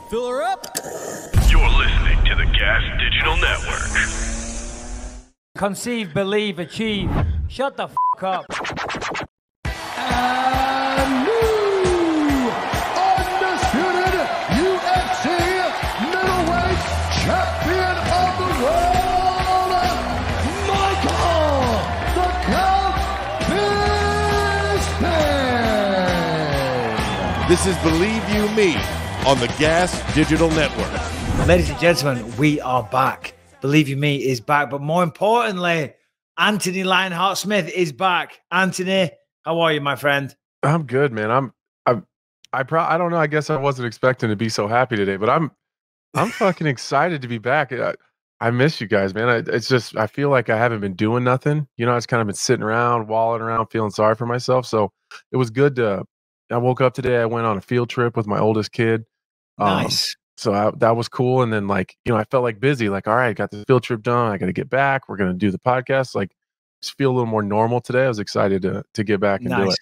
Fill her up. You're listening to the Gas Digital Network. Conceive, believe, achieve. Shut the f*** up. And new undisputed UFC Middleweight Champion of the world, Michael the Count Bisping. This is Believe You Me on the Gas Digital Network. Ladies and gentlemen, we are back. Believe You Me is back. But more importantly, Anthony Lionheart-Smith is back. Anthony, how are you, my friend? I'm good, man. I don't know. I guess I wasn't expecting to be so happy today, but I'm fucking excited to be back. I miss you guys, man. It's just, I feel like I haven't been doing nothing. You know, I just kind of been sitting around, walling around, feeling sorry for myself. So it was good I woke up today. I went on a field trip with my oldest kid. Nice. So that was cool. And then, like, you know, I felt like busy, like, all right, got the field trip done. I got to get back. We're going to do the podcast. Like, just feel a little more normal today. I was excited to get back and do it.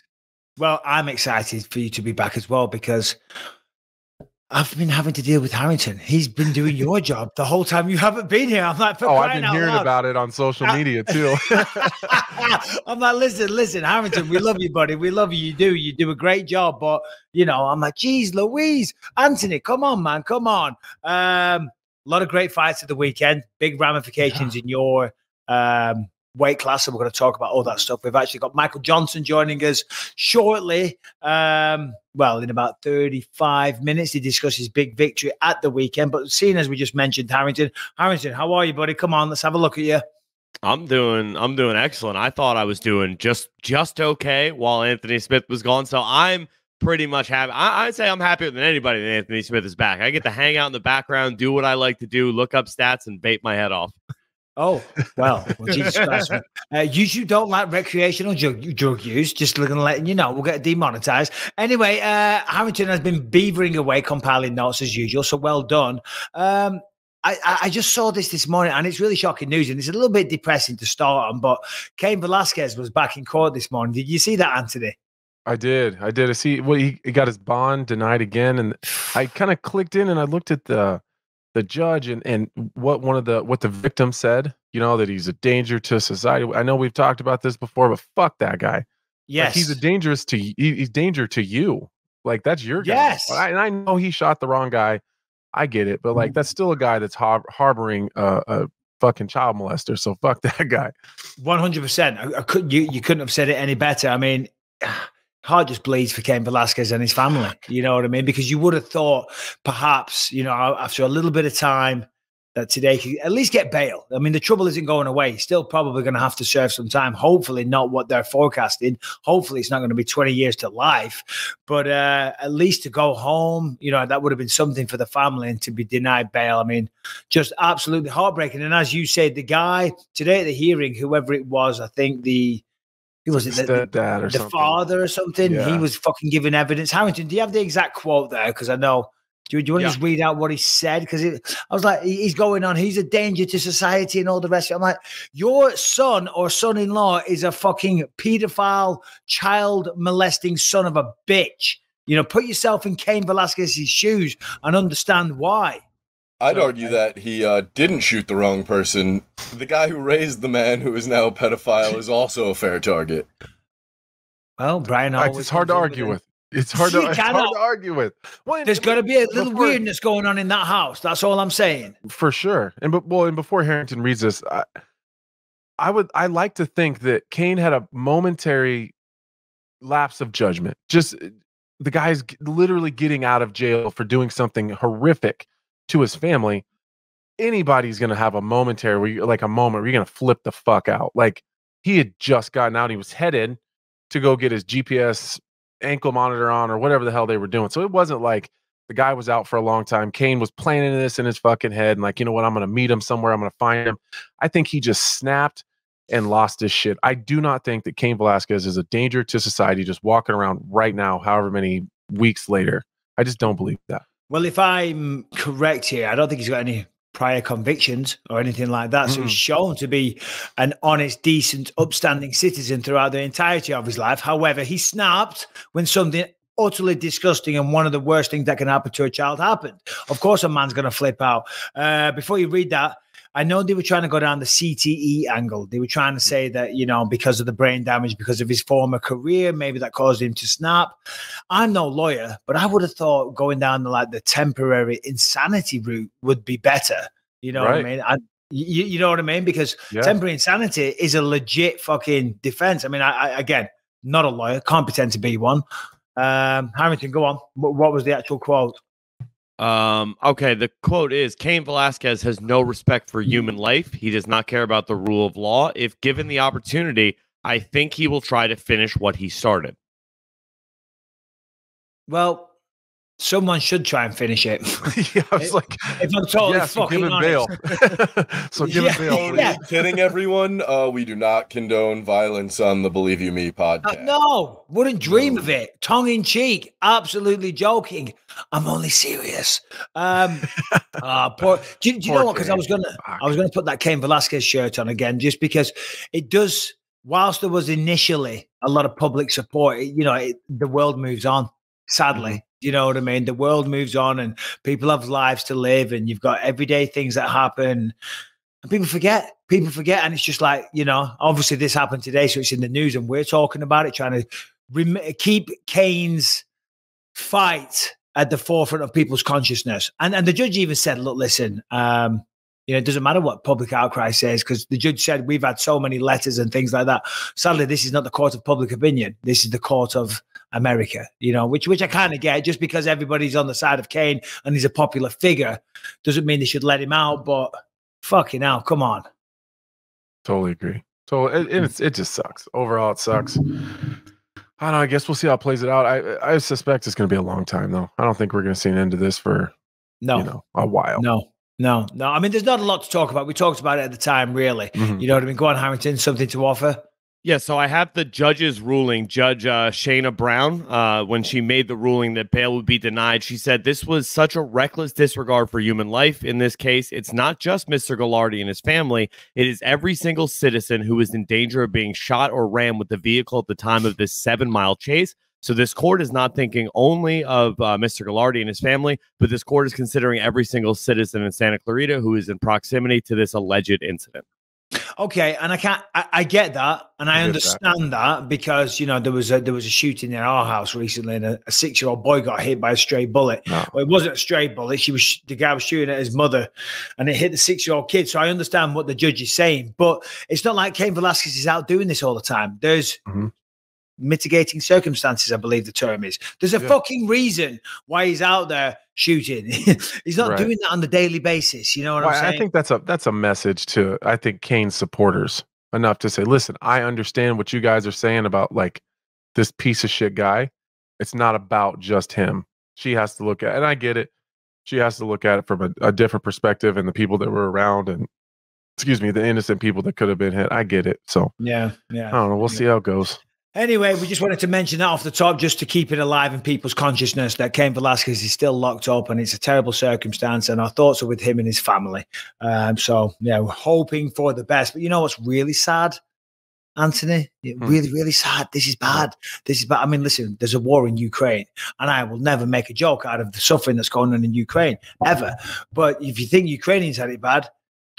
Well, I'm excited for you to be back as well, because I've been having to deal with Harrington. He's been doing your job the whole time you haven't been here. I'm like, I've been hearing about it on social media too. I'm like, listen, Harrington, we love you, buddy. We love you. You do a great job. But, you know, I'm like, geez, Louise, Anthony, come on, man, come on. A lot of great fights at the weekend. Big ramifications in your weight class, and we're going to talk about all that stuff. We've actually got Michael Johnson joining us shortly. Well, in about 35 minutes to discuss his big victory at the weekend. But seeing as we just mentioned Harrington, how are you, buddy? Come on, let's have a look at you. I'm doing excellent. I thought I was doing just okay while Anthony Smith was gone. So I'm pretty much happy. I'd say I'm happier than anybody that Anthony Smith is back. I get to hang out in the background, do what I like to do, look up stats, and bait my head off. Oh, well, Jesus Christ. You don't like recreational drug use, just letting you know, we'll get demonetized. Anyway, Harrington has been beavering away, compiling notes as usual, so well done. I just saw this morning, and it's really shocking news, and it's a little bit depressing to start on, but Cain Velasquez was back in court this morning. Did you see that, Anthony? I did. I see. Well, he got his bond denied again, and I kind of clicked in and I looked at the judge and what the victim said, you know, that he's a danger to society. I know we've talked about this before, but fuck that guy. Yes. Like, he's danger to you. Like, that's your guy. Yes. And I know he shot the wrong guy. I get it. But, like, that's still a guy that's harboring a fucking child molester. So fuck that guy. 100%. You couldn't have said it any better. I mean, heart just bleeds for Cain Velasquez and his family. You know what I mean? Because you would have thought perhaps, you know, after a little bit of time that today he could at least get bail. I mean, the trouble isn't going away. He's still probably going to have to serve some time. Hopefully not what they're forecasting. Hopefully it's not going to be 20 years to life. But at least to go home, you know, that would have been something for the family, and to be denied bail. I mean, just absolutely heartbreaking. And as you said, the guy today at the hearing, whoever it was, I think the father or something. Yeah. He was fucking giving evidence. Harrington, do you have the exact quote there? Because I know. Do you want to just read out what he said? Because I was like, he's going on, he's a danger to society and all the rest of it. I'm like, your son or son-in-law is a fucking pedophile, child molesting son of a bitch. You know, put yourself in Cain Velasquez's shoes and understand why. I'd argue that he didn't shoot the wrong person. The guy who raised the man who is now a pedophile is also a fair target. Well, Brian, it's hard to argue with. It's hard to argue with. Well, there's got to be a little weirdness going on in that house. That's all I'm saying. For sure. And before Harrington reads this, I like to think that Cain had a momentary lapse of judgment. Just the guy's literally getting out of jail for doing something horrific to his family. Anybody's going to have a momentary where you're going to flip the fuck out. Like, he had just gotten out. He was headed to go get his GPS ankle monitor on or whatever the hell they were doing. So it wasn't like the guy was out for a long time. Cain was planning this in his fucking head and like, you know what, I'm going to meet him somewhere. I'm going to find him. I think he just snapped and lost his shit. I do not think that Cain Velasquez is a danger to society just walking around right now, however many weeks later. I just don't believe that. Well, if I'm correct here, I don't think he's got any prior convictions or anything like that. So he's shown to be an honest, decent, upstanding citizen throughout the entirety of his life. However, he snapped when something utterly disgusting and one of the worst things that can happen to a child happened. Of course, a man's going to flip out. Before you read that, I know they were trying to go down the CTE angle. They were trying to say that, you know, because of the brain damage, because of his former career, maybe that caused him to snap. I'm no lawyer, but I would have thought going down the temporary insanity route would be better. You know what I mean? You know what I mean? Because temporary insanity is a legit fucking defense. I mean, I again, not a lawyer, can't pretend to be one. Harrington, go on. What was the actual quote? Okay, the quote is Cain Velasquez has no respect for human life. He does not care about the rule of law. If given the opportunity, I think he will try to finish what he started. Well, someone should try and finish it. I was like, if I'm totally fucking honest. So give him bail. Yeah. Kidding, everyone. We do not condone violence on the Believe You Me podcast. No, wouldn't dream of it. Tongue in cheek, absolutely joking. I'm only serious. Do you know what? Because I was gonna put that Cain Velasquez shirt on again, just because it does. Whilst there was initially a lot of public support, the world moves on. Sadly, you know what I mean? The world moves on, and people have lives to live, and you've got everyday things that happen. And people forget, and it's just like, obviously this happened today, so it's in the news, and we're talking about it, trying to keep Cain's fight at the forefront of people's consciousness. And the judge even said, look, listen, it doesn't matter what public outcry says, because the judge said we've had so many letters and things like that. Sadly, this is not the court of public opinion. This is the court of America, which I kind of get. Just because everybody's on the side of Cain and he's a popular figure doesn't mean they should let him out. But fucking hell, come on. Totally agree. So it just sucks. Overall, it sucks. I don't know. I guess we'll see how it plays it out. I suspect it's going to be a long time, though. I don't think we're going to see an end to this for a while. No. I mean, there's not a lot to talk about. We talked about it at the time, really. Mm-hmm. You know what I mean? Go on, Harrington. Something to offer? Yeah, so I have the judge's ruling. Judge Shayna Brown, when she made the ruling that bail would be denied, she said this was such a reckless disregard for human life. In this case, it's not just Mr. Ghilardi and his family. It is every single citizen who is in danger of being shot or rammed with the vehicle at the time of this 7-mile chase. So this court is not thinking only of Mr. Ghilardi and his family, but this court is considering every single citizen in Santa Clarita who is in proximity to this alleged incident. Okay, and I get that, and I understand that because there was a shooting in our house recently, and a 6-year-old boy got hit by a stray bullet. No. Well, it wasn't a stray bullet. The guy was shooting at his mother, and it hit the 6-year-old kid. So I understand what the judge is saying, but it's not like Cain Velasquez is out doing this all the time. There's mitigating circumstances, I believe the term is. There's a fucking reason why he's out there shooting. He's not doing that on the daily basis. You know what I'm saying? I think that's a message to, I think, Cain's supporters enough to say, listen, I understand what you guys are saying about like this piece of shit guy. It's not about just him. She has to look at, and I get it. She has to look at it from a different perspective, and the people that were around, and the innocent people that could have been hit. I get it. So yeah. I don't know. We'll see how it goes. Anyway, we just wanted to mention that off the top, just to keep it alive in people's consciousness, that Cain Velasquez is still locked up, and it's a terrible circumstance, and our thoughts are with him and his family. So, we're hoping for the best. But you know what's really sad, Anthony? Really, really sad. This is bad. I mean, listen, there's a war in Ukraine, and I will never make a joke out of the suffering that's going on in Ukraine, ever. But if you think Ukrainians had it bad,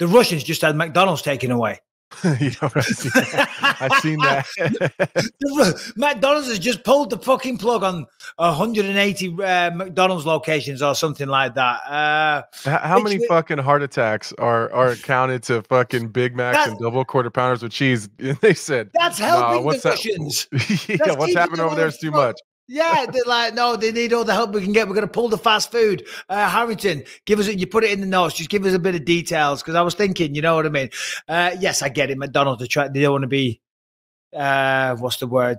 the Russians just had McDonald's taken away. I've seen that. McDonald's has just pulled the fucking plug on 180 McDonald's locations or something like that. How many fucking heart attacks are accounted to fucking Big Macs and double quarter pounders with cheese? And they said that's helping the Russians. What's happening over there is too much. Yeah, they're like, no, they need all the help we can get. We're going to pull the fast food. Harrington, give us, you put it in the notes, just give us a bit of details, because I was thinking, you know what I mean? Yes, I get it. McDonald's, they don't want to be,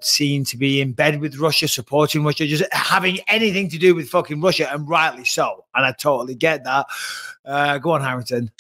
seen to be in bed with Russia, supporting Russia, just having anything to do with fucking Russia, and rightly so. And I totally get that. Go on, Harrington.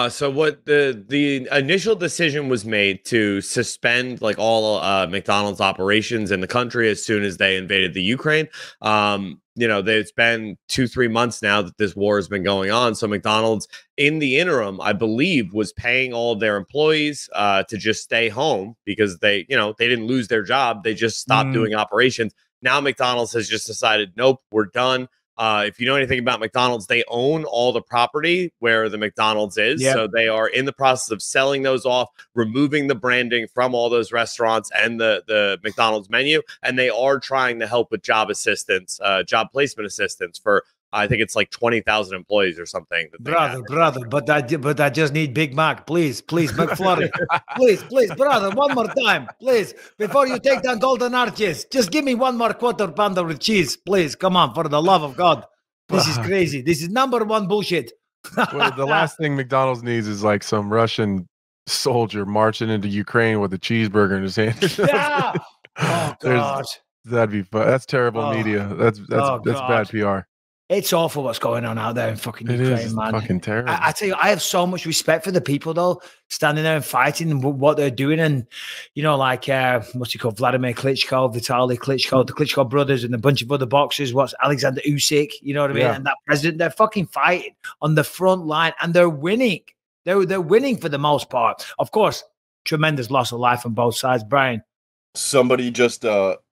So what the initial decision was made to suspend like all McDonald's operations in the country as soon as they invaded the Ukraine. It's been 2-3 months now that this war has been going on. So McDonald's in the interim, I believe, was paying all of their employees to just stay home because they didn't lose their job. They just stopped doing operations. Now McDonald's has just decided, nope, we're done. If you know anything about McDonald's, they own all the property where the McDonald's is. Yep. So they are in the process of selling those off, removing the branding from all those restaurants and the McDonald's menu. And they are trying to help with job assistance, job placement assistance for, I think it's like 20,000 employees or something. Brother, but I just need Big Mac, please, McFlurry, please, brother, one more time, please, before you take down Golden Arches, just give me one more quarter pounder with cheese, please. Come on, for the love of God, this is crazy. This is number one bullshit. Well, the last thing McDonald's needs is like some Russian soldier marching into Ukraine with a cheeseburger in his hand. Yeah. Oh God, that'd be fun. That's terrible media. That's bad PR. It's awful what's going on out there in fucking Ukraine, man. Fucking terrible. I tell you, I have so much respect for the people, though, standing there and fighting and what they're doing. And, you know, like, what's he called? Vladimir Klitschko, Vitaly Klitschko, the Klitschko brothers, and a bunch of other boxers. What's Alexander Usyk? You know what I mean? Yeah. And that president, they're fucking fighting on the front line and they're winning. They're winning for the most part. Of course, tremendous loss of life on both sides. Brian. Somebody just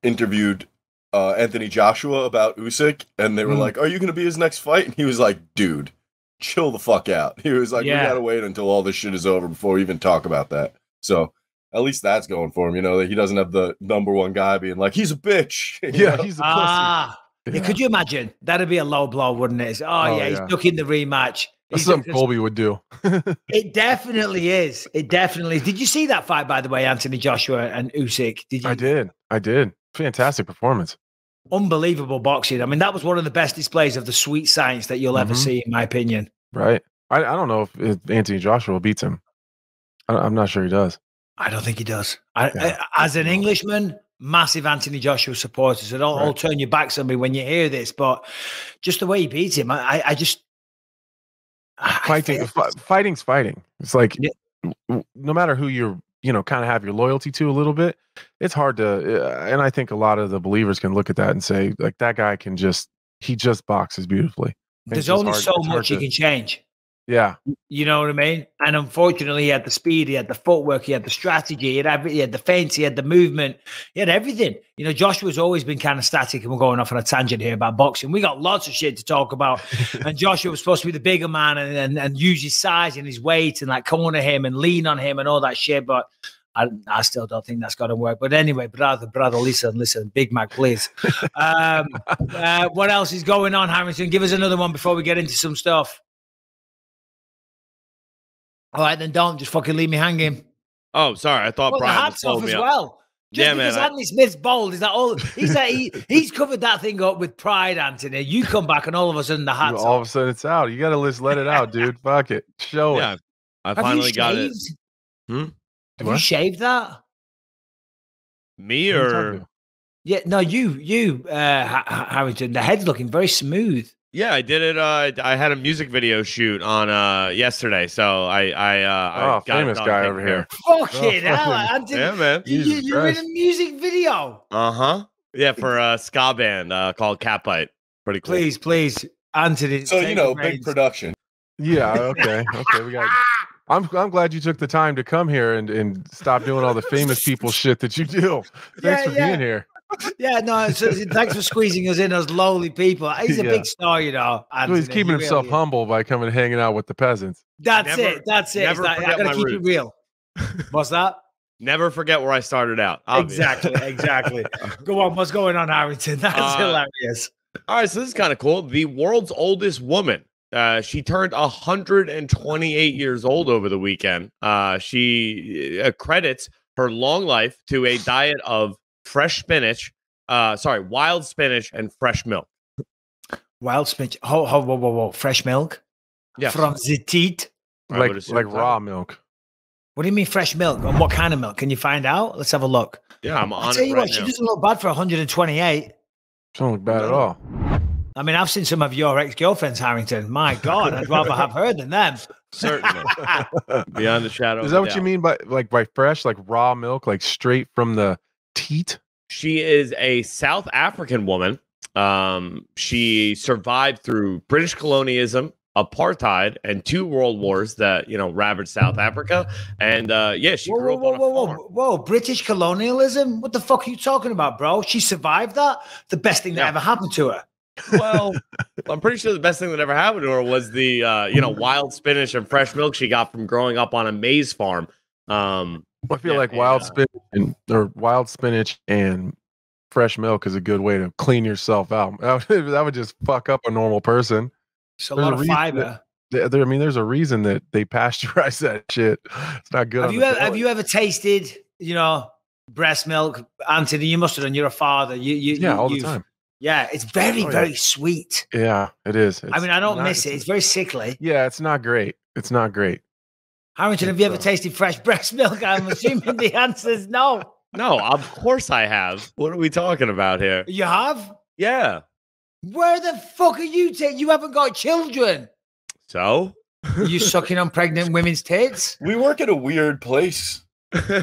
interviewed Anthony Joshua about Usyk, and they were like, "Are you going to be his next fight?" And he was like, "Dude, chill the fuck out." He was like, "We gotta wait until all this shit is over before we even talk about that." So at least that's going for him, you know, that he doesn't have the number one guy being like, "He's a bitch." Yeah, know? He's a pussy. Yeah, could you imagine? That'd be a low blow, wouldn't it? He's looking the rematch. That's something Colby would do. It definitely is. It definitely is. Did you see that fight, by the way, Anthony Joshua and Usyk? Did you? I did. Fantastic performance. Unbelievable boxing. I mean, that was one of the best displays of the sweet science that you'll ever see, in my opinion. Right. I don't know if Anthony Joshua beats him. I'm not sure he does. I don't think he does. As an Englishman, massive Anthony Joshua supporter. So don't all turn your backs on me when you hear this. But just the way he beats him, fighting's fighting. It's like no matter who you're, kind of have your loyalty to a little bit, it's hard to, and I think a lot of the believers can look at that and say, like, that guy he just boxes beautifely. There's only so much he can change. Yeah. You know what I mean? And unfortunately, he had the speed, he had the footwork, he had the strategy, he had the feints, he had the movement, he had everything. You know, Joshua's always been kind of static, and we're going off on a tangent here about boxing. We got lots of shit to talk about. And Joshua was supposed to be the bigger man and use his size and his weight and like corner him and lean on him and all that shit. But I still don't think that's going to work. But anyway, brother, listen, Big Mac, please. What else is going on, Harrington? Give us another one before we get into some stuff. All right, then don't just fucking leave me hanging. Oh, sorry. I thought Brian had told me as well. Just because Anthony Smith's bold, is that all? He's covered that thing up with pride, Anthony. You come back and all of a sudden the hat's all of a sudden it's out. You got to just let it out, dude. Fuck it. Show it. I finally got it. Have you shaved that? Me or? Yeah, no, you, Harrington. The head's looking very smooth. Yeah, I did it. I had a music video shoot on yesterday, so I got famous guy over here. Fucking hell, Anthony. Yeah, man. You're in a music video. Yeah, for a ska band called Catbite. Pretty cool. Please, Anthony. So big production. Yeah. Okay. We got. I'm glad you took the time to come here and stop doing all the famous people shit that you do. Thanks for being here. Yeah, no, thanks for squeezing us in, those lowly people. He's a big star, Anthony. He's keeping himself humble by coming and hanging out with the peasants. That's it. I gotta keep it real. What's that? Never forget where I started out. Obviously. Exactly. Go on. What's going on, Harrington? That's hilarious. All right, so this is kind of cool. The world's oldest woman. She turned 128 years old over the weekend. She credits her long life to a diet of wild spinach and fresh milk. Wild spinach. Whoa. Fresh milk? Yeah. From the teat? Like raw milk. What do you mean fresh milk? And what kind of milk? Can you find out? Let's have a look. Yeah, I'm on it. Tell you what, now. she doesn't look bad for 128. She don't look bad at all. I mean, I've seen some of your ex-girlfriends, Harrington. My God, I'd rather have her than them. Certainly. Beyond the shadow. Is that what you mean by fresh, like raw milk, like straight from the teat? She is a South African woman. She survived through British colonialism, apartheid and 2 world wars that, ravaged South Africa. And she grew up on a farm. Whoa, British colonialism? What the fuck are you talking about, bro? She survived that? The best thing that ever happened to her. Well, I'm pretty sure the best thing that ever happened to her was the wild spinach and fresh milk she got from growing up on a maize farm. I feel like wild spinach and fresh milk is a good way to clean yourself out. That would just fuck up a normal person. It's a lot of fiber. There's a reason that they pasteurize that shit. It's not good. Have you ever tasted, breast milk, Anthony? You must have done. You're a father. All the time. Yeah, it's very sweet. Yeah, it is. I don't miss it. It's very sickly. Yeah, it's not great. Harrington, have you ever tasted fresh breast milk? I'm assuming the answer is no. No, of course I have. What are we talking about here? You have? Yeah. Where the fuck are you? You haven't got children. So? Are you sucking on pregnant women's tits? We work at a weird place. Hold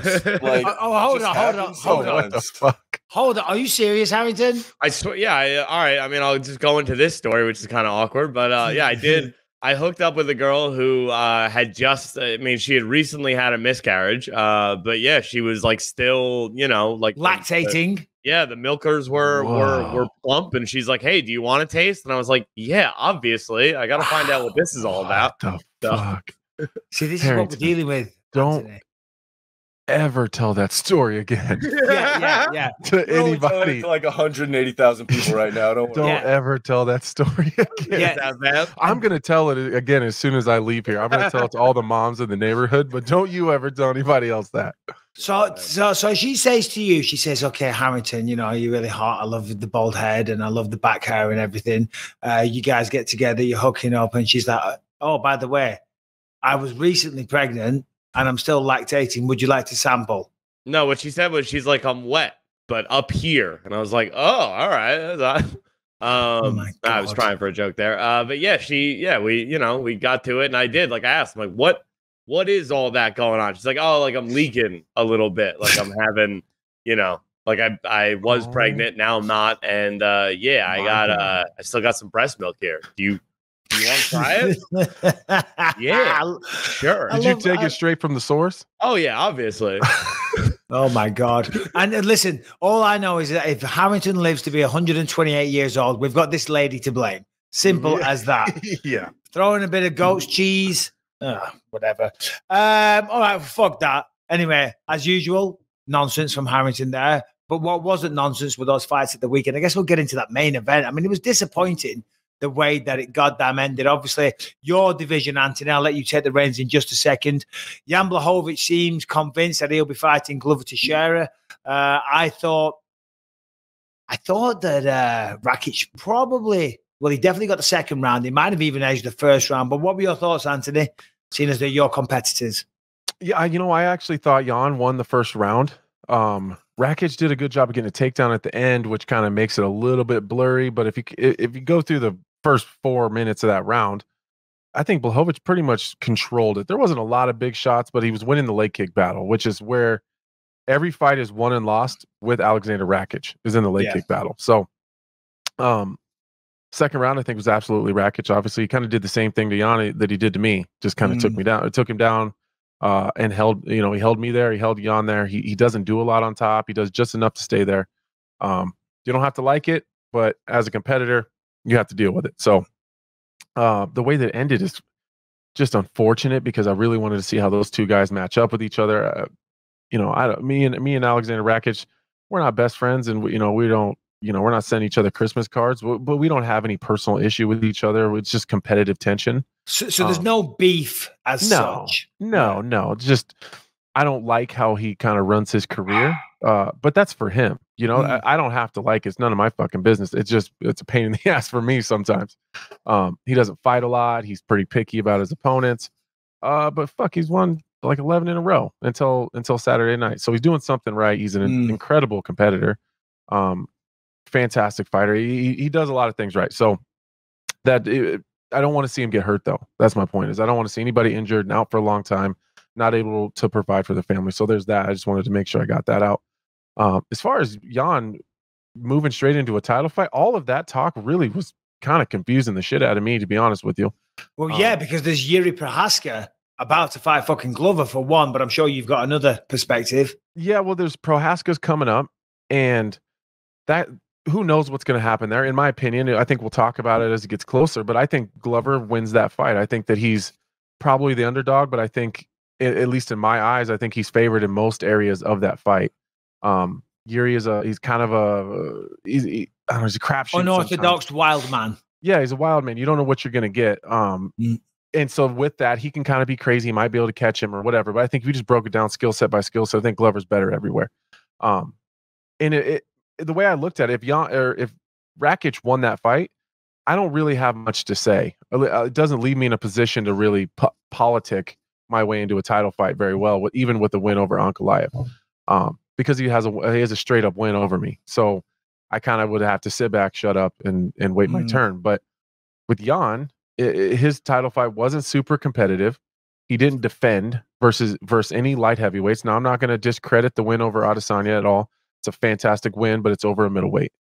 on. What the fuck? Hold on. Are you serious, Harrington? I swear. Yeah. All right. I'll just go into this story, which is kind of awkward, but I did. I hooked up with a girl who had just. She had recently had a miscarriage. But yeah, she was like still, lactating. The milkers were plump, and she's like, "Hey, do you want to taste?" And I was like, "Yeah, obviously. I got to find out what this is all about." What the fuck? See, this is what we're dealing with. Don't Anthony. ever tell that story again. Yeah. To anybody. To like 180,000 people right now. Don't ever tell that story again. Yeah. I'm gonna tell it again as soon as I leave here. I'm gonna tell it to all the moms in the neighborhood, but don't you ever tell anybody else that. So she says to you, she says, "Okay, Harrington, you're really hot. I love the bald head and I love the back hair and everything. You guys get together, you're hooking up." And she's like, "Oh, by the way, I was recently pregnant and I'm still lactating. Would you like to sample?" No, what she said was, she's like, "I'm wet, but up here." And I was like, "Oh, all right." I was trying for a joke there. But yeah, we got to it, and I did. Like, I asked, I'm like, what is all that going on? She's like, "Oh, like I'm leaking a little bit. Like I'm having, like I was pregnant, now I'm not. And I still got some breast milk here. Do you want to try it?" Yeah, sure. Did you take it straight from the source? Oh yeah, obviously. Oh my God. And listen, all I know is that if Harrington lives to be 128 years old, we've got this lady to blame. Simple as that. Yeah. Throw in a bit of goat's cheese. Whatever. All right, fuck that. Anyway, as usual, nonsense from Harrington there. But what wasn't nonsense were those fights at the weekend. I guess we'll get into that main event. It was disappointing the way that it goddamn ended. Obviously, your division, Anthony, I'll let you take the reins in just a second. Jan Blachowicz seems convinced that he'll be fighting Glover Teixeira. I thought that Rakic probably, he definitely got the second round. He might have even edged the first round. But what were your thoughts, Anthony, seeing as they're your competitors? Yeah, I actually thought Jan won the first round. Rakic did a good job of getting a takedown at the end, which kind of makes it a little bit blurry. But if you go through the first 4 minutes of that round, I think Blachowicz pretty much controlled it. There wasn't a lot of big shots, but he was winning the leg kick battle, which is where every fight is won and lost with Alexander Rakic is in the leg kick battle. So, second round, I think, was absolutely Rakic. Obviously, he kind of did the same thing to Jan that he did to me. Just kind of took me down. It took him down. And held me there. He held Jan there. He doesn't do a lot on top. He does just enough to stay there. You don't have to like it, but as a competitor, you have to deal with it. So the way that it ended is just unfortunate because I really wanted to see how those two guys match up with each other. Me and Alexander Rakic, we're not best friends, and we don't. We're not sending each other Christmas cards, but we don't have any personal issue with each other. It's just competitive tension. So there's no beef as such. No. Just I don't like how he kind of runs his career. But that's for him. I don't have to like it. It's none of my fucking business. It's a pain in the ass for me sometimes. He doesn't fight a lot. He's pretty picky about his opponents. But fuck, he's won like 11 in a row until Saturday night. So he's doing something right. He's an incredible competitor. Fantastic fighter. He does a lot of things right. So I don't want to see him get hurt though. That's my point. Is I don't want to see anybody injured and out for a long time, not able to provide for the family. So there's that. I just wanted to make sure I got that out. As far as Jan moving straight into a title fight, all of that talk really was kind of confusing the shit out of me, to be honest with you. Well, yeah, because there's Yuri Prohaska about to fight fucking Glover for one, but I'm sure you've got another perspective. Yeah, well, there's Prohaska's coming up, and that who knows what's going to happen there. In my opinion, I think we'll talk about it as it gets closer, but I think Glover wins that fight. I think that he's probably the underdog, but I think, at least in my eyes, I think he's favored in most areas of that fight. Yuri he's kind of he's a crapshoot. Unorthodox wild man. Yeah, he's a wild man. You don't know what you're going to get. And so with that, he can kind of be crazy. He might be able to catch him or whatever. But I think if you just broke it down skill set by skill set, I think Glover's better everywhere. And the way I looked at it, if Rakic won that fight, I don't really have much to say. It doesn't leave me in a position to really politic my way into a title fight very well, even with the win over Ankalaev, because he has a straight up win over me. So I kind of would have to sit back, shut up, and wait my turn. But with Jan, his title fight wasn't super competitive. He didn't defend versus any light heavyweights. Now, I'm not going to discredit the win over Adesanya at all. It's a fantastic win, but it's over a middleweight.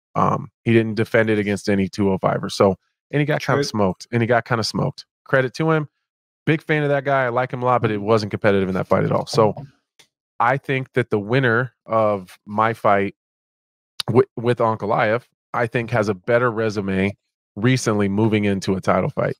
He didn't defend it against any 205er. So, and he got kind of smoked. Credit to him. Big fan of that guy. I like him a lot, but it wasn't competitive in that fight at all. So I think that the winner of my fight with Ankalaev, I think, has a better resume recently moving into a title fight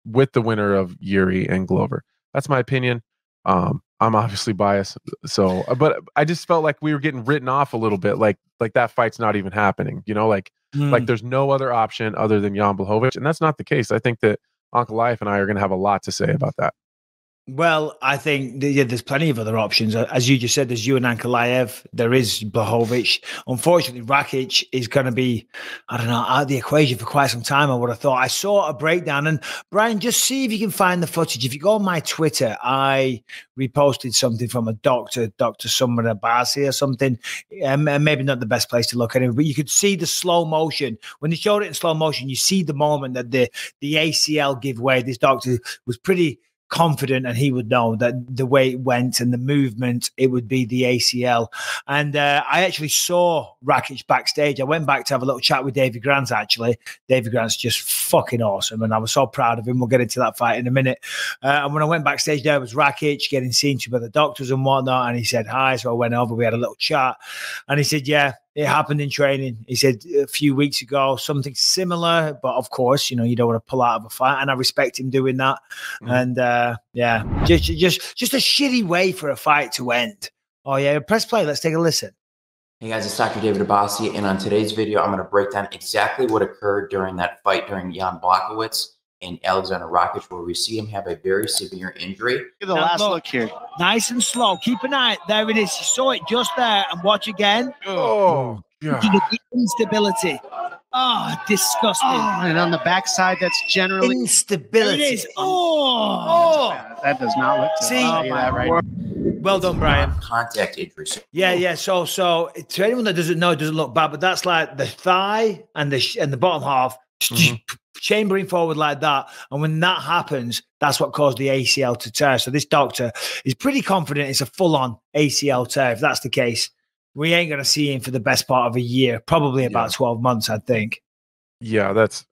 with the winner of Yuri and Glover. That's my opinion. I'm obviously biased, so but I just felt like we were getting written off a little bit, like that fight's not even happening. Like there's no other option other than Jan Blachowicz, and that's not the case. I think that Ankalaev and I are going to have a lot to say about that. Well, I think there's plenty of other options. As you just said, there's you and Ankalaev. There is Blachowicz. Unfortunately, Rakic is going to be, I don't know, out of the equation for quite some time, I would have thought. I saw a breakdown. And Brian, just see if you can find the footage. If you go on my Twitter, I reposted something from a Dr. Summer Abasi or something. Maybe not the best place to look at it, but you could see the slow motion. When they showed it in slow motion, you see the moment that the ACL give way. This doctor was pretty confident, and he would know that the way it went and the movement, it would be the ACL. And I actually saw Rakic backstage. I went back to have a little chat with Davey Grant, actually. Davey Grant's just fucking awesome, and I was so proud of him. We'll get into that fight in a minute. And when I went backstage, there was Rakic getting seen to by the doctors and whatnot, and he said hi, so I went over, we had a little chat, and he said, yeah, it happened in training. He said a few weeks ago, something similar, but of course, you don't want to pull out of a fight, and I respect him doing that. And yeah, just a shitty way for a fight to end. Oh yeah, press play. Let's take a listen. Hey guys, it's Dr. David Abasi, and on today's video, I'm going to break down exactly what occurred during that fight during Jan Blachowicz and Alexander Rakic, where we see him have a very severe injury. Look at the last look here. Nice and slow. Keep an eye. There it is. You saw it just there. And watch again. Oh, God. The instability. Oh, disgusting. Oh, and on the backside, that's generally instability. It is. That does not look good. See, that right. Well done, Brian. Contact injuries. Yeah. So to anyone that doesn't know, it doesn't look bad, but that's like the thigh and the bottom half chambering forward like that. And when that happens, that's what caused the ACL to tear. So this doctor is pretty confident it's a full-on ACL tear. If that's the case, we ain't going to see him for the best part of a year, probably about 12 months, I think. Yeah, that's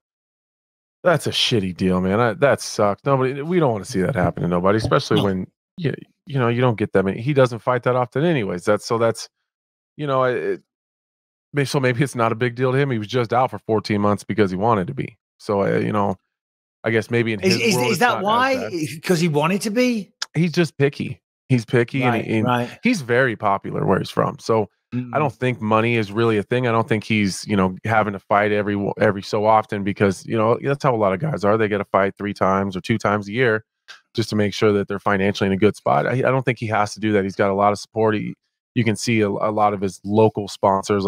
a shitty deal, man. That sucks. We don't want to see that happen to nobody, especially when you don't get that many. He doesn't fight that often anyways. So maybe it's not a big deal to him. He was just out for 14 months because he wanted to be. So, I guess maybe in his world, is that why? Because he wanted to be? He's just picky. He's picky, right, and he's very popular where he's from. So I don't think money is really a thing. I don't think he's, having to fight every so often because, that's how a lot of guys are. They get to fight 3 times or 2 times a year just to make sure that they're financially in a good spot. I don't think he has to do that. He's got a lot of support. You can see a lot of his local sponsors,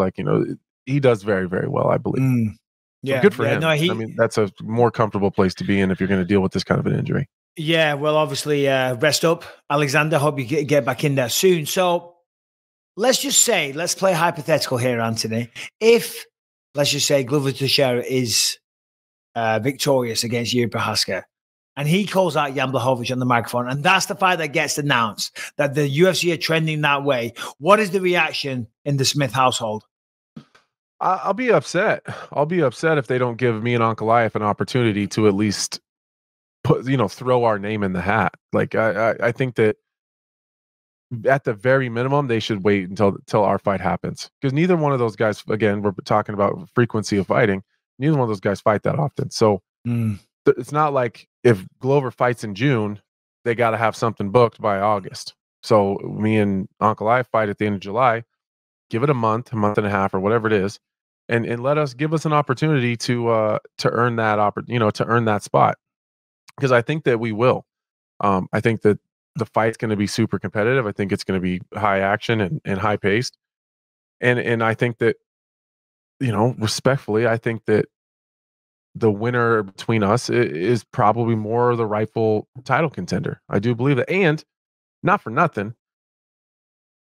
he does very, very well, I believe. Yeah, so good for him. No, that's a more comfortable place to be in if you're going to deal with this kind of an injury. Yeah, well, obviously, rest up, Alexander. Hope you get back in there soon. So let's play hypothetical here, Anthony. If, let's just say, Glover Teixeira is victorious against Yuri Prohaska, and he calls out Jan Blachowicz on the microphone, and that's the fight that gets announced, that the UFC are trending that way, what is the reaction in the Smith household? I'll be upset. I'll be upset if they don't give me and Ankalaev an opportunity to at least throw our name in the hat. Like I think that at the very minimum, they should wait until our fight happens, because neither one of those guys, again, we're talking about frequency of fighting, neither one of those guys fight that often. So it's not like if Glover fights in June, they got to have something booked by August. So me and Uncle I fight at the end of July, give it a month and a half or whatever it is, and give us an opportunity to earn that to earn that spot, because I think that we will. I think that the fight's going to be super competitive. I think it's going to be high action and high paced. And I think that, respectfully, I think that the winner between us is probably more the rightful title contender. I do believe that. And not for nothing,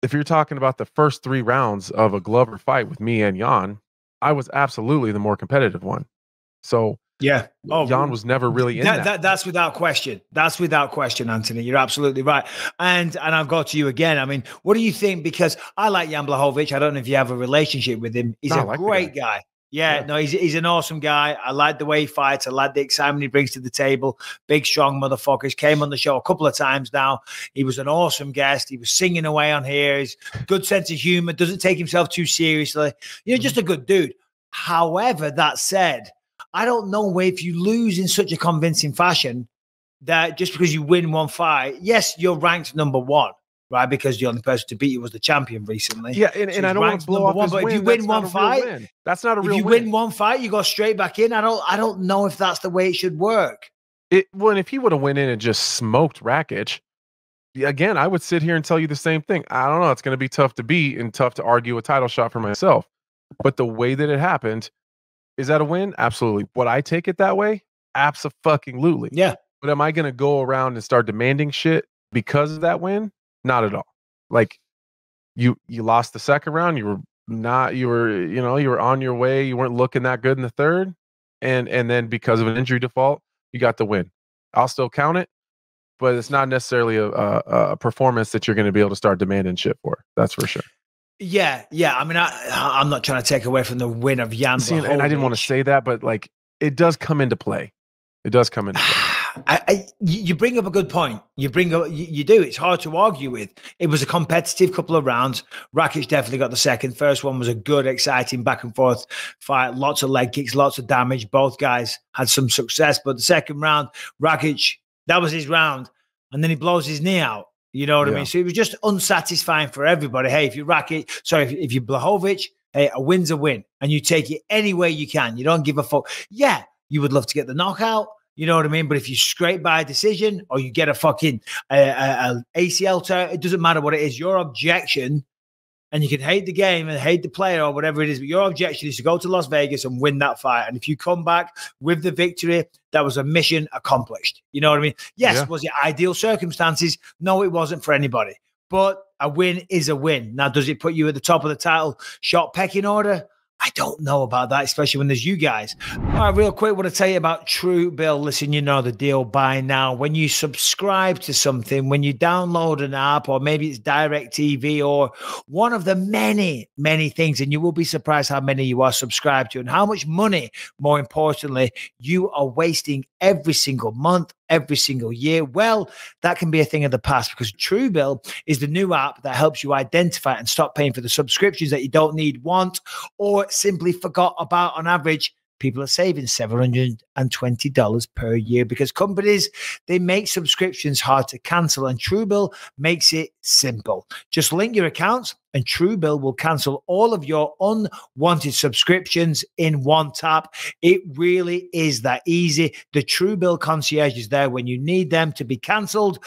if you're talking about the first 3 rounds of a Glover fight with me and Jan, I was absolutely the more competitive one. So yeah, Jan was never really in that. That's without question. That's without question, Anthony. You're absolutely right. And I've got to you again. I mean, what do you think? Because I like Jan Blachowicz. I don't know if you have a relationship with him. He's a great guy. Yeah, no, he's an awesome guy. I like the way he fights. I like the excitement he brings to the table. Big, strong motherfuckers. Came on the show a couple of times now. He was an awesome guest. He was singing away on here. He's good sense of humor. Doesn't take himself too seriously. Just a good dude. However, that said, I don't know if you lose in such a convincing fashion that just because you win one fight, yes, you're ranked number 1, right? Because the only person to beat you was the champion recently. Yeah, and I don't want to blow off his win. But if you win one fight, that's not a real win. If you win one fight, you go straight back in. I don't know if that's the way it should work. If he would have went in and just smoked Rakic, again, I would sit here and tell you the same thing. I don't know. It's going to be tough to beat and tough to argue a title shot for myself. But the way that it happened, is that a win? Absolutely. Would I take it that way? Abso-fucking-lutely. Yeah. But am I going to go around and start demanding shit because of that win? Not at all. Like, you lost the second round. You were on your way. You weren't looking that good in the third. And then because of an injury default, you got the win. I'll still count it, but it's not necessarily a performance that you're going to be able to start demanding shit for. That's for sure. Yeah. I mean, I'm not trying to take away from the win of Jan Blachowicz. And I didn't want to say that, but like, it does come into play. It does come into play. You bring up a good point. You do. It's hard to argue with. It was a competitive couple of rounds. Rakic definitely got the second. First one was a good, exciting back and forth fight. Lots of leg kicks, lots of damage. Both guys had some success. But the second round, Rakic, that was his round. And then he blows his knee out. You know what I mean? So it was just unsatisfying for everybody. Hey, if you're if you're Blachowicz, hey, a win's a win. And you take it any way you can. You don't give a fuck. Yeah, you would love to get the knockout. You know what I mean? But if you scrape by a decision or you get a fucking ACL tear, it doesn't matter what it is. Your objection, and you can hate the game and hate the player or whatever it is, but your objection is to go to Las Vegas and win that fight. And if you come back with the victory, that was a mission accomplished. You know what I mean? Yes, was it ideal circumstances? No, it wasn't for anybody. But a win is a win. Now, does it put you at the top of the title shot pecking order? I don't know about that, especially when there's you guys. All right, real quick, I want to tell you about True Bill. Listen, you know the deal by now. When you subscribe to something, when you download an app, or maybe it's DirecTV or one of the many, many things, and you will be surprised how many you are subscribed to and how much money, more importantly, you are wasting every single month, every single year. Well, that can be a thing of the past, because Truebill is the new app that helps you identify and stop paying for the subscriptions that you don't need, want, or simply forgot about. On average, people are saving $720 per year because companies, they make subscriptions hard to cancel, and Truebill makes it simple. Just link your accounts and Truebill will cancel all of your unwanted subscriptions in one tap. It really is that easy. The Truebill concierge is there when you need them to be canceled.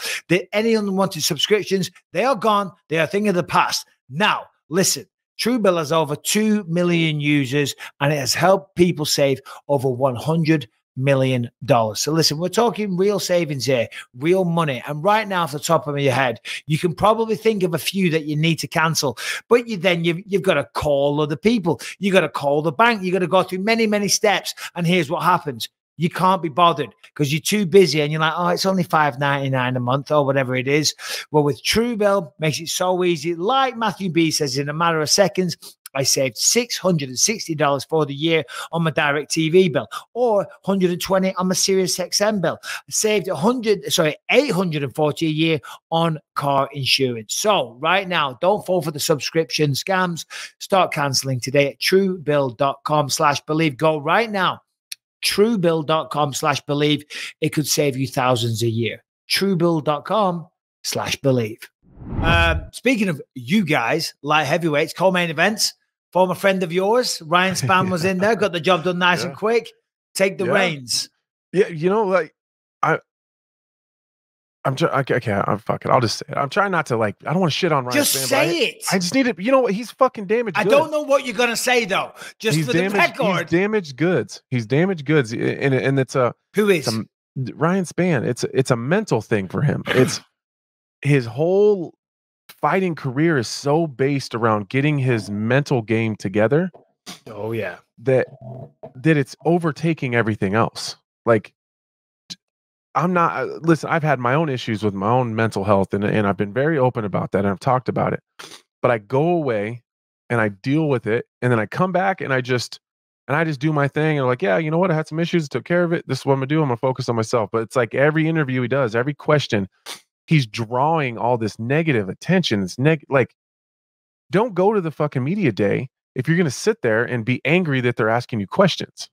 Any unwanted subscriptions, they are gone. They are a thing of the past. Now, listen. Truebill has over 2 million users, and it has helped people save over $100 million. So listen, we're talking real savings here, real money. And right now, off the top of your head, you can probably think of a few that you need to cancel, but you've got to call other people. You got to call the bank. You got to go through many, many steps. And here's what happens. You can't be bothered because you're too busy and you're like, oh, it's only $5.99 a month or whatever it is. Well, with Truebill, makes it so easy. Like Matthew B says, in a matter of seconds, I saved $660 for the year on my DirecTV bill, or $120 on my SiriusXM bill. I saved $840 a year on car insurance. So right now, don't fall for the subscription scams. Start canceling today at truebill.com/believe. Go right now. Truebill.com/believe. It could save you thousands a year. Truebill.com/believe. Speaking of you guys, light heavyweights, co-main events, former friend of yours, Ryan Spann was in there, got the job done nice and quick. Take the reins. Yeah, you know, like I'm just okay. I'm fucking. I'll just say it. I'm trying not to I don't want to shit on Ryan. Just Spann, say it. I just need it. You know what? He's fucking damaged. I don't know what you're gonna say though. Just for the record, he's damaged goods. He's damaged goods, and it's a who is Ryan Spann. It's a mental thing for him. It's his whole fighting career is so based around getting his mental game together. Oh yeah, that it's overtaking everything else. Like, I'm not listen. I've had my own issues with my own mental health, and I've been very open about that, and I've talked about it. But I go away and I deal with it, and then I come back and I just do my thing, and I'm like, yeah, you know what? I had some issues, took care of it. This is what I'm gonna do. I'm gonna focus on myself. But it's like every interview he does, every question, he's drawing all this negative attention. It's like, don't go to the fucking media day if you're going to sit there and be angry that they're asking you questions.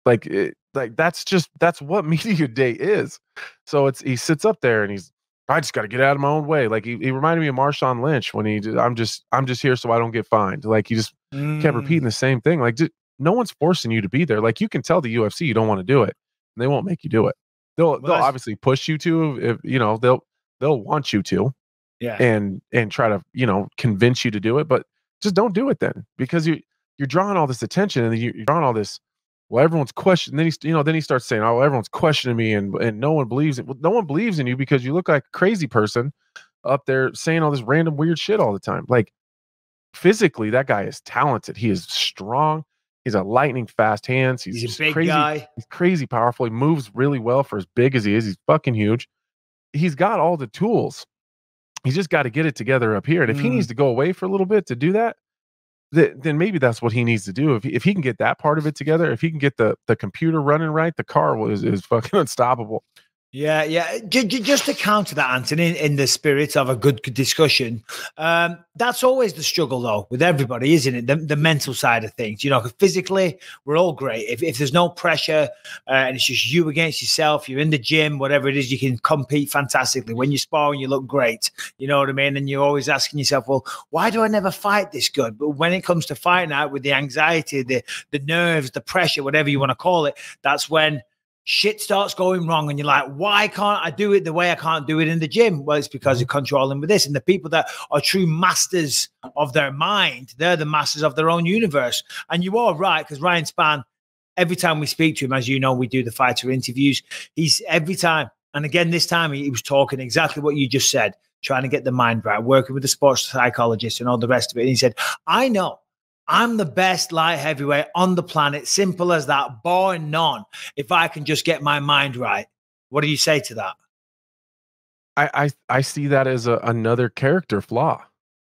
Like that's what media day is. So he sits up there and I just got to get out of my own way. Like he reminded me of Marshawn Lynch when I'm just here so I don't get fined. Like he just kept repeating the same thing. Like no one's forcing you to be there. Like you can tell the UFC you don't want to do it, and they won't make you do it. They'll obviously push you to, if you know, they'll want you to, and try to, you know, convince you to do it, but just don't do it then, because you're drawing all this attention, and you're drawing all this. Well, everyone's questioning. Then he starts saying, "Oh, everyone's questioning me, and no one believes it." Well, no one believes in you because you look like a crazy person up there saying all this random weird shit all the time. Like physically, that guy is talented. He is strong. He's a lightning fast hands. He's a big crazy guy. He's crazy powerful. He moves really well for as big as he is. He's fucking huge. He's got all the tools. He's just got to get it together up here. And if he needs to go away for a little bit to do that, then maybe that's what he needs to do. If he can get that part of it together, if he can get the computer running right, the car is fucking unstoppable. Yeah. Just to counter that, Anthony, in the spirit of a good discussion, that's always the struggle, though, with everybody, isn't it? The mental side of things. You know, physically, we're all great. If there's no pressure and it's just you against yourself, you're in the gym, whatever it is, you can compete fantastically. When you're sparring, you look great. You know what I mean? And you're always asking yourself, well, why do I never fight this good? But when it comes to fighting out with the anxiety, the nerves, the pressure, whatever you want to call it, that's when shit starts going wrong, and you're like, why can't I do it the way I can't do it in the gym? Well, it's because you're controlling with this. And the people that are true masters of their mind, they're the masters of their own universe. And you are right, because Ryan Spann, every time we speak to him, as you know, we do the fighter interviews, he's every time, and again this time, he was talking exactly what you just said, trying to get the mind right, working with the sports psychologist and all the rest of it. And he said, I know I'm the best light heavyweight on the planet. Simple as that, bar none. If I can just get my mind right. What do you say to that? I see that as another character flaw.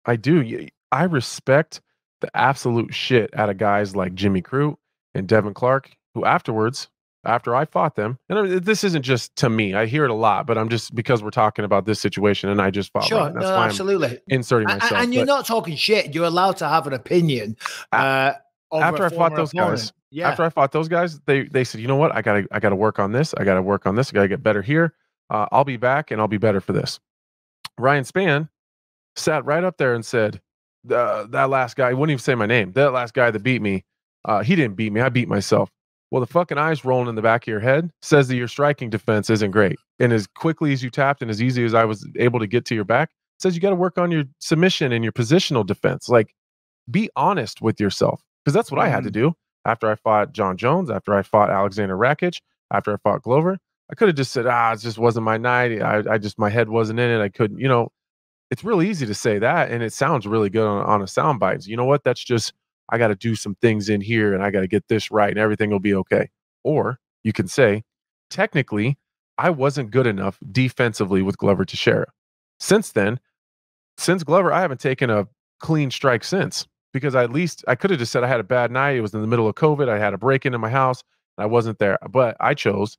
I do. I respect the absolute shit out of guys like Jimmy Crute and Devin Clark, who afterwards, after I fought them, and this isn't just to me, I hear it a lot, but I'm just, because we're talking about this situation and I just fought. Sure, Ryan, that's why absolutely. I'm inserting myself. And you're not talking shit. You're allowed to have an opinion. After I fought those guys, they said, you know what? I gotta work on this. I gotta work on this. I gotta get better here. I'll be back and I'll be better for this. Ryan Spann sat right up there and said, that last guy, he wouldn't even say my name. That last guy that beat me, he didn't beat me. I beat myself. Well, the fucking eyes rolling in the back of your head says that your striking defense isn't great. And as quickly as you tapped and as easy as I was able to get to your back, it says you got to work on your submission and your positional defense. Like, be honest with yourself, because that's what I had to do after I fought John Jones, after I fought Alexander Rakic, after I fought Glover. I could have just said, it just wasn't my night. My head wasn't in it. I couldn't, it's really easy to say that. And it sounds really good on a soundbite. You know what? That's just, I got to do some things in here and I got to get this right and everything will be okay. Or you can say, technically, I wasn't good enough defensively with Glover Teixeira. Since Glover, I haven't taken a clean strike since. because at least I could have just said I had a bad night. It was in the middle of COVID. I had a break in my house and I wasn't there. But I chose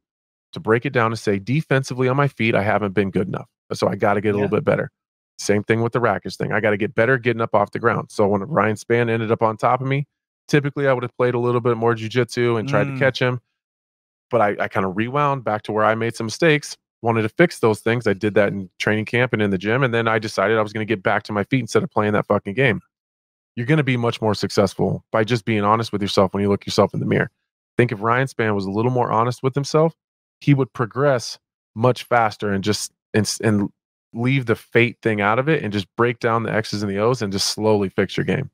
to break it down and say defensively on my feet, I haven't been good enough. So I got to get a little bit better. Same thing with the rackets thing. I got to get better getting up off the ground. So when Ryan Spann ended up on top of me, typically I would have played a little bit more jiu-jitsu and tried to catch him. But I kind of rewound back to where I made some mistakes, wanted to fix those things. I did that in training camp and in the gym. And then I decided I was going to get back to my feet instead of playing that fucking game. You're going to be much more successful by just being honest with yourself when you look yourself in the mirror. I think if Ryan Spann was a little more honest with himself, he would progress much faster and just and leave the fate thing out of it and just break down the X's and the O's and just slowly fix your game.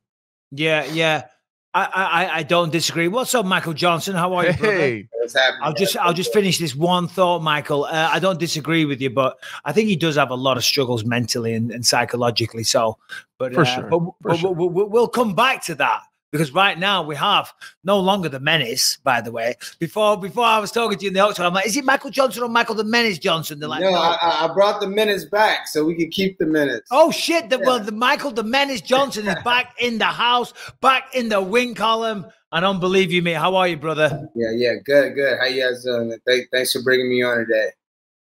Yeah. I don't disagree. What's up, Michael Johnson? How are you, brother? What's happening? I'll just finish this one thought, Michael. I don't disagree with you, but I think he does have a lot of struggles mentally and psychologically. So, but For sure. We'll come back to that. Because right now we have no longer the Menace, by the way. Before I was talking to you in the Oxford, I'm like, is it Michael Johnson or Michael the Menace Johnson? They're like, no, I brought the Menace back so we can keep the Menace. Oh, shit. Well, the Michael the Menace Johnson is back in the house, back in the win column. I don't believe you, mate. How are you, brother? Yeah. Good. How you guys doing? Thanks for bringing me on today.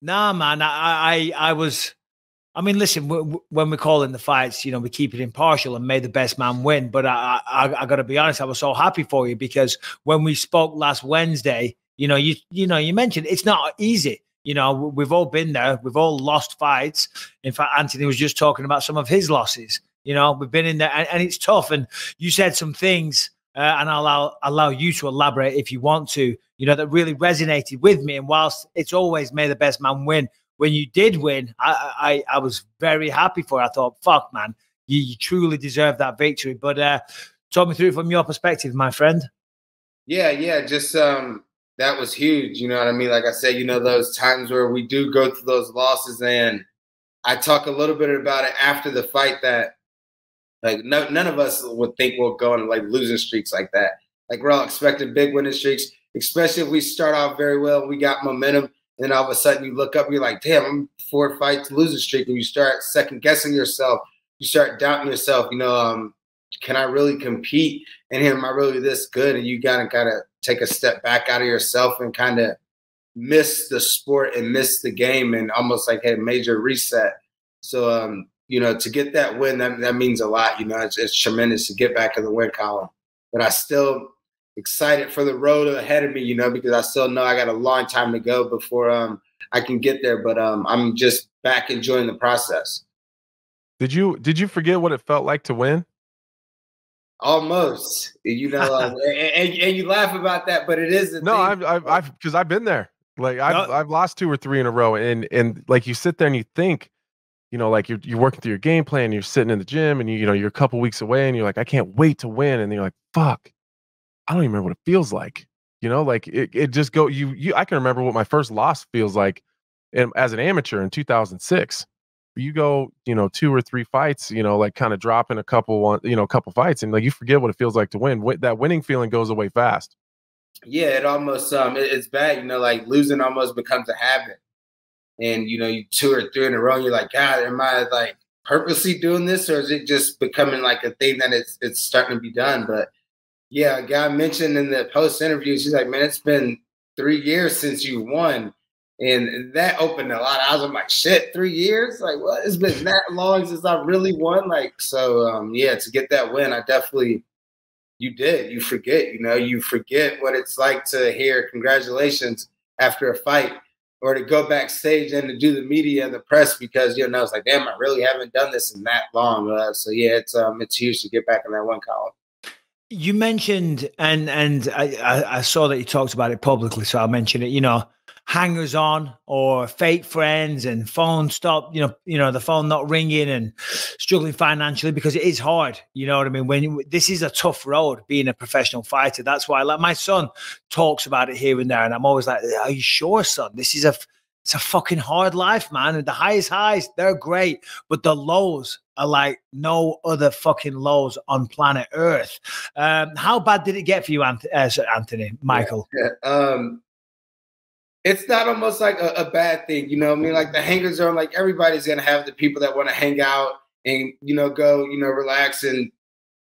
Nah, man. I mean, listen, when we're calling the fights, you know, we keep it impartial and may the best man win. But I got to be honest, I was so happy for you because when we spoke last Wednesday, you mentioned it's not easy. You know, we've all been there. We've all lost fights. In fact, Anthony was just talking about some of his losses. You know, we've been in there and it's tough. And you said some things and I'll allow you to elaborate if you want to, you know, that really resonated with me. And whilst it's always may the best man win, when you did win, I was very happy for it. I thought, fuck, man, you truly deserve that victory. But talk me through it from your perspective, my friend. Yeah. Just that was huge. You know what I mean? Like I said, you know, those times where we do go through those losses, and I talk a little bit about it after the fight that, like, none of us would think we'll go on like losing streaks like that. Like, we're all expecting big winning streaks, especially if we start off very well and we got momentum. And all of a sudden you look up, you're like, damn, I'm 4 fights losing streak. And you start second guessing yourself. You start doubting yourself. You know, can I really compete? And am I really this good? And you gotta take a step back out of yourself and kind of miss the sport and miss the game and almost like a major reset. So, you know, to get that win, that means a lot. You know, it's tremendous to get back in the win column. But I still excited for the road ahead of me, you know, because I still know I got a long time to go before I can get there. But I'm just back enjoying the process. Did you forget what it felt like to win? Almost, you know, and you laugh about that, but it is the thing. I've because I've been there. Like I've lost 2 or 3 in a row, and like you sit there and you think, you know, like you're working through your game plan, you're sitting in the gym, and you know you're a couple weeks away, and you're like, I can't wait to win, and then you're like, fuck, I don't even remember what it feels like. You know, like it just go I can remember what my first loss feels like as an amateur in 2006. You go, you know, 2 or 3 fights, you know, like kind of dropping a couple fights, and like you forget what it feels like to win. That winning feeling goes away fast. Yeah, it almost it's bad, you know, like losing almost becomes a habit. And you know, you 2 or 3 in a row, and you're like, God, am I like purposely doing this, or is it just becoming like a thing that it's starting to be done? But yeah, a guy mentioned in the post interview, she's like, man, it's been 3 years since you won. And that opened a lot. I was like, shit, 3 years? Like, what? It's been that long since I really won. Like, so yeah, to get that win, you forget, you know, you forget what it's like to hear congratulations after a fight, or to go backstage and to do the media and the press, because, you know, it's like, damn, I really haven't done this in that long. So yeah, it's huge to get back in that one column. You mentioned, and I saw that you talked about it publicly, so I'll mention it, you know, hangers on or fake friends and phone stop, you know, the phone not ringing and struggling financially, because it is hard. You know what I mean? This is a tough road being a professional fighter. That's why, like, my son talks about it here and there, and I'm always like, are you sure, son? It's a fucking hard life, man. And the highest highs, they're great, but the lows are like no other fucking lows on planet Earth. How bad did it get for you, Anthony, Michael? Yeah. It's not almost like a bad thing, you know what I mean? Like, the hangers on, like, everybody's going to have the people that want to hang out and, you know, go, you know, relax and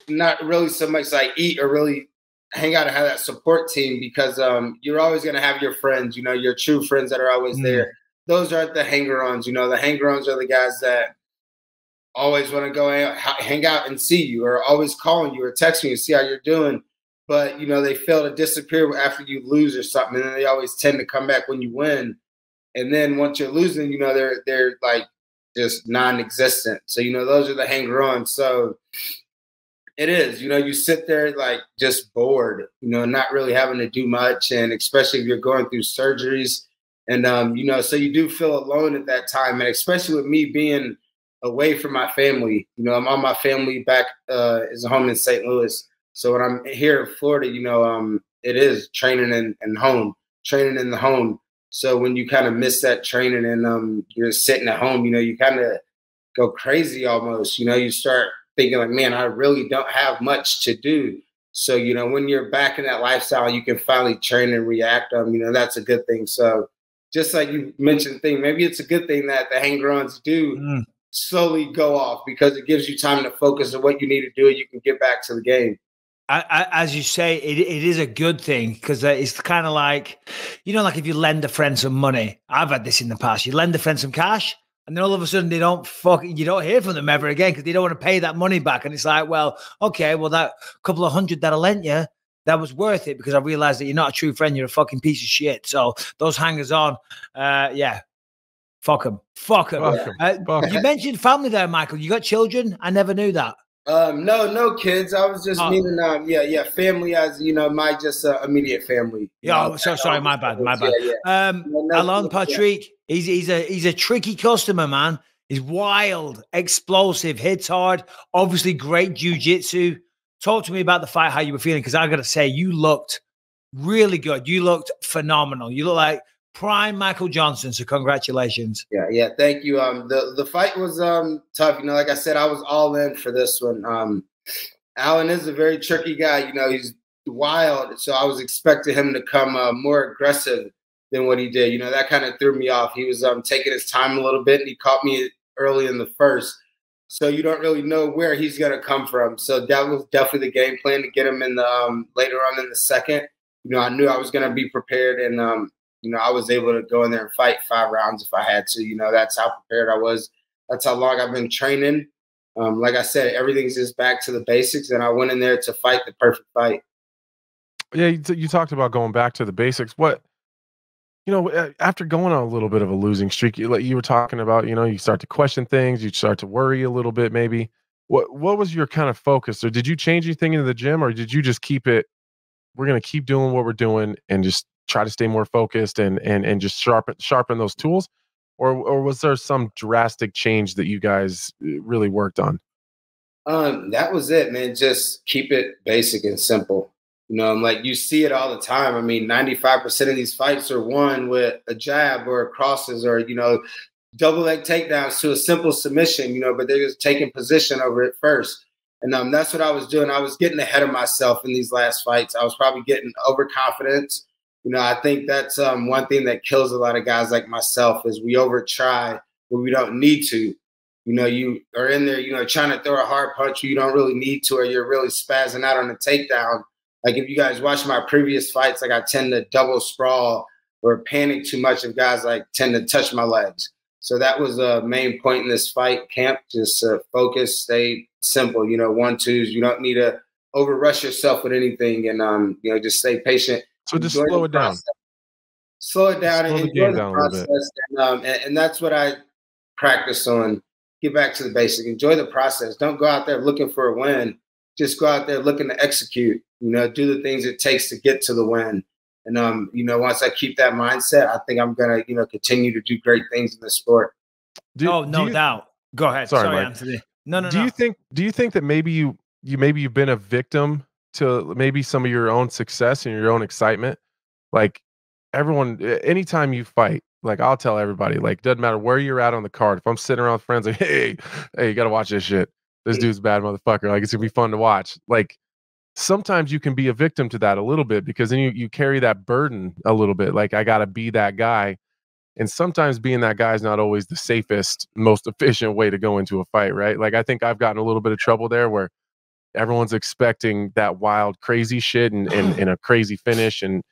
not really so much like eat or really hang out and have that support team, because you're always going to have your friends, your true friends that are always there. Those aren't the hanger-ons. The hanger-ons are the guys that always want to go hang out and see you, or always calling you or texting you, see how you're doing. But, they fail to disappear after you lose or something. And then they always tend to come back when you win. And then once you're losing, they're like just non-existent. So, those are the hanger-ons. So it is, you sit there like just bored, not really having to do much. And especially if you're going through surgeries and, so you do feel alone at that time. And especially with me being away from my family, I'm on my family back is home in St. Louis. So when I'm here in Florida, it is training and home, training in the home. So when you kind of miss that training and you're sitting at home, you kind of go crazy almost. You start thinking like, man, I really don't have much to do. So, when you're back in that lifestyle, you can finally train and react. That's a good thing. So just like you mentioned maybe it's a good thing that the hanger-ons do slowly go off, because it gives you time to focus on what you need to do. And you can get back to the game. As you say, it is a good thing, because it's kind of like, like if you lend a friend some money. I've had this in the past. You lend a friend some cash, and then all of a sudden you don't hear from them ever again because they don't want to pay that money back. And it's like, well, okay, well, that couple of $100 that I lent you, that was worth it, because I realized that you're not a true friend. You're a fucking piece of shit. So those hangers on, fuck them. Fuck them. You mentioned family there, Michael. You got children? I never knew that. No kids. I was just meaning, family as, my just immediate family. Yeah. So sorry. My bad. Alon Patrick, he's a tricky customer, man. He's wild, explosive, hits hard, obviously great jiu-jitsu. Talk to me about the fight, how you were feeling. Cause I got to say, you looked really good. You looked phenomenal. You look like prime Michael Johnson. So congratulations. Yeah. Thank you. The fight was tough. Like I said, I was all in for this one. Alan is a very tricky guy. He's wild. So I was expecting him to come more aggressive than what he did. That kind of threw me off. He was taking his time a little bit, and he caught me early in the first. So you don't really know where he's going to come from. So that was definitely the game plan, to get him in the later on in the second. I knew I was going to be prepared, and I was able to go in there and fight 5 rounds if I had to. That's how prepared I was. That's how long I've been training. Like I said, everything's just back to the basics, and I went in there to fight the perfect fight. Yeah, you talked about going back to the basics. What, after going on a little bit of a losing streak, you were talking about, you start to question things, you start to worry a little bit maybe. What was your kind of focus? Or did you change anything in the gym, or did you just keep it, we're going to keep doing what we're doing and just try to stay more focused and just sharpen those tools? Or was there some drastic change that you guys really worked on? That was it, man. Just keep it basic and simple. Like you see it all the time. 95% of these fights are won with a jab or crosses or, double leg takedowns to a simple submission, but they're just taking position over it first. And that's what I was doing. I was getting ahead of myself in these last fights. I was probably getting overconfident. I think that's one thing that kills a lot of guys like myself is we over try when we don't need to. You are in there, trying to throw a hard punch, you don't really need to, or you're really spazzing out on the takedown. Like if you guys watch my previous fights, like I tend to double sprawl or panic too much if guys like tend to touch my legs. So that was a main point in this fight camp. Just focus, stay simple, 1-2s. You don't need to over rush yourself with anything, and just stay patient. So just slow it down. Slow it down and enjoy the process. And that's what I practice on. Get back to the basic. Enjoy the process. Don't go out there looking for a win. Just go out there looking to execute. Do the things it takes to get to the win. And once I keep that mindset, I think I'm gonna continue to do great things in the sport. No doubt. Go ahead. Sorry, Anthony. No. Do you think that maybe you've been a victim to maybe some of your own success and your own excitement? Like everyone, anytime you fight, like I'll tell everybody, like doesn't matter where you're at on the card. If I'm sitting around with friends, like, hey, you gotta watch this shit. This dude's a bad motherfucker. Like it's gonna be fun to watch. Like sometimes you can be a victim to that a little bit, because then you carry that burden a little bit. Like I gotta be that guy. And sometimes being that guy is not always the safest, most efficient way to go into a fight, right? Like I think I've gotten a little bit of trouble there where everyone's expecting that wild, crazy shit and a crazy finish, and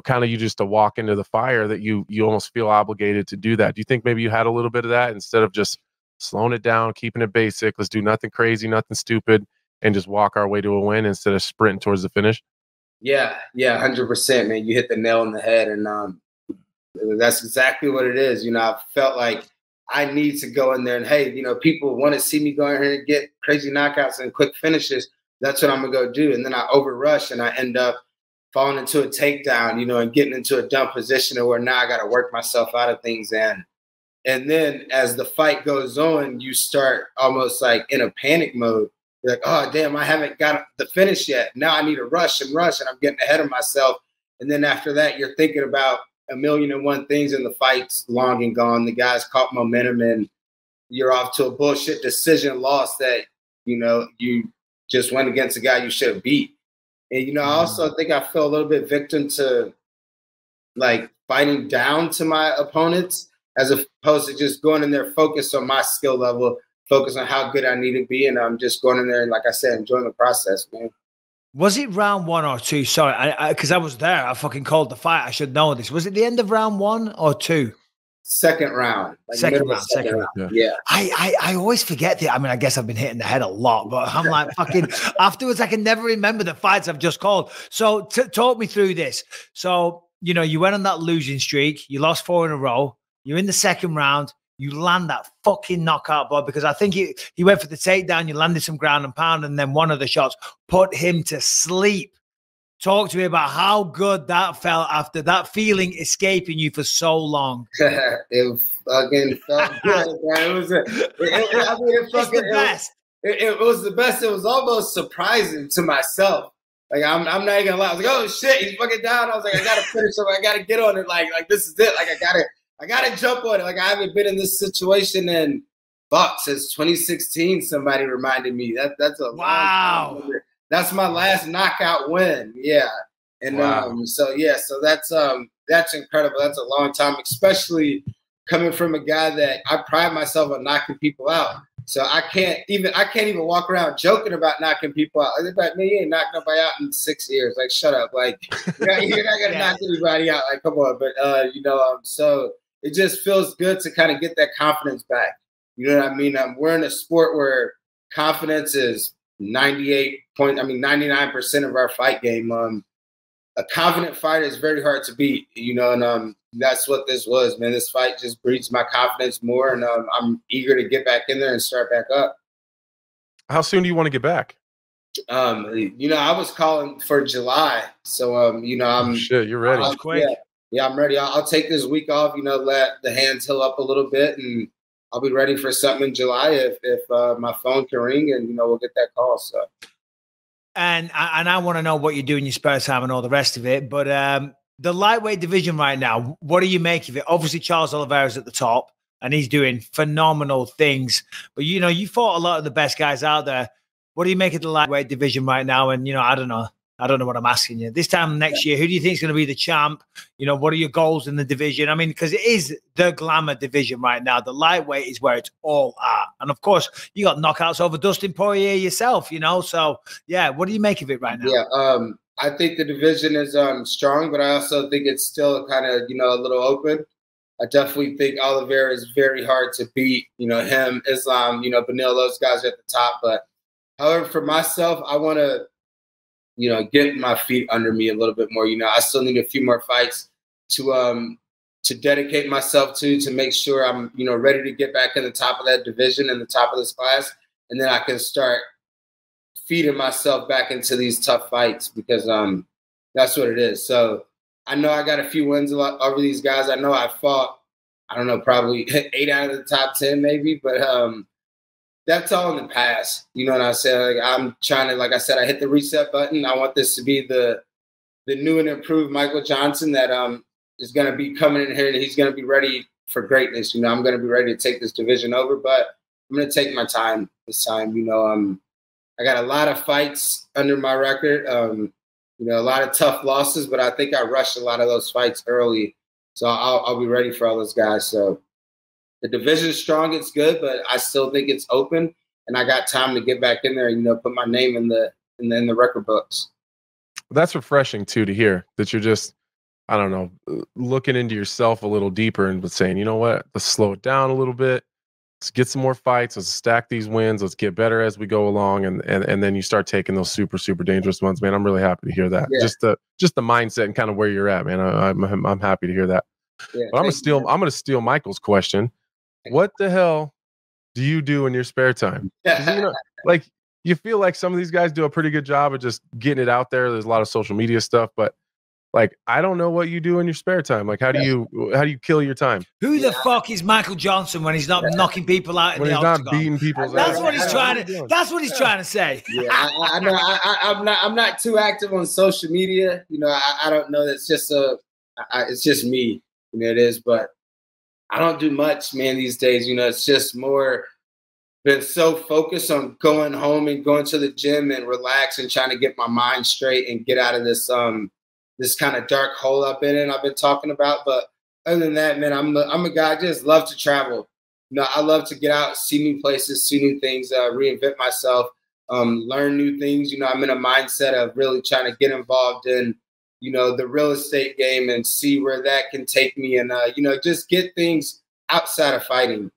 kind of you just to walk into the fire that you almost feel obligated to do that. Do you think maybe you had a little bit of that instead of just slowing it down, keeping it basic? Let's do nothing crazy, nothing stupid, and just walk our way to a win instead of sprinting towards the finish? Yeah, 100%, man. You hit the nail on the head, and that's exactly what it is. I felt like I need to go in there and, hey, people want to see me go in here and get crazy knockouts and quick finishes. That's what I'm going to go do. And then I overrush and I end up falling into a takedown, and getting into a dumb position where now I got to work myself out of things. And then as the fight goes on, you start almost like in a panic mode. You're like, oh, damn, I haven't got the finish yet. Now I need to rush, and I'm getting ahead of myself. And then after that, you're thinking about 1,000,001 things, and the fight's long and gone. The guy's caught momentum, and you're off to a bullshit decision loss that, you just went against a guy you should have beat. And, I also think I fell a little bit victim to, like, fighting down to my opponents as opposed to just going in there focused on my skill level, focus on how good I need to be, and I'm just going in there and, like I said, enjoying the process, man. Was it round 1 or 2? Sorry, because I was there. I fucking called the fight. I should know this. Was it the end of round 1 or 2? Second round. Second round. Yeah. I always forget that. I mean, I guess I've been hitting the head a lot, but I'm like fucking afterwards, I can never remember the fights I've just called. So talk me through this. So, you went on that losing streak. You lost 4 in a row. You're in the second round. You land that fucking knockout, Bob, because I think he went for the takedown. You landed some ground and pound, and then one of the shots put him to sleep. Talk to me about how good that felt after that feeling escaping you for so long. It fucking felt good, man. It was the best. It was the best. It was almost surprising to myself. Like, I'm not even gonna lie. I was like, oh shit, he's fucking down. I was like, I gotta finish him. I gotta get on it. Like this is it. Like I gotta jump on it. Like, I haven't been in this situation in since 2016. Somebody reminded me that's a wow. That's my last knockout win. Yeah, and wow. So that's incredible. That's a long time, especially coming from a guy that I pride myself on knocking people out. So I can't even walk around joking about knocking people out. Like, man, you ain't knocked nobody out in 6 years. Like, shut up. Like, you're not gonna knock anybody out. Like, come on. But so it just feels good to kind of get that confidence back. You know what I mean? We're in a sport where confidence is 99% of our fight game. A confident fighter is very hard to beat, and that's what this was, man. This fight just breeds my confidence more, and I'm eager to get back in there and start back up. How soon do you want to get back? I was calling for July, so I'm shit, you're ready. Yeah, I'm ready. I'll take this week off, let the hands heal up a little bit, and I'll be ready for something in July if my phone can ring, and we'll get that call. So, and I want to know what you do in your spare time and all the rest of it. But the lightweight division right now, what do you make of it? Obviously, Charles Oliveira's at the top, and he's doing phenomenal things. But you fought a lot of the best guys out there. What do you make of the lightweight division right now? And I don't know what I'm asking you. This time next year, who do you think is going to be the champ? What are your goals in the division? I mean, because it is the glamour division right now. The lightweight is where it's all at. And, of course, you got knockouts over Dustin Poirier yourself, So, yeah, what do you make of it right now? Yeah, I think the division is strong, but I also think it's still kind of, a little open. I definitely think Oliveira is very hard to beat. Him, Islam, Benil, those guys are at the top. But, however, for myself, I want to, get my feet under me a little bit more. I still need a few more fights to dedicate myself to make sure I'm, ready to get back in the top of that division and the top of this class. And then I can start feeding myself back into these tough fights because that's what it is. So I know I got a few wins over these guys. I know I fought, I don't know, probably 8 out of the top 10 maybe, but that's all in the past. You know what I'm saying? Like, I'm trying to, like I said, I hit the reset button. I want this to be the new and improved Michael Johnson that is going to be coming in here, and he's going to be ready for greatness. I'm going to be ready to take this division over, but I'm going to take my time this time. I got a lot of fights under my record, a lot of tough losses, but I think I rushed a lot of those fights early. So I'll be ready for all those guys. So the division is strong, it's good, but I still think it's open. and I got time to get back in there, put my name in the record books. That's refreshing too, to hear that you're just, I don't know, looking into yourself a little deeper and saying, you know what, let's slow it down a little bit. Let's get some more fights. Let's stack these wins. Let's get better as we go along. And then you start taking those super, super dangerous ones, man. I'm really happy to hear that. Yeah. Just the mindset and kind of where you're at, man. I'm happy to hear that. Yeah, but I'm gonna steal Michael's question. What the hell do you do in your spare time? Like, you feel like some of these guys do a pretty good job of just getting it out there. There's a lot of social media stuff, but like, I don't know what you do in your spare time. Like, how do you kill your time? Who the fuck is Michael Johnson when he's not knocking people out in the octagon? Not beating people's That's what he's trying to. That's what he's trying to say. Yeah, I know. I'm not too active on social media. I don't know. It's just it's just me. It is, but I don't do much, man, these days. It's just more been so focused on going home and going to the gym and relax and trying to get my mind straight and get out of this this kind of dark hole I've been in, I've been talking about. But other than that, man, I'm a guy, I just love to travel. I love to get out, see new places, see new things, reinvent myself, learn new things. I'm in a mindset of really trying to get involved in, the real estate game and see where that can take me and, just get things outside of fighting.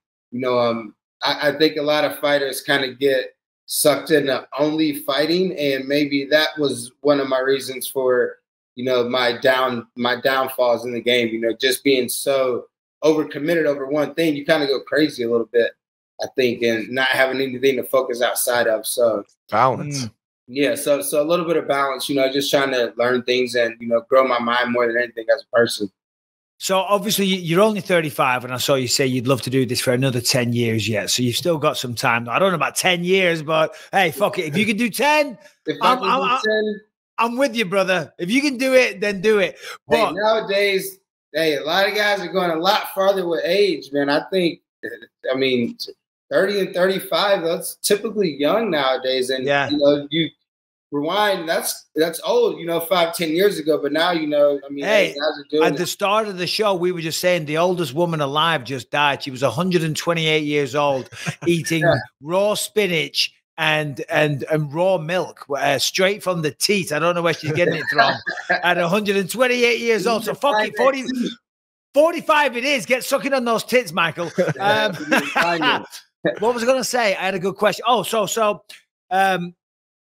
I think a lot of fighters kind of get sucked into only fighting, and maybe that was one of my reasons for, my downfalls in the game, just being so overcommitted over one thing. You kind of go crazy a little bit, I think, and not having anything to focus outside of. So balance. Yeah. So a little bit of balance, just trying to learn things and, grow my mind more than anything as a person. So obviously you're only 35, and I saw you say you'd love to do this for another 10 years yet. So you've still got some time. I don't know about 10 years, but hey, fuck it. If you can do 10, I'm with you, brother. If you can do it, then do it. But hey, nowadays, a lot of guys are going a lot farther with age, man. I think, 30 and 35, that's typically young nowadays. And, you rewind, that's old, 5-10 years ago. But now, hey, guys are doing at the start of the show, we were just saying the oldest woman alive just died. She was 128 years old, eating raw spinach and raw milk straight from the teat. I don't know where she's getting it from. At 128 years old. So fuck it, 45 it is. Get sucking on those tits, Michael. What was I going to say? I had a good question. Oh, so so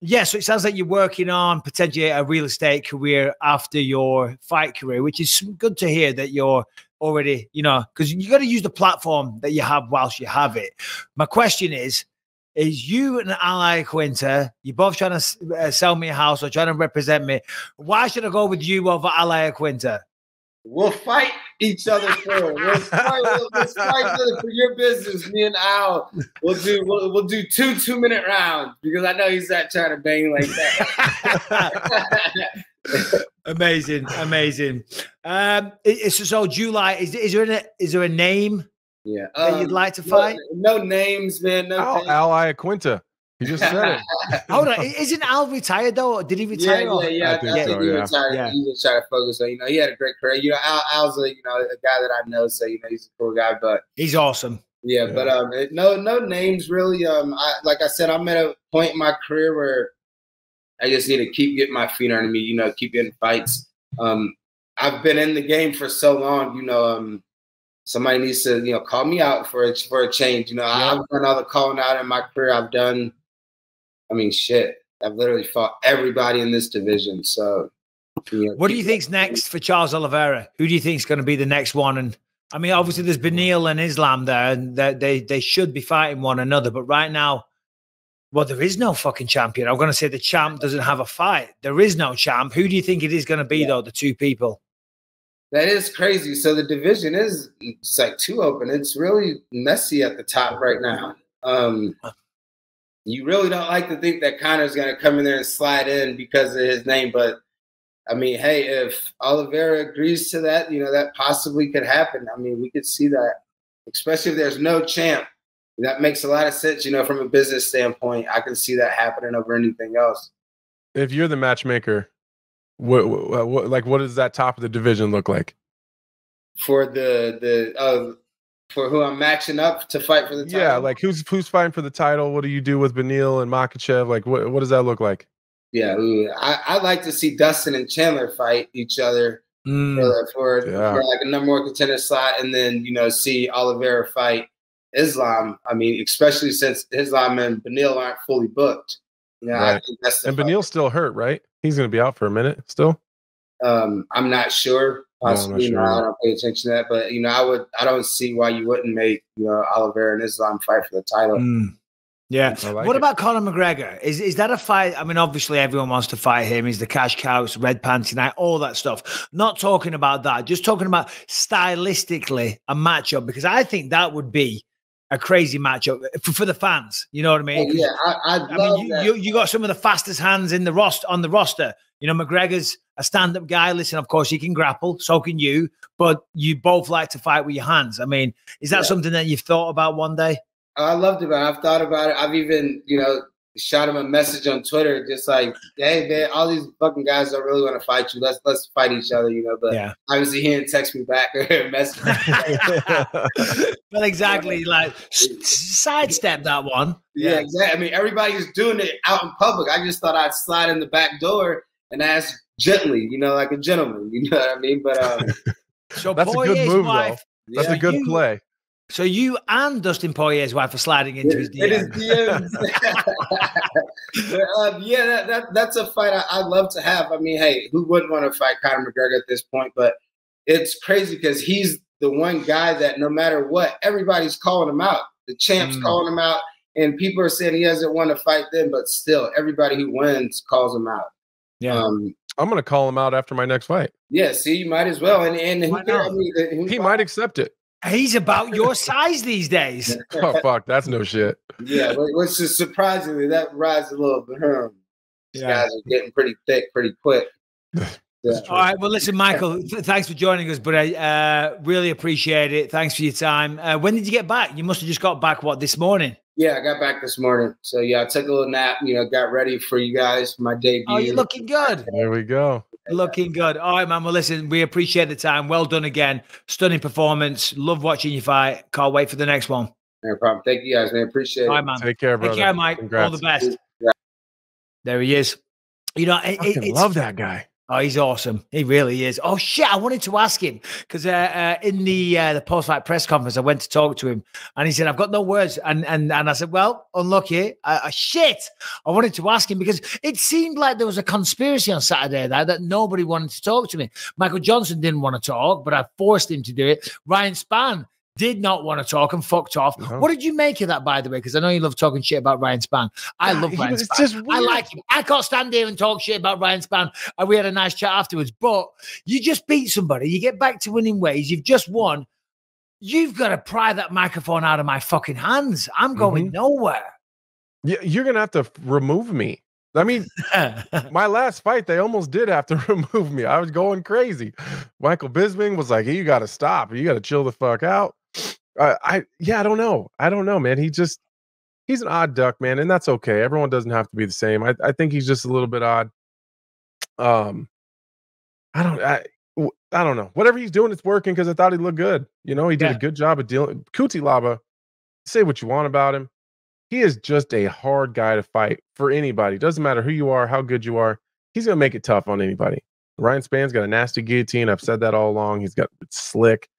it sounds like you're working on potentially a real estate career after your fight career, which is good to hear that you're already, because you got to use the platform that you have whilst you have it. My question is you and Ally Quinta, you're both trying to sell me a house or trying to represent me. Why should I go with you over Ally Quinta? We'll fight each other for it. We'll fight for your business. Me and Al, we'll do 2 2-minute rounds because I know he's not trying to bang like that. Amazing. So July, is there a name? Yeah, that you'd like to fight? No names, man. No. Ally Quinta. He just said it. Hold on, isn't Al retired though? Did he retire? Yeah. I think he retired. Yeah. He was trying to focus on. He had a great career. Al's a guy that I know, so he's a cool guy. But he's awesome. Yeah. But no names really. Like I said, I'm at a point in my career where I just need to keep getting my feet under me. Keep getting fights. I've been in the game for so long. Somebody needs to, call me out for a change. I've done all the calling out in my career. I've done, I've literally fought everybody in this division. So, what do you think's next for Charles Oliveira? Who do you think is going to be the next one? And obviously there's Beneil and Islam there, and they should be fighting one another. But right now, well, there is no fucking champion. I'm going to say the champ doesn't have a fight. There is no champ. Who do you think it is going to be though? The two people. That is crazy. So the division it's like too open. It's really messy at the top right now. You really don't like to think that Conor's going to come in there and slide in because of his name. But, hey, if Oliveira agrees to that, that possibly could happen. We could see that, especially if there's no champ. That makes a lot of sense, from a business standpoint. I can see that happening over anything else. If you're the matchmaker, what does that top of the division look like? For the For who I'm matching up to fight for the title? Yeah, like who's fighting for the title? What do you do with Beneil and Makhachev? Like, what does that look like? Yeah, I like to see Dustin and Chandler fight each other for like a number 1 contender slot, and then see Oliveira fight Islam. I mean, especially since Islam and Beneil aren't fully booked. Right. I think that's the and Beneil's still hurt, right? He's going to be out for a minute still. I'm not sure. Possibly, no, I don't pay attention to that, but I don't see why you wouldn't make Oliveira and Islam fight for the title. Yeah. What about Conor McGregor? Is that a fight? I mean, obviously everyone wants to fight him. He's the cash cow, it's red pants tonight, all that stuff. Not talking about that. Just talking about stylistically a matchup, because I think that would be a crazy matchup for the fans. You know what I mean? Yeah, I mean, you got some of the fastest hands in the roster. McGregor's a stand-up guy. Listen, of course, he can grapple. So can you. But you both like to fight with your hands. I mean, is that something that you've thought about one day? I loved it, man. I've thought about it. I've even, shot him a message on Twitter, just like, hey, man, all these fucking guys don't really want to fight you. Let's fight each other, But obviously he didn't text me back or message me. But exactly, like, sidestep that one. Yeah, exactly. I mean, everybody's doing it out in public. I just thought I'd slide in the back door and ask gently, like a gentleman. You know what I mean? But so that's a good move, though. That's a good play. So you and Dustin Poirier's wife are sliding into his DMs. That's a fight I'd love to have. I mean, hey, who wouldn't want to fight Conor McGregor at this point? But it's crazy because he's the one guy that no matter what, everybody's calling him out. The champ's calling him out, and people are saying he hasn't won a fight then, but still, everybody who wins calls him out. Yeah. I'm going to call him out after my next fight. Yeah, see, you might as well. And he might accept it. He's about your size these days. Oh, fuck. That's no shit. Yeah, which is surprisingly, that rides a little bit. These guys are getting pretty thick pretty quick. All right. Well, listen, Michael, thanks for joining us, but I really appreciate it. Thanks for your time. When did you get back? You must have just got back, this morning? Yeah, I got back this morning. So, I took a little nap, got ready for you guys for my debut. Oh, you're looking good. There we go. Looking good. All right, man. Well, listen, we appreciate the time. Well done again. Stunning performance. Love watching you fight. Can't wait for the next one. No problem. Thank you guys, man. Appreciate it. All right, man. Take care, brother. Take care, Mike. Congrats. All the best. Yeah. There he is. I love that guy. Oh, he's awesome. He really is. Oh, shit. I wanted to ask him because in the post-fight press conference, I went to talk to him and he said, I've got no words. And I said, well, unlucky. Shit. I wanted to ask him because it seemed like there was a conspiracy on Saturday that nobody wanted to talk to me. Michael Johnson didn't want to talk, but I forced him to do it. Ryan Spann did not want to talk and fucked off. No. What did you make of that, by the way? Because I know you love talking shit about Ryan Spann. I love Ryan Spann. Just I like him. I can't stand here and talk shit about Ryan Spann. And we had a nice chat afterwards. But you just beat somebody. You get back to winning ways. You've just won. You've got to pry that microphone out of my fucking hands. I'm going nowhere. Yeah, you're going to have to remove me. I mean, my last fight, they almost did have to remove me. I was going crazy. Michael Bisping was like, hey, you got to stop. You got to chill the fuck out. I don't know. I don't know, man. He's an odd duck, man. And that's okay. Everyone doesn't have to be the same. I think he's just a little bit odd. I don't know. Whatever he's doing, it's working because I thought he looked good. He did a good job of dealing. Cutelaba, say what you want about him. He is just a hard guy to fight for anybody. Doesn't matter who you are, how good you are. He's going to make it tough on anybody. Ryan Spann's got a nasty guillotine. I've said that all along. It's slick.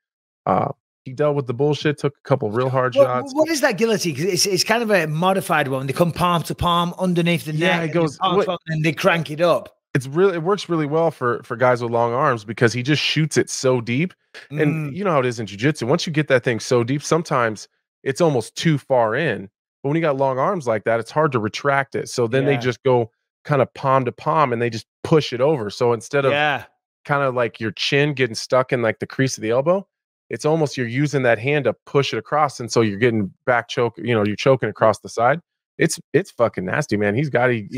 He dealt with the bullshit, took a couple real hard shots. What is that guillotine? It's kind of a modified one. They come palm to palm underneath the neck. It goes, and they crank it up. It works really well for guys with long arms because he just shoots it so deep. And you know how it is in jiu-jitsu. Once you get that thing so deep, sometimes it's almost too far in. But when you got long arms like that, it's hard to retract it. So then they just go kind of palm to palm and they just push it over. So instead of kind of like your chin getting stuck in like the crease of the elbow, it's almost you're using that hand to push it across. And so you're getting back choke, you're choking across the side. It's fucking nasty, man. So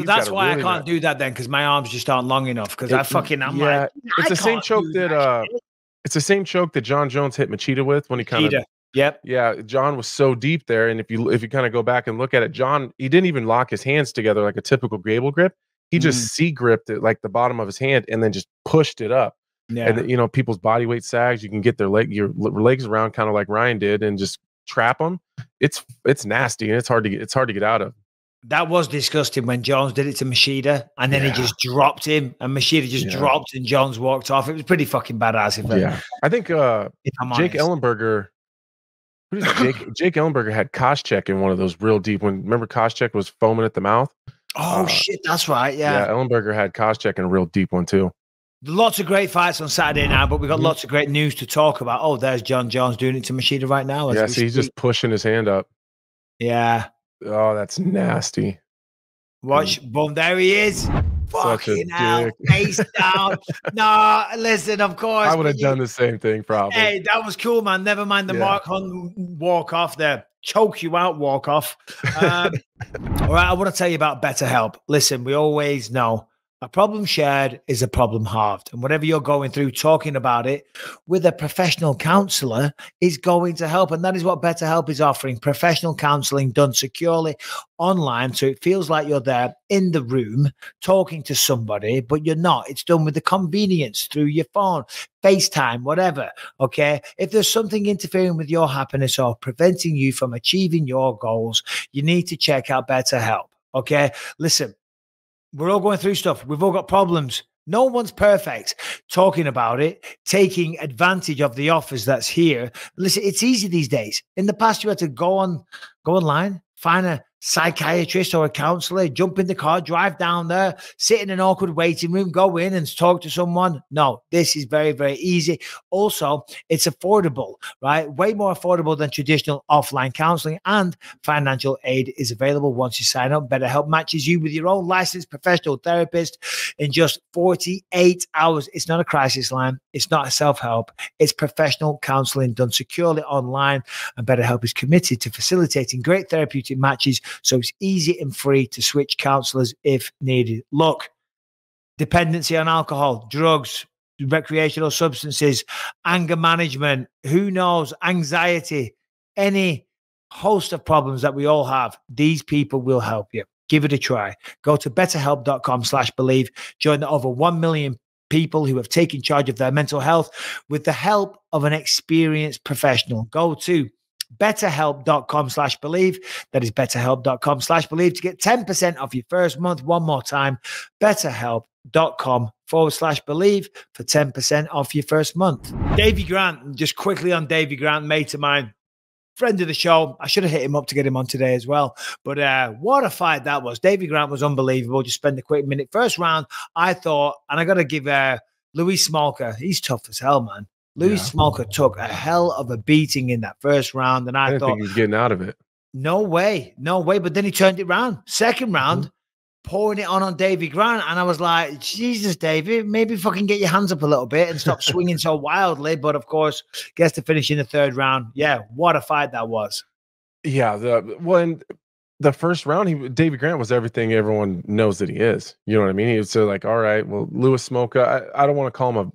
that's why I can't do that then, because my arms just aren't long enough. Because it's the same choke it's the same choke that John Jones hit Machida with when he kind of John was so deep there. And if you kind of go back and look at it, John, he didn't even lock his hands together like a typical Gable grip. He just C-gripped it like the bottom of his hand and then just pushed it up. Yeah. and you know, people's body weight sags. You can get your legs around kind of like Ryan did, and just trap them. It's nasty, and it's hard to get out of. That was disgusting when Jones did it to Machida, and then he just dropped him, and Machida just dropped, and Jones walked off. It was pretty fucking badass. I think Jake Ellenberger. Who did Jake Ellenberger had Koscheck in one of those real deep when. Remember, Koscheck was foaming at the mouth. Oh shit, that's right. Yeah, Ellenberger had Koscheck in a real deep one too. Lots of great fights on Saturday now, but we've got lots of great news to talk about. Oh, there's John Jones doing it to Machida right now. Yeah, so he's just pushing his hand up. Yeah. Oh, that's nasty. Watch, boom, there he is. Fucking hell, face down. No, listen, of course. I would have done the same thing, probably. Hey, that was cool, man. Never mind the Mark Hunt walk off there. Choke you out, walk off. All right, I want to tell you about BetterHelp. Listen, we always know a problem shared is a problem halved. And whatever you're going through, talking about it with a professional counselor is going to help. And that is what BetterHelp is offering. Professional counseling done securely online. So it feels like you're there in the room talking to somebody, but you're not. It's done with the convenience through your phone, FaceTime, whatever. Okay. If there's something interfering with your happiness or preventing you from achieving your goals, you need to check out BetterHelp. Okay. Listen. We're all going through stuff. We've all got problems. No one's perfect. Talking about it, taking advantage of the offers that's here. Listen, it's easy these days. In the past, you had to go online, find a psychiatrist or a counselor, jump in the car, drive down there, sit in an awkward waiting room, go in and talk to someone. No, this is very, very easy. Also, it's affordable, right? Way more affordable than traditional offline counseling, and financial aid is available once you sign up. BetterHelp matches you with your own licensed professional therapist in just 48 hours. It's not a crisis line. It's not a self-help. It's professional counseling done securely online, and BetterHelp is committed to facilitating great therapeutic matches, so it's easy and free to switch counselors if needed. Look, dependency on alcohol, drugs, recreational substances, anger management, who knows, anxiety, any host of problems that we all have, these people will help you. Give it a try. Go to betterhelp.com/believe. Join the over 1 million people who have taken charge of their mental health with the help of an experienced professional. Go to betterhelp.com/believe. That is betterhelp.com/believe to get 10% off your first month. One more time, betterhelp.com/believe for 10% off your first month. Davey Grant, just quickly on Davey Grant, mate of mine, friend of the show. I should have hit him up to get him on today as well. But what a fight that was. Davey Grant was unbelievable. Just spend a quick minute. First round, I thought, and I got to give Louis Smolka, he's tough as hell, man. Louis Smolka took a hell of a beating in that first round, and I didn't thought think he was getting out of it. No way. But then he turned it around. Second round, pouring it on Davey Grant, and I was like, Jesus, Davey, maybe fucking get your hands up a little bit and stop swinging so wildly. But of course, gets to finish in the third round. Yeah, what a fight that was. Yeah, in the first round, Davey Grant was everything everyone knows that he is. You know what I mean? He was like, all right, well, Louis Smolka, I don't want to call him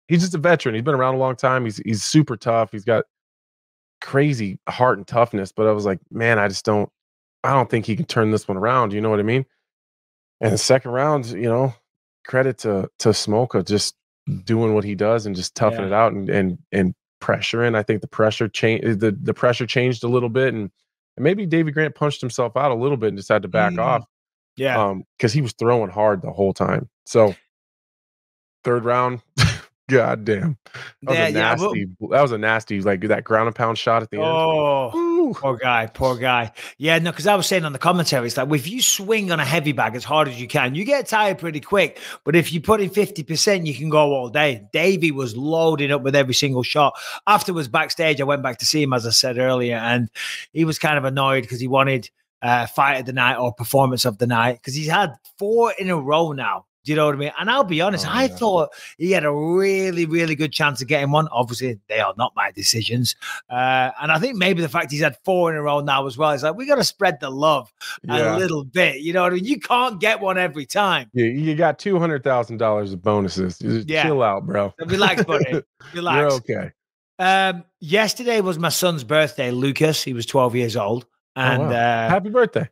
he's just a veteran. He's been around a long time. He's super tough. He's got crazy heart and toughness. But I was like, man, I don't think he can turn this one around. You know what I mean? And the second round, credit to Smolka just doing what he does and just toughing it out and pressuring. I think the pressure changed. The pressure changed a little bit, and maybe Davey Grant punched himself out a little bit and just had to back off. Yeah, because he was throwing hard the whole time. So third round. God damn. That was a nasty, like that ground and pound shot at the end. Oh, poor guy. Yeah, no, because I was saying on the commentary, it's like, if you swing on a heavy bag as hard as you can, you get tired pretty quick. But if you put in 50%, you can go all day. Davey was loading up with every single shot. Afterwards, backstage, I went back to see him, as I said earlier, and he was kind of annoyed because he wanted fight of the night or performance of the night, because he's had 4 in a row now. Do you know what I mean? And I'll be honest, I thought he had a really, really good chance of getting one. Obviously, they are not my decisions. And I think maybe the fact he's had 4 in a row now as well is like, we got to spread the love a little bit. You know what I mean? You can't get one every time. Yeah, you got $200,000 of bonuses. Just chill out, bro. Relax, buddy. Relax. You're okay. Yesterday was my son's birthday, Lucas. He was 12 years old. And happy birthday.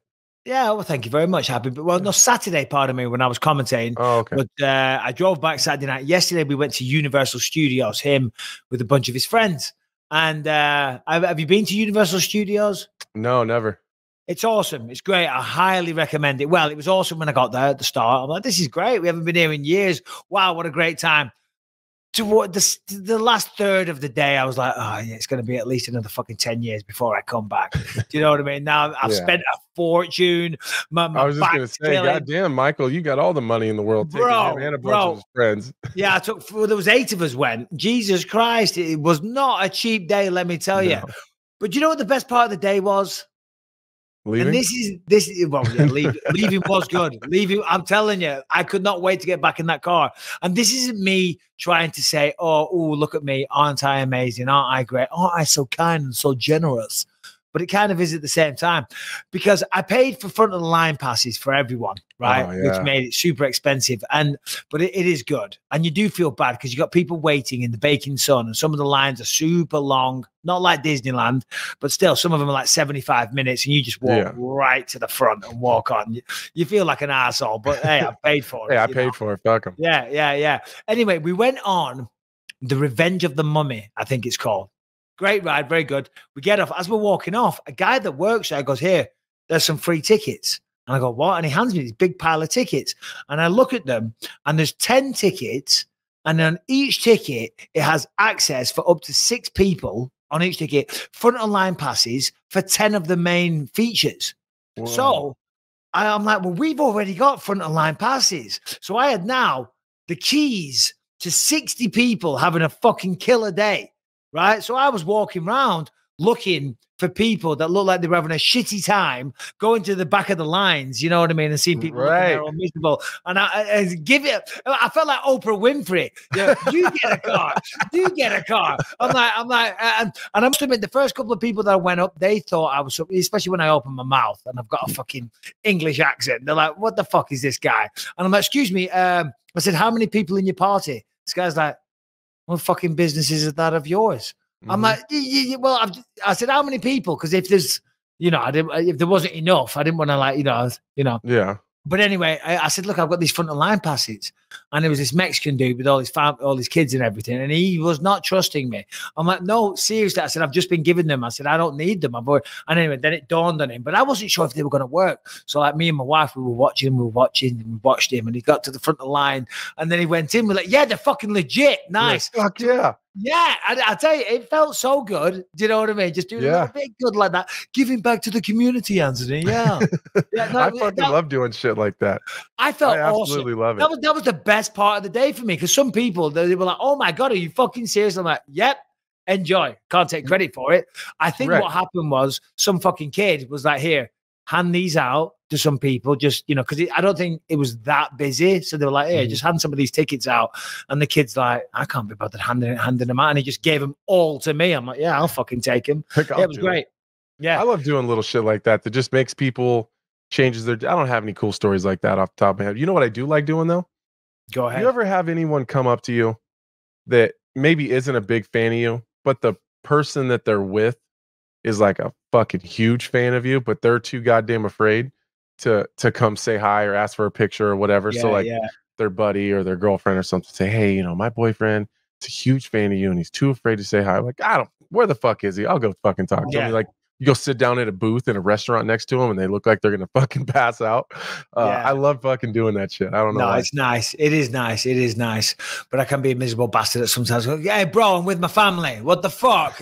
Yeah, well, thank you very much. Happy, but well, no, Saturday, pardon me, when I was commentating. Oh, okay. But I drove back Saturday night. Yesterday, we went to Universal Studios, him with a bunch of his friends. And have you been to Universal Studios? No, never. It's awesome. It's great. I highly recommend it. Well, it was awesome when I got there at the start. I'm like, this is great. We haven't been here in years. Wow, what a great time. Toward the last third of the day, I was like, oh, yeah, it's going to be at least another fucking 10 years before I come back. Do you know what I mean? Now I've spent a fortune. My I was just going to say, killing. goddamn, Michael, you got all the money in the world. Bro, and a bunch of his friends. Yeah, I took, there was 8 of us went. Jesus Christ, it was not a cheap day, let me tell you. But you know what the best part of the day was? Leaving? And this is well, yeah, leaving was good. Leaving, I'm telling you, I could not wait to get back in that car. And this isn't me trying to say, oh, look at me. Aren't I amazing? Aren't I great? Aren't I so kind and so generous? But it kind of is at the same time, because I paid for front of the line passes for everyone, right? Oh, yeah. Which made it super expensive. But it is good. And you do feel bad because you got people waiting in the baking sun, and some of the lines are super long, not like Disneyland, but still some of them are like 75 minutes, and you just walk right to the front and walk on. You feel like an asshole, but hey, I paid for it. Yeah, I paid for it. Fuck them. Yeah. Anyway, we went on The Revenge of the Mummy, I think it's called. Great ride, very good. We get off. As we're walking off, a guy that works there goes, here, there's some free tickets. And I go, what? And he hands me this big pile of tickets. And I look at them, and there's 10 tickets. And on each ticket, it has access for up to 6 people on each ticket, front of line passes for 10 of the main features. Whoa. So I'm like, well, we've already got front of line passes. So I had now the keys to 60 people having a fucking killer day. Right. So I was walking around looking for people that look like they were having a shitty time, going to the back of the lines, you know what I mean, and seeing people looking there all miserable. And I felt like Oprah Winfrey. You get a car. You get a car. I'm like, and I must admit, the first couple of people that went up, they thought I was, especially when I opened my mouth and I've got a fucking English accent. They're like, what the fuck is this guy? And I'm like, excuse me. I said, how many people in your party? This guy's like, what fucking business is that of yours? I'm like, well, I said, how many people? Because if there's, if there wasn't enough, I didn't want to Yeah. But anyway, I said, look, I've got these front of line passes. And there was this Mexican dude with all his kids and everything. And he was not trusting me. I'm like, no, seriously. I said, I've just been given them. I said, I don't need them. And anyway, then it dawned on him. But I wasn't sure if they were going to work. So like me and my wife, we watched him. And he got to the front of the line. And then he went in. We're like, yeah, they're fucking legit. Nice. Yeah, fuck yeah. Yeah, I tell you, it felt so good. Do you know what I mean? Just doing a little bit good like that. Giving back to the community, Anthony. Yeah. I fucking love doing shit like that. I felt absolutely love it. That was the best part of the day for me, because some people, they were like, oh my God, are you fucking serious? I'm like, yep, enjoy. Can't take credit for it. I think what happened was some fucking kid was like, here, hand these out to some people, just, because I don't think it was that busy. So they were like, hey, just hand some of these tickets out. And the kid's like, I can't be bothered handing them out. And he just gave them all to me. I'm like, yeah, I'll fucking take them. It was great. Yeah. I love doing little shit like that just makes people changes their. I don't have any cool stories like that off the top of my head. You know what I do like doing though? Go ahead. You ever have anyone come up to you that maybe isn't a big fan of you, but the person that they're with is like a fucking huge fan of you, but they're too goddamn afraid to come say hi or ask for a picture or whatever. So like their buddy or their girlfriend or something say, hey, my boyfriend is a huge fan of you and he's too afraid to say hi. I'm like, where the fuck is he? I'll go fucking talk to him. Like, you go sit down at a booth in a restaurant next to him and they look like they're going to fucking pass out. I love fucking doing that shit. I don't know. No, it's nice. It is nice. It is nice. But I can be a miserable bastard at sometimes. Hey, bro, I'm with my family. What the fuck?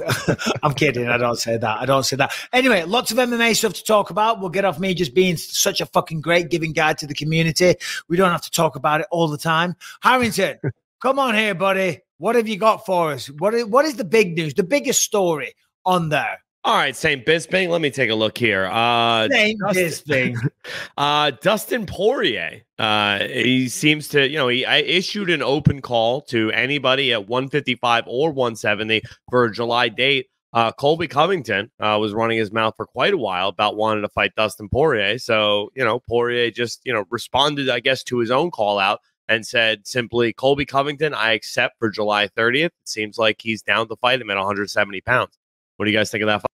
I'm kidding. I don't say that. Anyway, lots of MMA stuff to talk about. We'll get off me just being such a fucking great giving guide to the community. We don't have to talk about it all the time. Harrington, come on here, buddy. What have you got for us? What is the big news? The biggest story on there? All right, St. Bisping. Let me take a look here. St. Bisping. Dustin Poirier. He seems to, I issued an open call to anybody at 155 or 170 for a July date. Colby Covington was running his mouth for quite a while about wanting to fight Dustin Poirier. So, Poirier just, responded, I guess, to his own call out and said simply, Colby Covington, I accept for July 30th. It seems like he's down to fight him at 170 pounds. What do you guys think of that fight?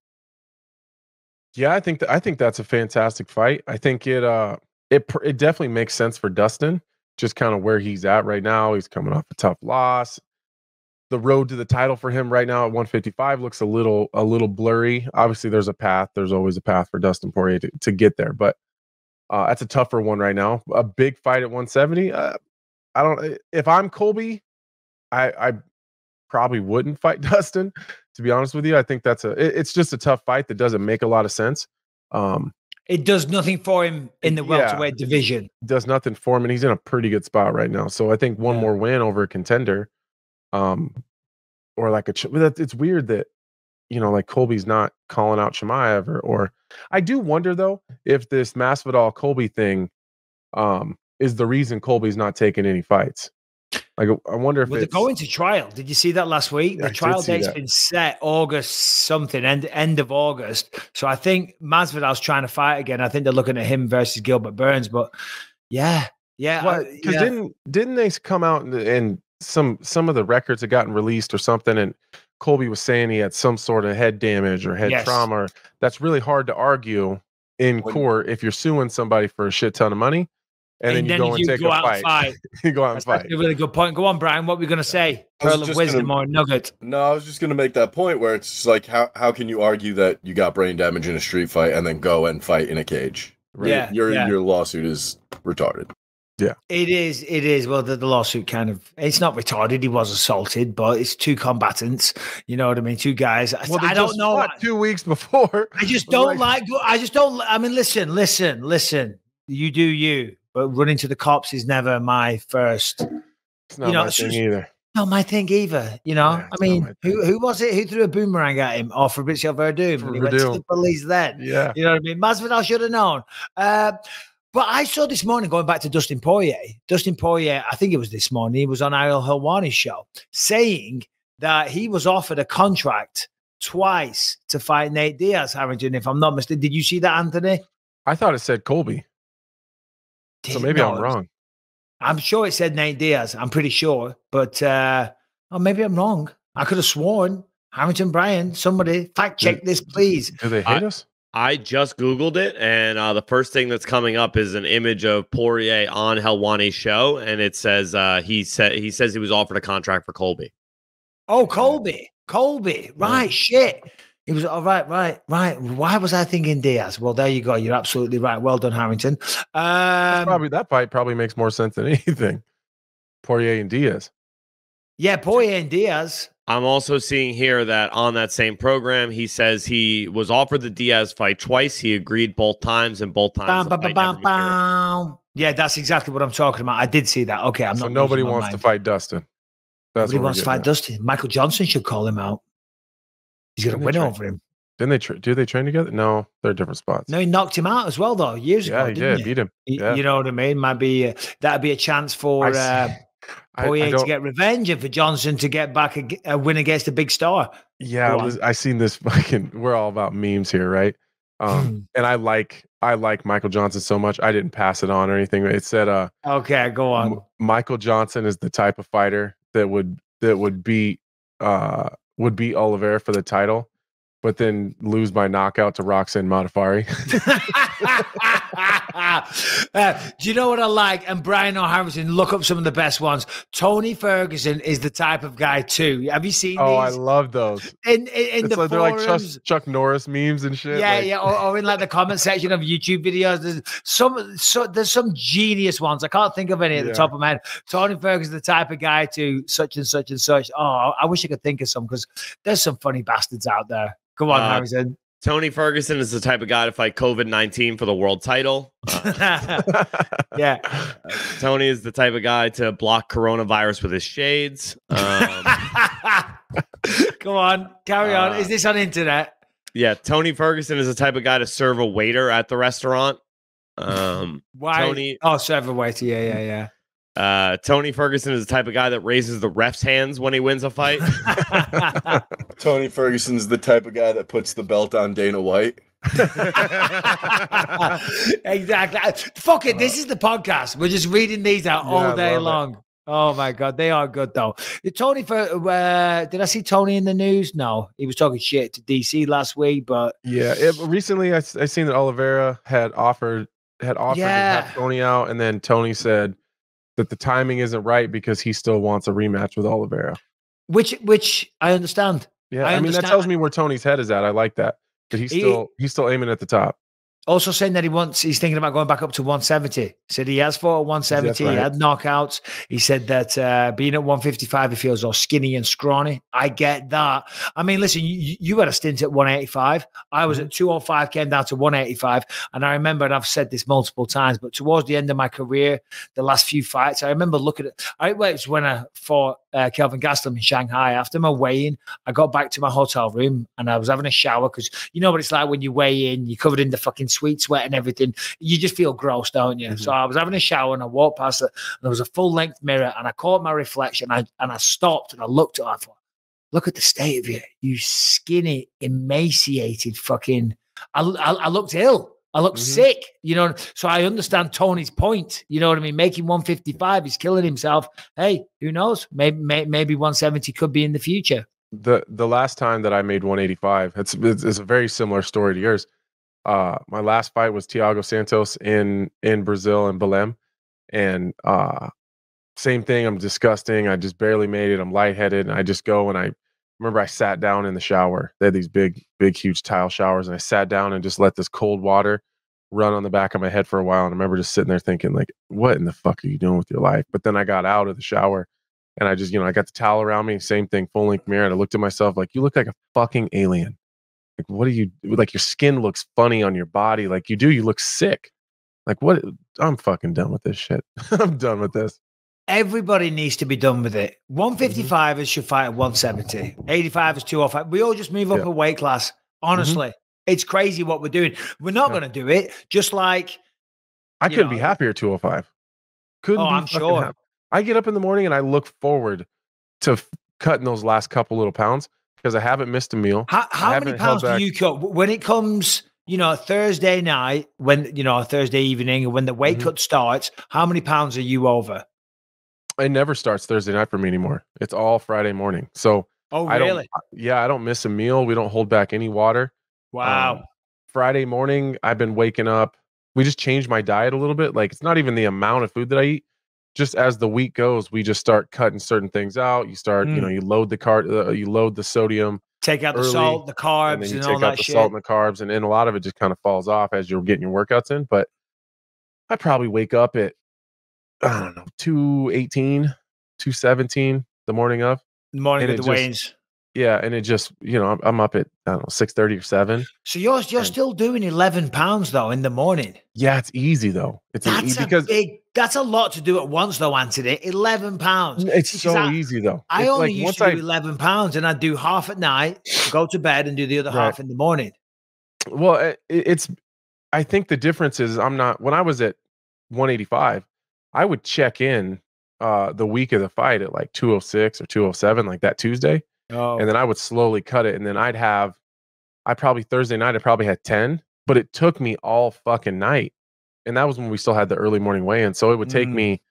Yeah, I think that's a fantastic fight. I think it definitely makes sense for Dustin, just kind of where he's at right now. He's coming off a tough loss. The road to the title for him right now at 155 looks a little blurry. Obviously, there's a path. There's always a path for Dustin Poirier to get there, but that's a tougher one right now. A big fight at 170. If I'm Colby, I probably wouldn't fight Dustin. To be honest with you, I think it's just a tough fight that doesn't make a lot of sense. It does nothing for him in the welterweight division. Does nothing for him, and he's in a pretty good spot right now. So I think one more win over a contender, or like it's weird that like Colby's not calling out Chimaev or I do wonder though if this Masvidal Colby thing is the reason Colby's not taking any fights. Like, I wonder if they're going to trial. Did you see that last week? The trial date's been set August something, end of August. So I think Masvidal's trying to fight again. I think they're looking at him versus Gilbert Burns. But because didn't they come out and some of the records had gotten released or something, and Colby was saying he had some sort of head damage or head trauma. That's really hard to argue in court if you're suing somebody for a shit ton of money. And then you go and take a fight. You go out and fight. That's a really good point. Go on, Brian. What were we going to say? Pearl of wisdom or nugget? No, I was just going to make that point where it's like, how can you argue that you got brain damage in a street fight and then go and fight in a cage? Right? Yeah, your lawsuit is retarded. Yeah, it is. Well, the lawsuit it's not retarded. He was assaulted, but it's two combatants. You know what I mean? Two guys. Well, I don't know. 2 weeks before. I just don't I mean, listen. You do you. But running to the cops is never my first. It's not my thing either. Not my thing either. I mean, who was it? Who threw a boomerang at him? Oh, Fabrizio Verdum. And he went to the police then. Yeah. You know what I mean? Masvidal should have known. But I saw this morning, going back to Dustin Poirier. Dustin Poirier, I think it was this morning, he was on Ariel Helwani's show saying that he was offered a contract twice to fight Nate Diaz, Harrington, if I'm not mistaken. Did you see that, Anthony? I thought it said Colby. So maybe I'm wrong. I'm sure it said Nate Diaz. I'm pretty sure. But maybe I'm wrong. I could have sworn. Harrington, Brian, somebody fact check this, please. Do they hate us? I just Googled it, and the first thing that's coming up is an image of Poirier on Helwani's show, and it says he says he was offered a contract for Colby. Oh, Colby. Right, shit. He was all right. Why was I thinking Diaz? Well, there you go. You're absolutely right. Well done, Harrington. That fight probably makes more sense than anything. Poirier and Diaz. Yeah, Poirier and Diaz. I'm also seeing here that on that same program, he says he was offered the Diaz fight twice. He agreed both times, and both times. Yeah, that's exactly what I'm talking about. I did see that. Okay, I'm so not. Nobody wants to fight Dustin. Nobody wants to fight Dustin. Michael Johnson should call him out. He's going to win over him. Didn't do they train together? No, they're different spots. No, he knocked him out as well, though, years ago. Yeah, he did. Beat him. You know what I mean? Might be that'd be a chance for Poirier to get revenge and for Johnson to get back a win against a big star. Yeah, I seen this fucking. We're all about memes here, right? And I like Michael Johnson so much. I didn't pass it on or anything. It said, "Okay, go on." Michael Johnson is the type of fighter that would beat Oliveira for the title, but then lose by knockout to Roxanne Modafferi. Do you know what I like? And Brian O'Harrison, look up some of the best ones. Tony Ferguson is the type of guy too. Have you seen these? I love those. In the like, they're forums. like Chuck Norris memes and shit. Yeah, or in like the comment section of YouTube videos. There's some genius ones. I can't think of any at the top of my head. Tony Ferguson is the type of guy to such and such and such. Oh, I wish I could think of some because there's some funny bastards out there. Come on, Harrison. Tony Ferguson is the type of guy to fight COVID-19 for the world title. Yeah. Tony is the type of guy to block coronavirus with his shades. Come on, carry on. Is this on internet? Yeah, Tony Ferguson is the type of guy to serve a waiter at the restaurant. Why? Tony, serve a waiter. Yeah. Tony Ferguson is the type of guy that raises the ref's hands when he wins a fight. Tony Ferguson's the type of guy that puts the belt on Dana White. Exactly. Fuck it. This is the podcast. We're just reading these out all day long. Oh my God, they are good though. Tony, did I see Tony in the news? No, he was talking shit to DC last week, but yeah, recently I seen that Oliveira had offered to have Tony out, and then Tony said that the timing isn't right because he still wants a rematch with Oliveira. Which I understand. Yeah, I mean that tells me where Tony's head is at. I like that he's still aiming at the top. Also saying that he's thinking about going back up to 170. Said he has fought at 170. Right. He had knockouts. He said that being at 155, he feels all skinny and scrawny. I get that. I mean, listen, you had a stint at 185. I was at 205, came down to 185. And I remember, and I've said this multiple times, but towards the end of my career, the last few fights, I remember looking at it was when I fought Kelvin Gastelum in Shanghai. After my weigh-in, I got back to my hotel room and I was having a shower because you know what it's like when you weigh in, you're covered in the fucking sweet sweat and everything. You just feel gross, don't you? So I was having a shower and I walked past it and there was a full-length mirror and I caught my reflection and I stopped and I looked at it. I thought, look at the state of you, you skinny, emaciated fucking... I looked ill. I look sick, you know. So I understand Tony's point. You know what I mean? Making 155, he's killing himself. Hey, who knows? Maybe 170 could be in the future. The last time that I made 185, it's a very similar story to yours. My last fight was Thiago Santos in Brazil in Belém, and same thing. I'm disgusting. I just barely made it. I'm lightheaded, and I just go and I remember I sat down in the shower. They had these big, huge tile showers, and I sat down and just let this cold water run on the back of my head for a while. And I remember just sitting there thinking, like, what in the fuck are you doing with your life? But then I got out of the shower and I just, I got the towel around me, same thing, full length mirror. And I looked at myself like, you look like a fucking alien. Like, what are you, like, your skin looks funny on your body. Like you look sick. Like, what? I'm fucking done with this shit. I'm done with this. Everybody needs to be done with it. 155ers should fight at 170. 85 is 205. We all just move up a weight class. Honestly, it's crazy what we're doing. We're not going to do it. Just like I couldn't be happier at 205. Couldn't be. I'm sure. Happy. I get up in the morning and I look forward to cutting those last couple little pounds because I haven't missed a meal. How many pounds do you cut when it comes? Thursday night, when Thursday evening, and when the weight cut starts. How many pounds are you over? It never starts Thursday night for me anymore. It's all Friday morning. So I don't miss a meal. We don't hold back any water. Wow. Friday morning, I've been waking up. We just changed my diet a little bit. Like it's not even the amount of food that I eat. Just as the week goes, we just start cutting certain things out. You start, you load you load the sodium. Take out the salt, the carbs, and then you all take out the salt and the carbs, and a lot of it just kind of falls off as you're getting your workouts in. But I probably wake up at 218, 217 the morning of. The morning of the weigh-ins. Yeah, and it just, I'm up at 6:30 or 7. So you're still doing 11 pounds though in the morning. Yeah, it's easy though. That's a lot to do at once though, Anthony. 11 pounds. It's so easy though. I only used to do 11 pounds, and I'd do half at night, go to bed, and do the other half in the morning. Well, I think the difference is when I was at 185, I would check in the week of the fight at like 206 or 207, like that Tuesday. Oh. And then I would slowly cut it. And then Thursday night, I probably had 10, but it took me all fucking night. And that was when we still had the early morning weigh-in. So it would take me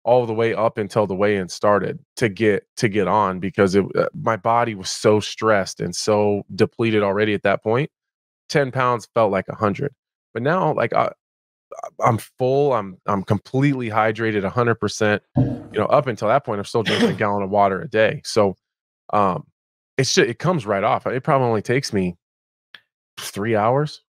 all the way up until the weigh-in started to get on, because my body was so stressed and so depleted already at that point. 10 pounds felt like 100. But now, like, I'm full. I'm completely hydrated, 100%. Up until that point, I'm still drinking a gallon of water a day. So, it comes right off. It probably only takes me 3 hours.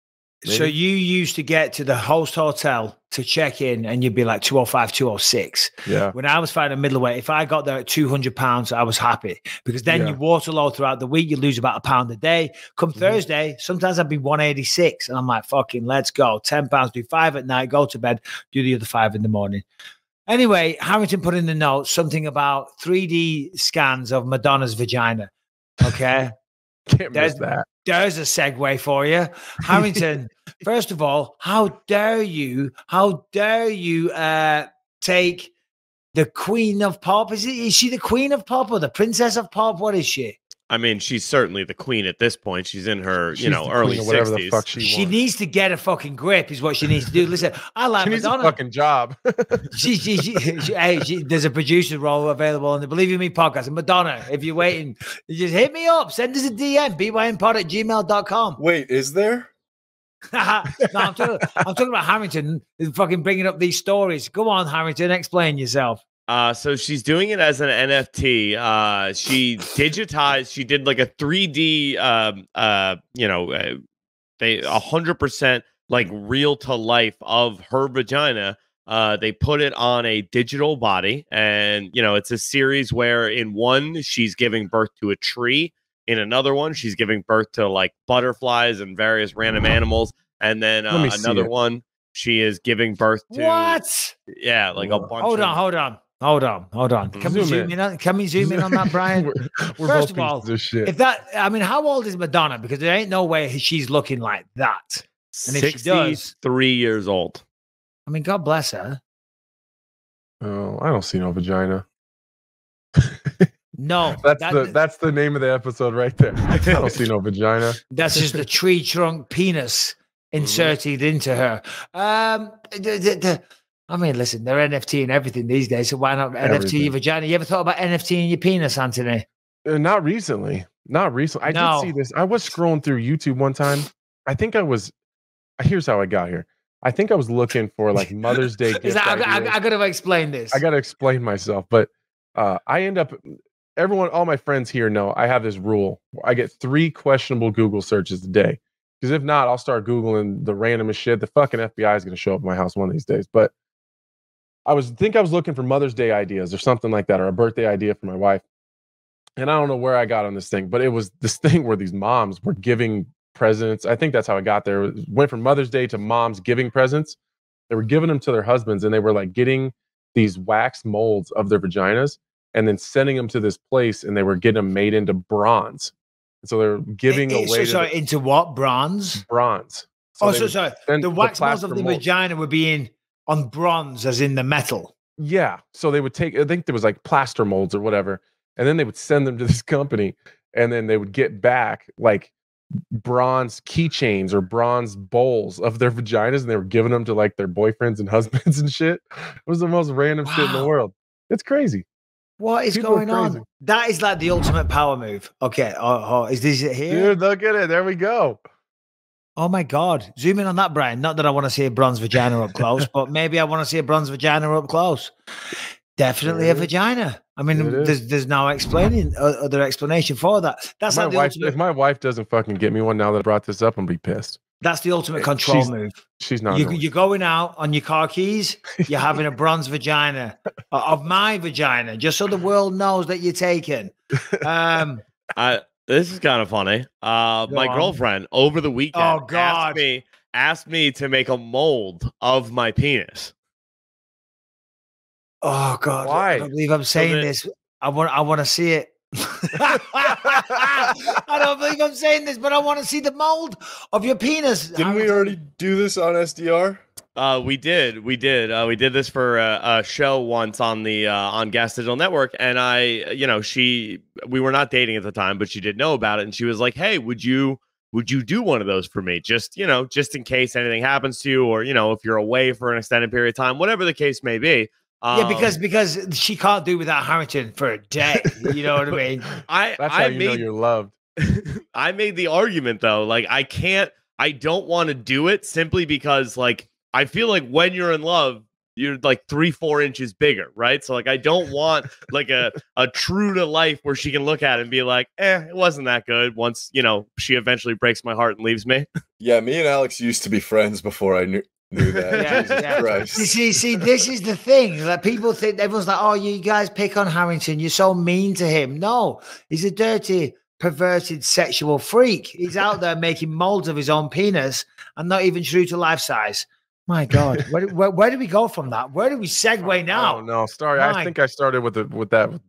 Maybe. So you used to get to the host hotel to check in, and you'd be like 205, 206. Yeah. When I was fighting middleweight, if I got there at 200 pounds, I was happy, because then you water load throughout the week. You lose about a pound a day. Come Thursday, sometimes I'd be 186, and I'm like, fucking, let's go. 10 pounds, do 5 at night, go to bed, do the other 5 in the morning. Anyway, Harrington put in the notes something about 3D scans of Madonna's vagina. Okay. Can't miss that. There's a segue for you. Harrington, first of all, how dare you take the Queen of Pop? Is she the Queen of Pop or the Princess of Pop? What is she? I mean, she's certainly the queen at this point. She's in her, She's the early queen of whatever 60s. the fuck she wants. needs to get a fucking grip, is what she needs to do. Listen, I like She needs Madonna. a fucking job. There's a producer role available on the Believe You Me podcast. And Madonna, if you're waiting, you just hit me up. Send us a DM, bynpod@gmail.com. Wait, is there? No, I'm talking about Harrington fucking bringing up these stories. Go on, Harrington, explain yourself. So she's doing it as an NFT. She digitized. She did like a 3D. They 100% like real to life of her vagina. They put it on a digital body, and it's a series where in one she's giving birth to a tree, in another one she's giving birth to like butterflies and various random animals, and then another one she is giving birth to what? Yeah, like a bunch. Hold on. Can we zoom in on? Can we zoom in on that, Brian? We're First both of all, pieces of shit. if that, I mean, how old is Madonna? Because there ain't no way she's looking like that. And if she does, 63 years old. I mean, God bless her. Oh, I don't see no vagina. No, that's the name of the episode right there. I don't see no vagina. That's just a tree trunk penis inserted into her. I mean, listen, they're NFT and everything these days, so why not NFT your vagina? You ever thought about NFT in your penis, Anthony? Not recently. I did see this. I was scrolling through YouTube one time. Here's how I got here. I think I was looking for like Mother's Day gift I got to explain this. I got to explain myself, but I end up, all my friends here know I have this rule. I get 3 questionable Google searches a day. Because if not, I'll start Googling the randomest shit. The fucking FBI is going to show up at my house one of these days. But I was looking for Mother's Day ideas or something like that, or a birthday idea for my wife. And I don't know where I got on this thing, but it was this thing where these moms were giving presents. I think that's how I got there. It went from Mother's Day to moms giving presents. They were giving them to their husbands, and they were like getting these wax molds of their vaginas and then sending them to this place, and they were getting them made into bronze. And so they're giving away. Into what? Bronze? Bronze. So the wax molds of the vagina were being on bronze, as in the metal. Yeah. So they would take, I think there was like plaster molds or whatever, and then they would send them to this company, and then they would get back like bronze keychains or bronze bowls of their vaginas, and they were giving them to like their boyfriends and husbands and shit. It was the most random shit in the world. It's crazy. What is going on? That is like the ultimate power move. Okay. Is this it here? Dude, look at it. There we go. Oh my God. Zoom in on that, Brian. Not that I want to see a bronze vagina up close, but maybe I want to see a bronze vagina up close. Definitely a vagina. I mean, there's no other explanation for that. That's like the ultimate. If my wife doesn't fucking get me one now that I brought this up, I'm gonna be pissed. That's the ultimate control move. She's not. You're going out on your car keys. You're having a bronze vagina of my vagina, just so the world knows that you're taken. This is kind of funny. My girlfriend over the weekend asked me to make a mold of my penis. Oh God! Why? I don't believe I'm saying this. I want to see it. I don't believe I'm saying this, but I want to see the mold of your penis. Didn't we already do this on SDR? We did. We did this for a show once on the on Gas Digital Network, and we were not dating at the time, but she did know about it, and she was like, "Hey, would you do one of those for me? Just in case anything happens to you, or if you're away for an extended period of time, whatever the case may be." Yeah, because she can't do without Harrington for a day. You know what I mean? That's how you know you're loved. I made the argument though, like I don't want to do it simply because like I feel like when you're in love, you're like 3-4 inches bigger, right? So like I don't want like a true to life where she can look at it and be like, it wasn't that good once, she eventually breaks my heart and leaves me. Yeah, me and Alex used to be friends before I knew that. Yeah. See, this is the thing that people think. Everyone's like, "Oh, you guys pick on Harrington. You're so mean to him." No, he's a dirty, perverted, sexual freak. He's out there making molds of his own penis and not even true to life size. My God, where do we go from that? Where do we segue now? Oh no, sorry. I think I started with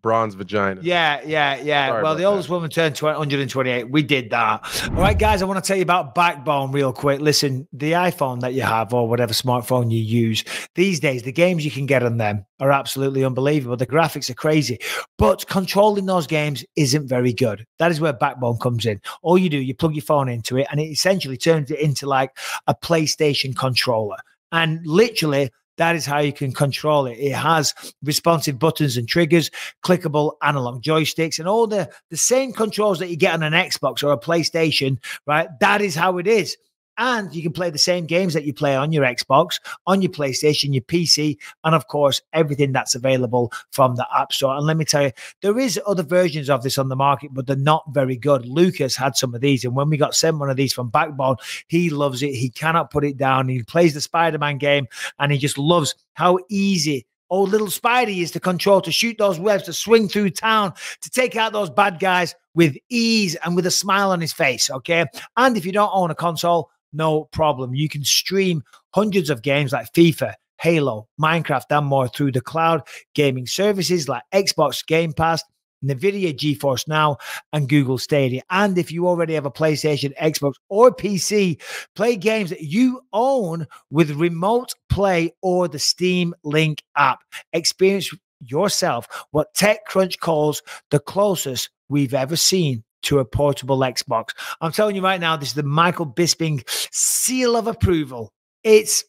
bronze vagina. Yeah. Sorry Well, the oldest woman turned 128. We did that. All right, guys, I want to tell you about Backbone real quick. Listen, the iPhone that you have or whatever smartphone you use these days, the games you can get on them are absolutely unbelievable. The graphics are crazy, but controlling those games isn't very good. That is where Backbone comes in. All you do, you plug your phone into it, and it essentially turns it into like a PlayStation controller. And literally, that is how you can control it. It has responsive buttons and triggers, clickable analog joysticks, and all the same controls that you get on an Xbox or a PlayStation, right? That is how it is. And you can play the same games that you play on your Xbox, on your PlayStation, your PC, and of course, everything that's available from the App Store. And let me tell you, there is other versions of this on the market, but they're not very good. Lucas had some of these, and when we got sent one of these from Backbone, he loves it. He cannot put it down. He plays the Spider-Man game, and he just loves how easy old little Spidey is to control, to shoot those webs, to swing through town, to take out those bad guys with ease and with a smile on his face, okay? And if you don't own a console, no problem. You can stream hundreds of games like FIFA, Halo, Minecraft, and more through the cloud gaming services like Xbox Game Pass, NVIDIA GeForce Now, and Google Stadia. And if you already have a PlayStation, Xbox, or PC, play games that you own with Remote Play or the Steam Link app. Experience yourself what TechCrunch calls the closest we've ever seen to a portable Xbox. I'm telling you right now, this is the Michael Bisping seal of approval. It's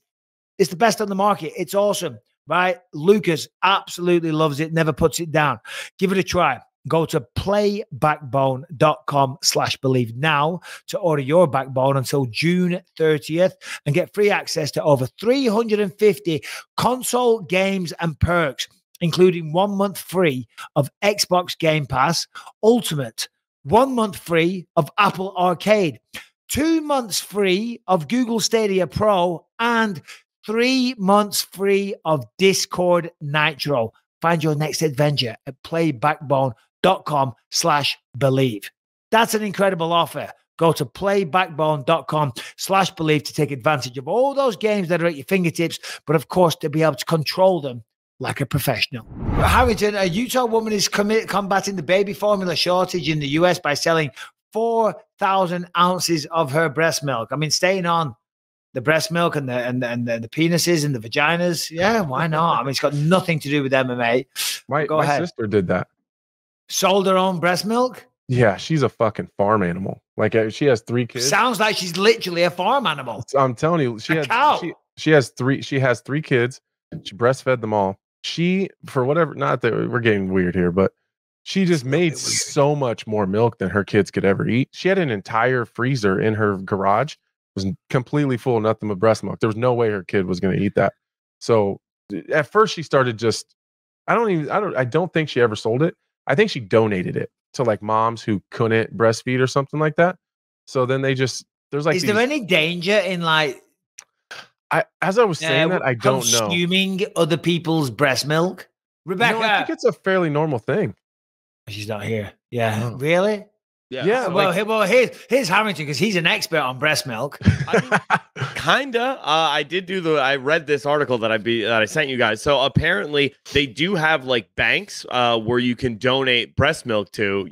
the best on the market. It's awesome, right? Lucas absolutely loves it, never puts it down. Give it a try. Go to playbackbone.com/believe now to order your Backbone until June 30th and get free access to over 350 console games and perks, including 1 month free of Xbox Game Pass Ultimate, 1 month free of Apple Arcade, 2 months free of Google Stadia Pro, and 3 months free of Discord Nitro. Find your next adventure at playbackbone.com/believe. That's an incredible offer. Go to playbackbone.com/believe to take advantage of all those games that are at your fingertips, but of course, to be able to control them like a professional. Harrington, a Utah woman is combating the baby formula shortage in the US by selling 4,000 ounces of her breast milk. I mean, staying on the breast milk and the penises and the vaginas. Yeah, why not? I mean, it's got nothing to do with MMA. My sister did that. Sold her own breast milk? Yeah, she's a fucking farm animal. Like she has 3 kids. Sounds like she's literally a farm animal. I'm telling you, she has 3 kids. She breastfed them all. She, for whatever, not that we're getting weird here, but she just made so much more milk than her kids could ever eat. She had an entire freezer in her garage. It was completely full of nothing but breast milk. There was no way her kid was going to eat that. So at first she started I don't think she ever sold it. I think she donated it to like moms who couldn't breastfeed or something like that. So then there's like, is there any danger in like, as I was saying that, I don't know. Consuming other people's breast milk? Rebecca. No, I think it's a fairly normal thing. She's not here. Yeah. Oh. Really? Yeah. Well, here's Harrington, because he's an expert on breast milk. I mean, kinda. I read this article that I sent you guys. So apparently they do have like banks where you can donate breast milk to,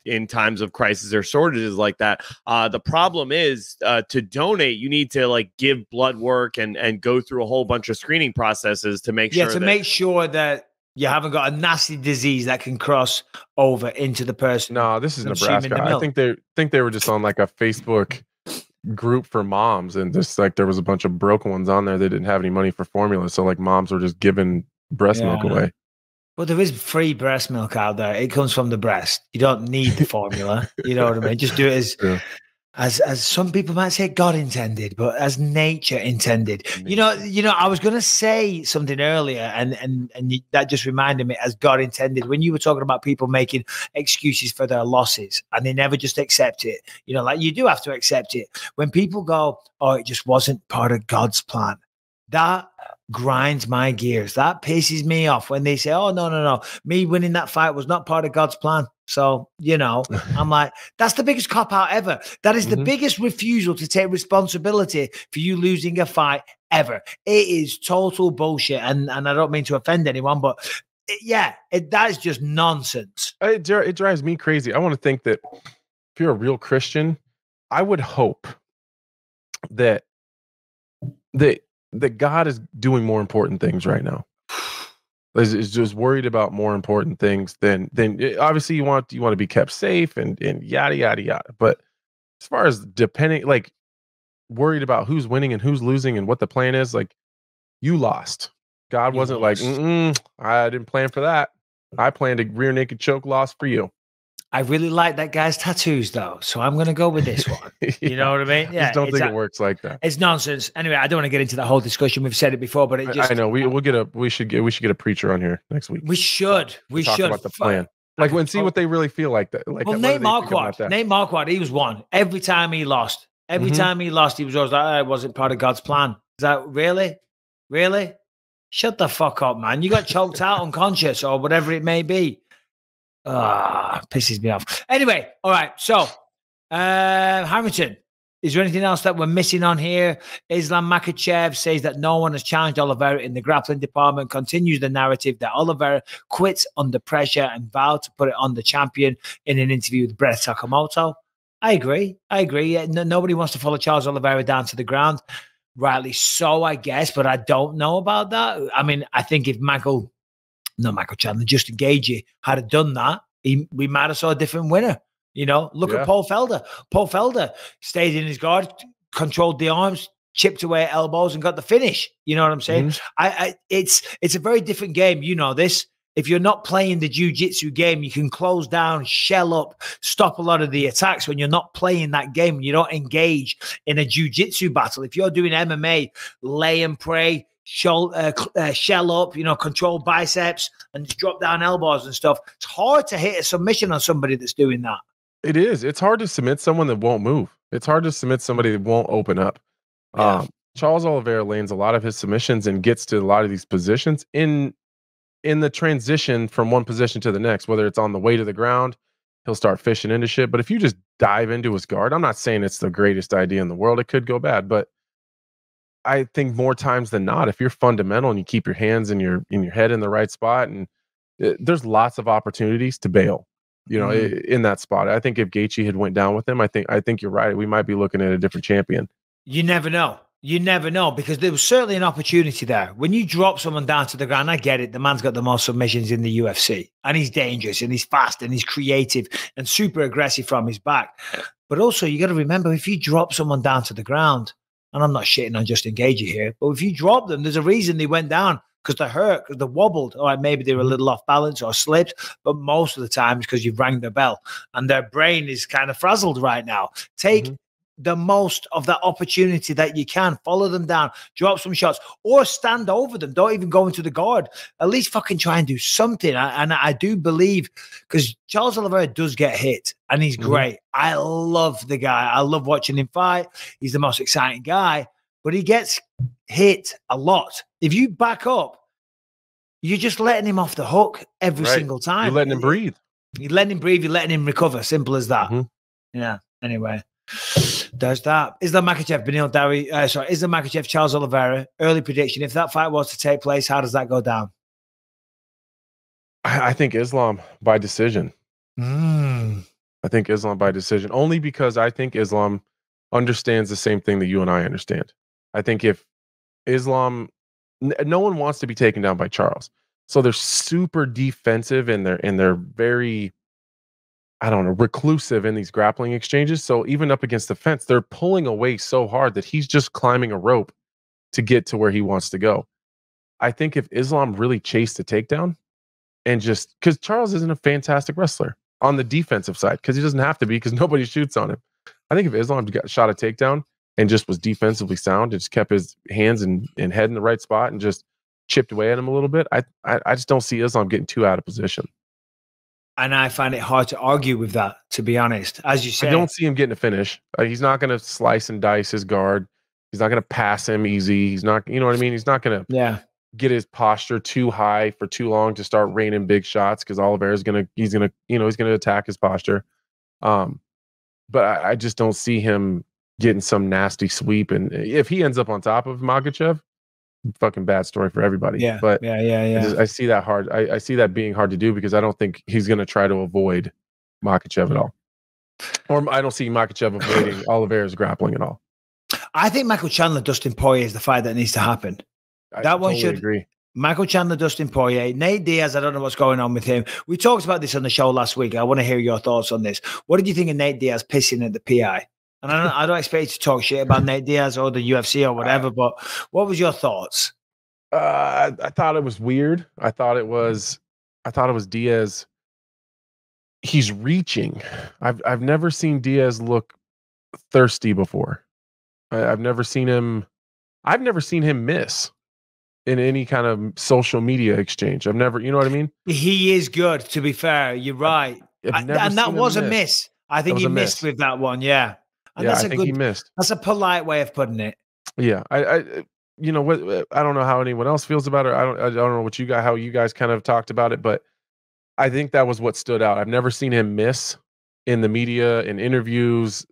in times of crisis or shortages like that. The problem is to donate, you need to like give blood work and go through a whole bunch of screening processes to make sure. Make sure that you haven't got a nasty disease that can cross over into the person. No, this is Nebraska. I think they were just on like a Facebook group for moms, and just like there was a bunch of broken ones on there. They didn't have any money for formula, so like moms were just giving breast milk away. Well, there is free breast milk out there. It comes from the breast. You don't need the formula. You know what I mean? Just do it as some people might say God intended, but as nature intended. You know, I was going to say something earlier, and that just reminded me, as God intended, when you were talking about people making excuses for their losses and they never just accept it. Like you do have to accept it. When people go, oh, it just wasn't part of God's plan. That grinds my gears. That pisses me off when they say, oh, no. Me winning that fight was not part of God's plan. So, you know, I'm like, that's the biggest cop out ever. That is the biggest refusal to take responsibility for you losing a fight ever. It is total bullshit. And I don't mean to offend anyone, but that is just nonsense. It drives me crazy. I want to think that if you're a real Christian, I would hope that God is doing more important things right now. Is just worried about more important things than obviously you want to be kept safe and yada yada yada. But as far as like worried about who's winning and who's losing and what the plan is, like you lost. God wasn't like, I didn't plan for that. I planned a rear naked choke loss for you. I really like that guy's tattoos, though, so I'm going to go with this one. You know what I mean? Yeah, I just don't think it works like that. It's nonsense. Anyway, I don't want to get into that whole discussion. We've said it before, but it just. I know we should get a preacher on here next week. We should talk about the plan. Like see what they really feel like. Like, Nate Marquardt, he was one. Every time he lost, he was always like, I wasn't part of God's plan. Is that really? Shut the fuck up, man. You got choked out unconscious or whatever it may be. Pisses me off. Anyway, all right. So, Harrington, is there anything else that we're missing on here? Islam Makhachev says that no one has challenged Oliveira in the grappling department, continues the narrative that Oliveira quits under pressure and vowed to put it on the champion in an interview with Brett Sakamoto. I agree. Yeah, nobody wants to follow Charles Oliveira down to the ground. Rightly so, I guess, but I don't know about that. I mean, I think if Justin Gage had done that, we might have saw a different winner. You know, look at Paul Felder. Paul Felder stayed in his guard, controlled the arms, chipped away at elbows, and got the finish. You know what I'm saying? It's a very different game. You know this. If you're not playing the jiu-jitsu game, you can close down, shell up, stop a lot of the attacks when you're not playing that game, when you don't engage in a jiu-jitsu battle. If you're doing MMA, lay and pray, shell up, you know, control biceps and just drop down elbows and stuff. It's hard to hit a submission on somebody that's doing that. It is. It's hard to submit someone that won't move. It's hard to submit somebody that won't open up. Yeah. Charles Oliveira lands a lot of his submissions and gets to a lot of these positions in the transition from one position to the next, whether it's on the way to the ground, he'll start fishing into shit. But if you just dive into his guard, I'm not saying it's the greatest idea in the world. It could go bad, but I think more times than not, if you're fundamental and you keep your hands and your head in the right spot, and there's lots of opportunities to bail, you know, in that spot. I think if Gaethje had went down with him, I think you're right. We might be looking at a different champion. You never know. You never know, because there was certainly an opportunity there. When you drop someone down to the ground, I get it. The man's got the most submissions in the UFC, and he's dangerous, and he's fast, and he's creative, and super aggressive from his back. But also, you got to remember, if you drop someone down to the ground, and I'm not shitting on Justin Gage here, but if you drop them, there's a reason they went down, because they're hurt, because they're wobbled. All right, maybe they were a little off balance or slipped, but most of the time it's because you've rang the bell, and their brain is kind of frazzled right now. Take the most of that opportunity that you can. Follow them down, drop some shots, or stand over them. Don't even go into the guard. At least fucking try and do something. And I do believe, because Charles Oliveira does get hit, and he's great. I love the guy. I love watching him fight. He's the most exciting guy, but he gets hit a lot. If you back up, you're just letting him off the hook every single time. You're letting him breathe. You're letting him breathe. You're letting him recover. Simple as that. Yeah. Anyway, there's that. Islam Makhachev, Islam Makhachev, Charles Oliveira. Early prediction. If that fight was to take place, how does that go down? I think Islam by decision. I think Islam by decision, only because I think Islam understands the same thing that you and I understand. I think if Islam, no one wants to be taken down by Charles, so they're super defensive and they're very, I don't know, reclusive in these grappling exchanges. So even up against the fence, they're pulling away so hard that he's just climbing a rope to get to where he wants to go. I think if Islam really chased a takedown, and just because Charles isn't a fantastic wrestler on the defensive side, because he doesn't have to be, because nobody shoots on him. I think if Islam shot a takedown and just was defensively sound and just kept his hands and head in the right spot and just chipped away at him a little bit, I just don't see Islam getting too out of position. And I find it hard to argue with that, to be honest. As you said, I don't see him getting a finish. He's not going to slice and dice his guard. He's not going to pass him easy. He's not, you know what I mean? He's not going to get his posture too high for too long to start raining big shots because Oliveira is he's gonna attack his posture. But I just don't see him getting some nasty sweep. And if he ends up on top of Makhachev, fucking bad story for everybody. Yeah, but yeah. I see that hard. I see that being hard to do because I don't think he's going to try to avoid Makhachev at all. Or I don't see Makhachev avoiding Oliveira's grappling at all. I think Michael Chandler, Dustin Poirier is the fight that needs to happen. That one should agree. Michael Chandler, Dustin Poirier, Nate Diaz. I don't know what's going on with him. We talked about this on the show last week. I want to hear your thoughts on this. What did you think of Nate Diaz pissing at the PI? And I don't expect you to talk shit about Nate Diaz or the UFC or whatever, but what was your thoughts? I thought it was weird. I thought it was Diaz. He's reaching. I've never seen Diaz look thirsty before. I've never seen him miss in any kind of social media exchange. I've never, you know what I mean? He is good, to be fair. You're right. And that was a miss. I think he missed with that one. Yeah. And I think he missed. That's a polite way of putting it. Yeah. I you know what, I don't know how anyone else feels about it. I don't know what how you guys kind of talked about it, but I think that was what stood out. I've never seen him miss in the media, in interviews,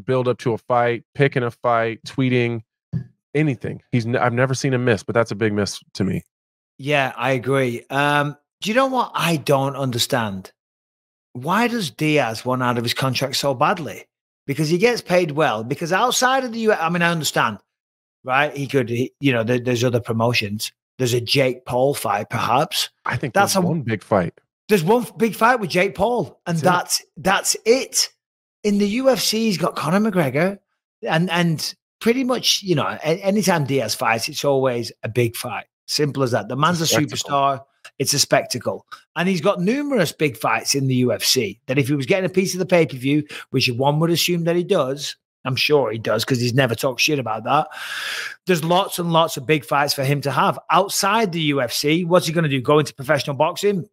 build up to a fight, picking a fight, tweeting, anything. I've never seen him miss, but that's a big miss to me. Yeah, I agree. Do you know what I don't understand? Why does Diaz want out of his contract so badly? Because he gets paid well. Because outside of the US, I mean, I understand, right? He could, there's other promotions. There's a Jake Paul fight, perhaps. I think that's one big fight. There's one big fight with Jake Paul, and that's it. In the UFC, he's got Conor McGregor, and pretty much, anytime Diaz fights, it's always a big fight. Simple as that. The man's a superstar. It's a spectacle. And he's got numerous big fights in the UFC that if he was getting a piece of the pay-per-view, which one would assume that he does, I'm sure he does because he's never talked shit about that. There's lots and lots of big fights for him to have. Outside the UFC, what's he going to do? Go into professional boxing?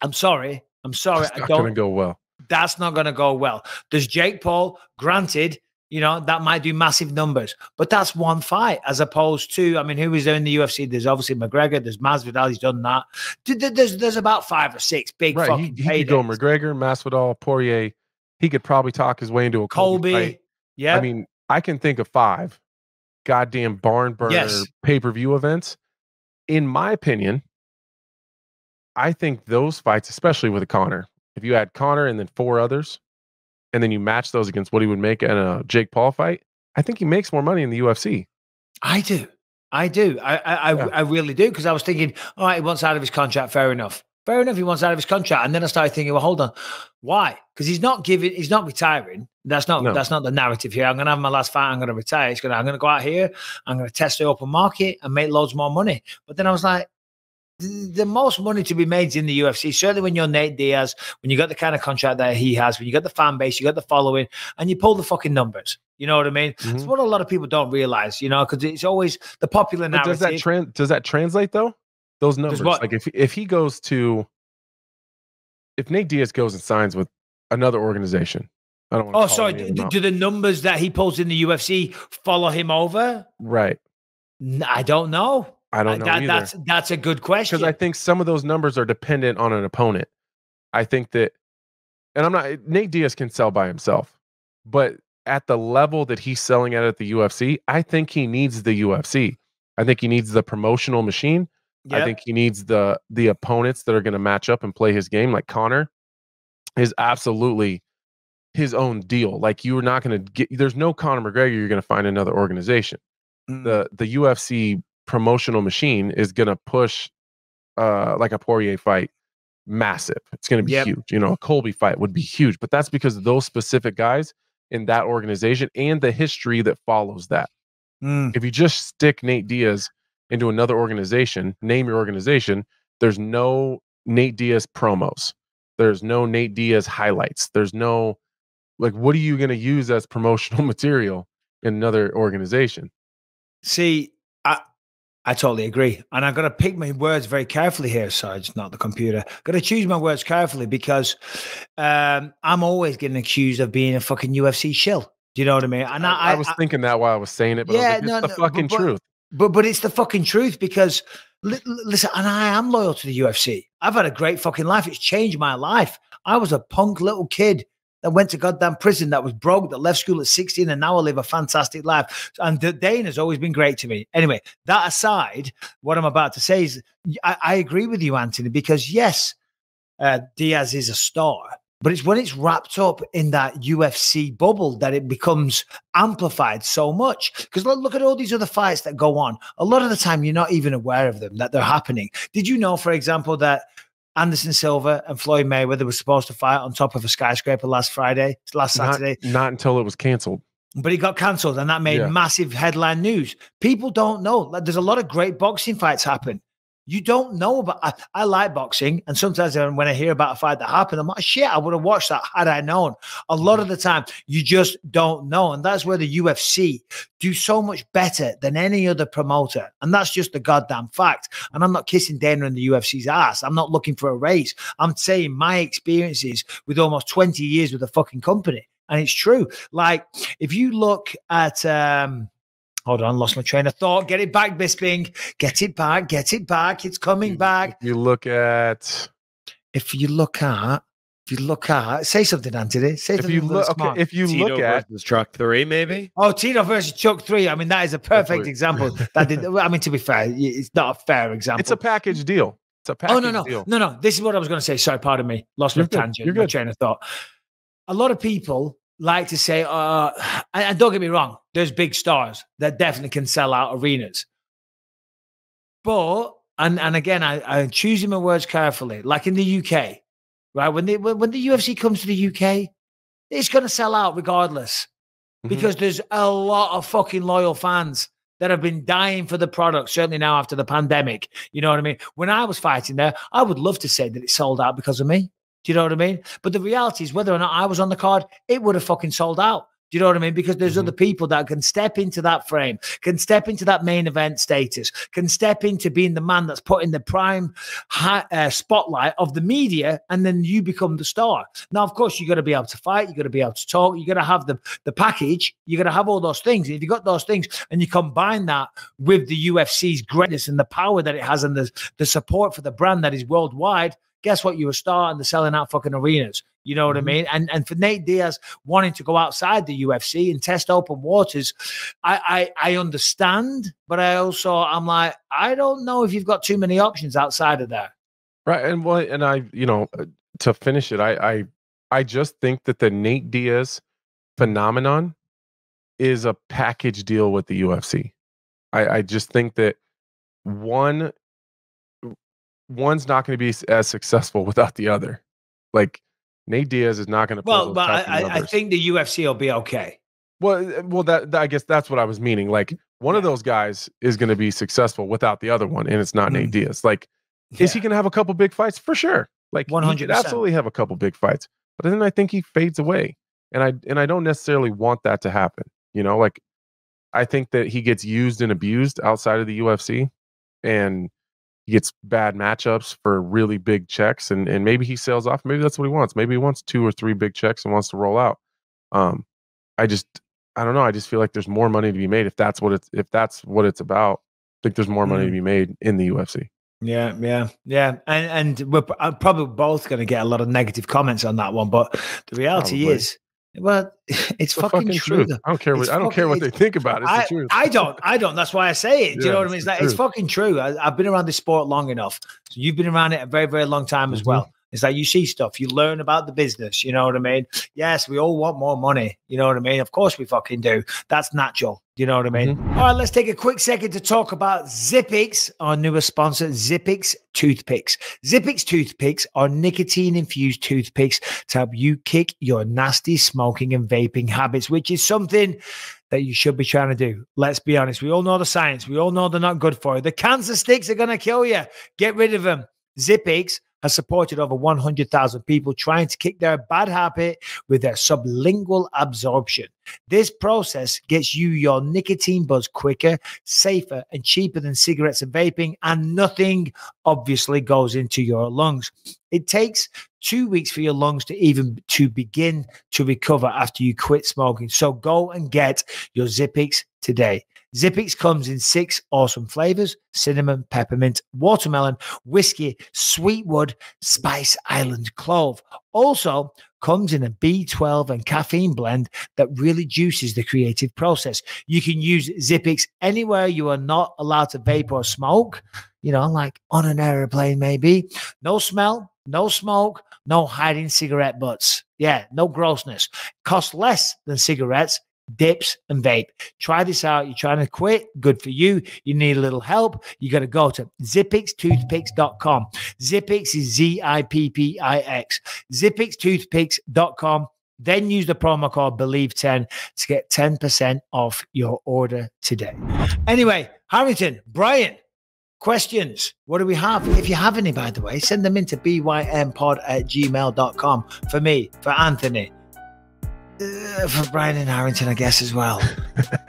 I'm sorry. It's not going to go well. That's not going to go well. There's Jake Paul, granted, that might do massive numbers, but that's one fight as opposed to, I mean, who is there in the UFC? There's obviously McGregor, there's Masvidal, he's done that. There's about 5 or 6 big fucking he could go McGregor, Masvidal, Poirier. He could probably talk his way into a Colby fight. Yeah. I mean, I can think of 5 goddamn barn burner pay-per-view events. In my opinion, I think those fights, especially with a Conor, if you had Conor and then 4 others, and then you match those against what he would make in a Jake Paul fight, I think he makes more money in the UFC. I do. I really do. Because I was thinking, all right, he wants out of his contract. Fair enough. He wants out of his contract. And then I started thinking, well, hold on. Why? Because he's not retiring. That's not the narrative here. I'm going to have my last fight. I'm going to retire. I'm going to go out here. I'm going to test the open market and make loads more money. But then I was like, the most money to be made is in the UFC. Certainly when you're Nate Diaz, when you got the kind of contract that he has, when you got the fan base, you got the following, and you pull the fucking numbers. You know what I mean? It's what a lot of people don't realize, because it's always the popular narrative. Does that translate though? Those numbers, like if Nate Diaz goes and signs with another organization, I don't want to. Oh, sorry. Do the numbers that he pulls in the UFC follow him over? Right. I don't know. I don't know either. That's a good question. Because I think some of those numbers are dependent on an opponent. I think that, and Nate Diaz can sell by himself, but at the level that he's selling at the UFC, I think he needs the UFC. I think he needs the promotional machine. Yep. I think he needs the opponents that are going to match up and play his game. Like Conor is absolutely his own deal. Like you're not going to get, there's no Conor McGregor you're going to find another organization. The UFC promotional machine is going to push like a Poirier fight massive. It's going to be huge. A Colby fight would be huge, but that's because of those specific guys in that organization and the history that follows that. If you just stick Nate Diaz into another organization, name your organization, there's no Nate Diaz promos. There's no Nate Diaz highlights. There's no, like, what are you going to use as promotional material in another organization? See, I totally agree. And I'm going to pick my words very carefully here, Sarge, not the computer. Got to choose my words carefully because I'm always getting accused of being a fucking UFC shill. Do you know what I mean? And I was thinking that while I was saying it, but I was like, it's the fucking truth. But it's the fucking truth because listen, and I am loyal to the UFC. I've had a great fucking life. It's changed my life. I was a punk little kid that went to goddamn prison, that was broke, that left school at 16, and now I live a fantastic life. And Dana's always been great to me. Anyway, that aside, what I'm about to say is I agree with you, Anthony, because yes, Diaz is a star, but it's when it's wrapped up in that UFC bubble that it becomes amplified so much. Because look at all these other fights that go on. A lot of the time, you're not even aware of them, that they're happening. Did you know, for example, that Anderson Silva and Floyd Mayweather were supposed to fight on top of a skyscraper last Saturday? Not until it was canceled. But it got cancelled, and that made massive headline news. People don't know. There's a lot of great boxing fights happen. You don't know about. I like boxing, and sometimes when I hear about a fight that happened, I'm like, shit, I would have watched that had I known. A lot of the time, you just don't know, and that's where the UFC do so much better than any other promoter, and that's just the goddamn fact. And I'm not kissing Dana and the UFC's ass. I'm not looking for a raise. I'm saying my experiences with almost 20 years with the fucking company, and it's true. Like if you look at. Hold on, lost my train of thought. Get it back, Bisping. Get it back. Get it back. It's coming back. If you look at, say something, Anthony. Say something. If you Tito look at versus Truck 3, maybe. Oh, Tito versus Chuck 3. I mean, that is a perfect example. I mean, to be fair, it's not a fair example. It's a package deal. It's a package deal. No. This is what I was going to say. Sorry, pardon me. Lost my tangent. My train of thought. A lot of people like to say, and don't get me wrong, there's big stars that definitely can sell out arenas. But, and again, I'm choosing my words carefully, like in the UK, right? When the UFC comes to the UK, it's going to sell out regardless because there's a lot of fucking loyal fans that have been dying for the product, certainly now after the pandemic. You know what I mean? When I was fighting there, I would love to say that it sold out because of me. Do you know what I mean? But the reality is, whether or not I was on the card, it would have fucking sold out. Do you know what I mean? Because there's other people that can step into that frame, can step into that main event status, can step into being the man that's put in the prime spotlight of the media, and then you become the star. Now, of course, you got to be able to fight, you got to be able to talk, you got to have the package, you got to have all those things. And if you got those things and you combine that with the UFC's greatness and the power that it has and the support for the brand that is worldwide, guess what? You're a star and they're selling out fucking arenas. You know what I mean? And for Nate Diaz wanting to go outside the UFC and test open waters, I understand, but I'm like, I don't know if you've got too many options outside of that. Right. And I, to finish it, I just think that the Nate Diaz phenomenon is a package deal with the UFC. I just think that one's not going to be as successful without the other. Like Nate Diaz is not going to. Well, I think the UFC will be okay. Well, that I guess that's what I was meaning. Like one of those guys is going to be successful without the other one, and it's not Nate Diaz. Like, is he going to have a couple big fights for sure? Like 100%, absolutely have a couple big fights. But then I think he fades away, and I don't necessarily want that to happen. Like I think that he gets used and abused outside of the UFC, and he gets bad matchups for really big checks, and maybe he sails off. Maybe that's what he wants. Maybe he wants 2 or 3 big checks and wants to roll out. I don't know. I just feel like there's more money to be made if that's what it's about. I think there's more money to be made in the UFC. Yeah. And we're probably both going to get a lot of negative comments on that one, but the reality is, well, it's fucking true. I don't care. I don't care what they think about it. It's the truth. I don't. That's why I say it. Do you know what I mean? It's fucking true. I've been around this sport long enough. So you've been around it a very, very long time as well. It's like you see stuff, you learn about the business. You know what I mean? Yes, we all want more money. You know what I mean? Of course we fucking do. That's natural. Do you know what I mean? All right, let's take a quick second to talk about Zippix, our newest sponsor, Zippix Toothpicks. Zippix Toothpicks are nicotine-infused toothpicks to help you kick your nasty smoking and vaping habits, which is something that you should be trying to do. Let's be honest. We all know the science. We all know they're not good for you. The cancer sticks are going to kill you. Get rid of them. Zippix has supported over 100,000 people trying to kick their bad habit with their sublingual absorption. This process gets you your nicotine buzz quicker, safer, and cheaper than cigarettes and vaping, and nothing obviously goes into your lungs. It takes 2 weeks for your lungs to begin to recover after you quit smoking. So go and get your Zippix today. Zippix comes in 6 awesome flavors: cinnamon, peppermint, watermelon, whiskey, sweetwood, spice island, clove. Also comes in a B12 and caffeine blend that really juices the creative process. You can use Zippix anywhere you are not allowed to vape or smoke, like on an airplane maybe. No smell, no smoke, no hiding cigarette butts. Yeah, no grossness. Cost less than cigarettes, dips, and vape. Try this out. You're trying to quit? Good for you. You need a little help? You got to go to zippixtoothpicks.com. Zippix is Zippix. Zippixtoothpicks.com. Then use the promo code BELIEVE10 to get 10% off your order today. Anyway, Harrington, Brian, questions. What do we have? If you have any, by the way, send them into bympod@gmail.com for me, for Anthony, for Brian and Harrington, I guess, as well.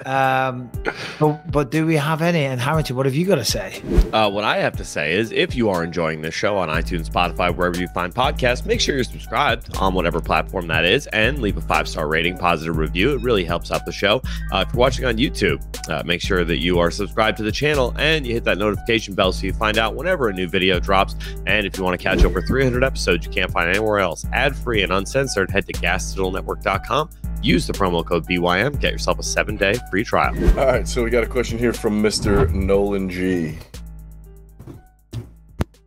But do we have any? And Harrington, what have you got to say? What I have to say is, if you are enjoying this show on iTunes, Spotify, wherever you find podcasts, make sure you're subscribed on whatever platform that is, and leave a 5-star rating, positive review. It really helps out the show. If you're watching on YouTube, make sure that you are subscribed to the channel and you hit that notification bell so you find out whenever a new video drops. And if you want to catch over 300 episodes you can't find anywhere else, ad-free and uncensored, head to gasdigitalnetwork.com. Use the promo code BYM. Get yourself a 7-day free trial. All right, so we got a question here from Mr. Nolan G.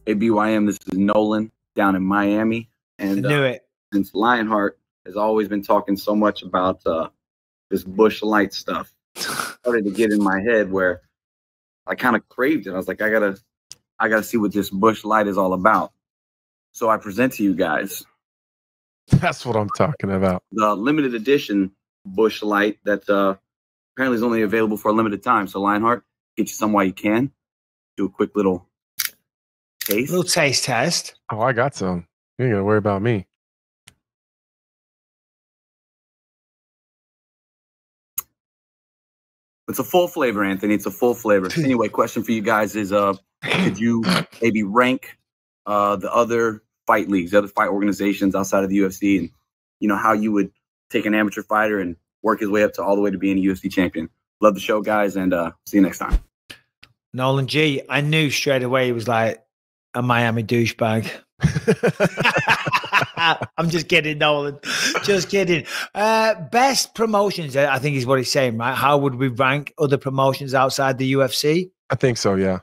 Hey, BYM, this is Nolan down in Miami. And I knew it. Since Lionheart has always been talking so much about this Busch Light stuff, started to get in my head where I kind of craved it. I was like, I gotta see what this Busch Light is all about. So I present to you guys. That's what I'm talking about. The limited edition Busch Light that apparently is only available for a limited time. So Lionheart, get you some while you can. Do a quick little taste. Little taste test. Oh, I got some. You ain't gonna worry about me. It's a full flavor, Anthony. It's a full flavor. Anyway, question for you guys is, could you maybe rank the other fight leagues, the other fight organizations outside of the UFC, and how you would take an amateur fighter and work his way up to all the way to being a UFC champion? Love the show, guys, and see you next time. Nolan G, I knew straight away he was like a Miami douchebag. I'm just kidding, Nolan. Just kidding. Best promotions, I think, is what he's saying, right? How would we rank other promotions outside the UFC? I think so, yeah.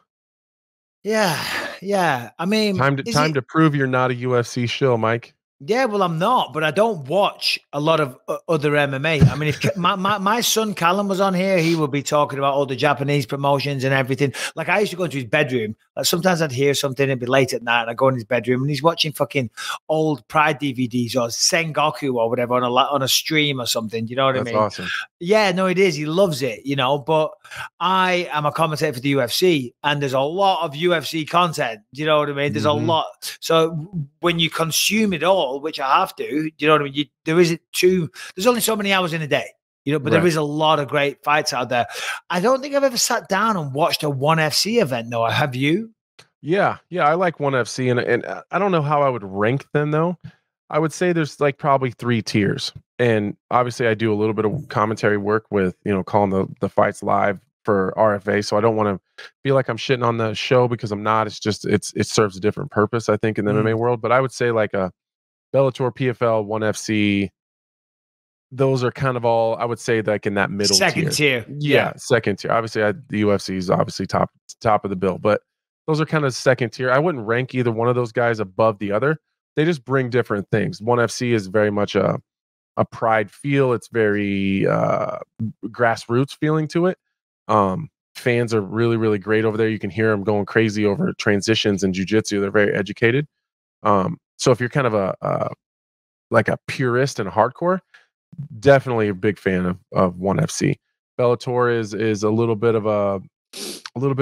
Yeah. I mean, time to prove you're not a UFC shill, Mike. Yeah, well, I'm not, but I don't watch a lot of other MMA. I mean, if my son Callum was on here, he would be talking about all the Japanese promotions and everything. Like, I used to go into his bedroom. Like, sometimes I'd hear something, it'd be late at night, and I'd go in his bedroom, and he's watching fucking old Pride DVDs or Sengoku or whatever on a stream or something. You know what I mean? That's awesome. Yeah, no, it is. He loves it, but I am a commentator for the UFC, and there's a lot of UFC content. Do you know what I mean? There's a lot. So when you consume it all, which I have to, do you know what I mean? There's only so many hours in a day, but there is a lot of great fights out there. I don't think I've ever sat down and watched a ONE FC event, Noah. Have you? Yeah. I like ONE FC, and I don't know how I would rank them though. I would say there's like probably 3 tiers. And obviously I do a little bit of commentary work with, calling the fights live for RFA. So I don't want to feel like I'm shitting on the show, because I'm not. It's just, it serves a different purpose, I think, in the MMA world. But I would say like a Bellator, PFL, ONE FC, those are kind of all, I would say, like in that middle second tier. Yeah, second tier. Obviously the UFC is obviously top of the bill, but those are kind of second tier. I wouldn't rank either one of those guys above the other. They just bring different things. ONE FC is very much a Pride feel. It's very grassroots feeling to it. Fans are really, really great over there. You can hear them going crazy over transitions and jiu-jitsu. They're very educated. So if you're kind of a purist and hardcore, definitely a big fan of ONE FC. Bellator is a little bit of a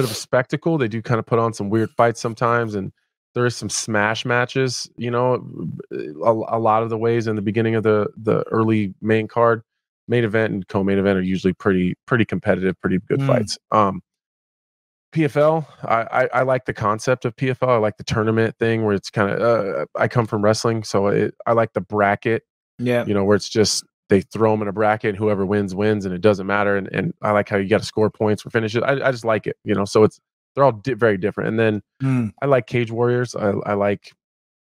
spectacle. They do kind of put on some weird fights sometimes, and there is some smash matches, a lot of the ways in the beginning of the early main card. Main event and co-main event are usually pretty competitive, pretty good fights. PFL, I like the concept of PFL. I like the tournament thing where it's kind of, I come from wrestling, so I like the bracket, where it's just they throw them in a bracket, and whoever wins, and it doesn't matter. And I like how you got to score points for finishes. I just like it, so they're all very different. And then I like Cage Warriors. I like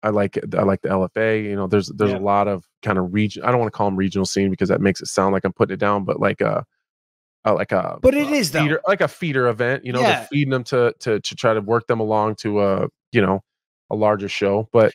the LFA. There's a lot of kind of region. I don't want to call them regional scene because that makes it sound like I'm putting it down, but but it is feeder, like a feeder event. They're feeding them to try to work them along to a larger show. But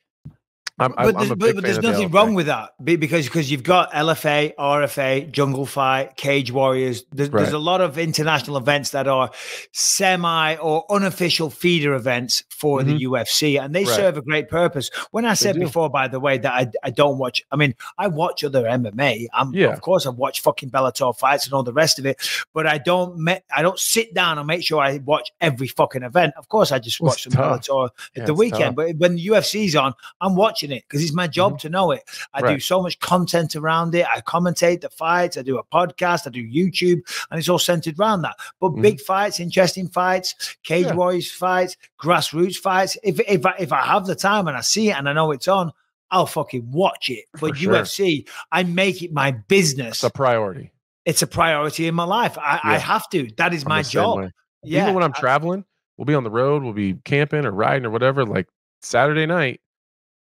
there's nothing wrong with that because you've got LFA, RFA, Jungle Fight, Cage Warriors. There's a lot of international events that are semi or unofficial feeder events for the UFC, and they serve a great purpose. When I said before, by the way, that I don't watch. I mean, I watch other MMA. Of course, I watch fucking Bellator fights and all the rest of it, but I don't sit down and make sure I watch every fucking event. Of course, I just watch some Bellator at the weekend, but when the UFC's on, I'm watching it because it's my job to know it. I do so much content around it. I commentate the fights. I do a podcast. I do YouTube, and it's all centered around that. But big fights, interesting fights, Cage Warriors fights, grassroots fights. If I have the time and I see it and I know it's on, I'll fucking watch it. But UFC, I make it my business. It's a priority. It's a priority in my life. I have to. That is my job. Yeah. Even when I'm traveling, we'll be on the road, we'll be camping or riding or whatever. Like Saturday night,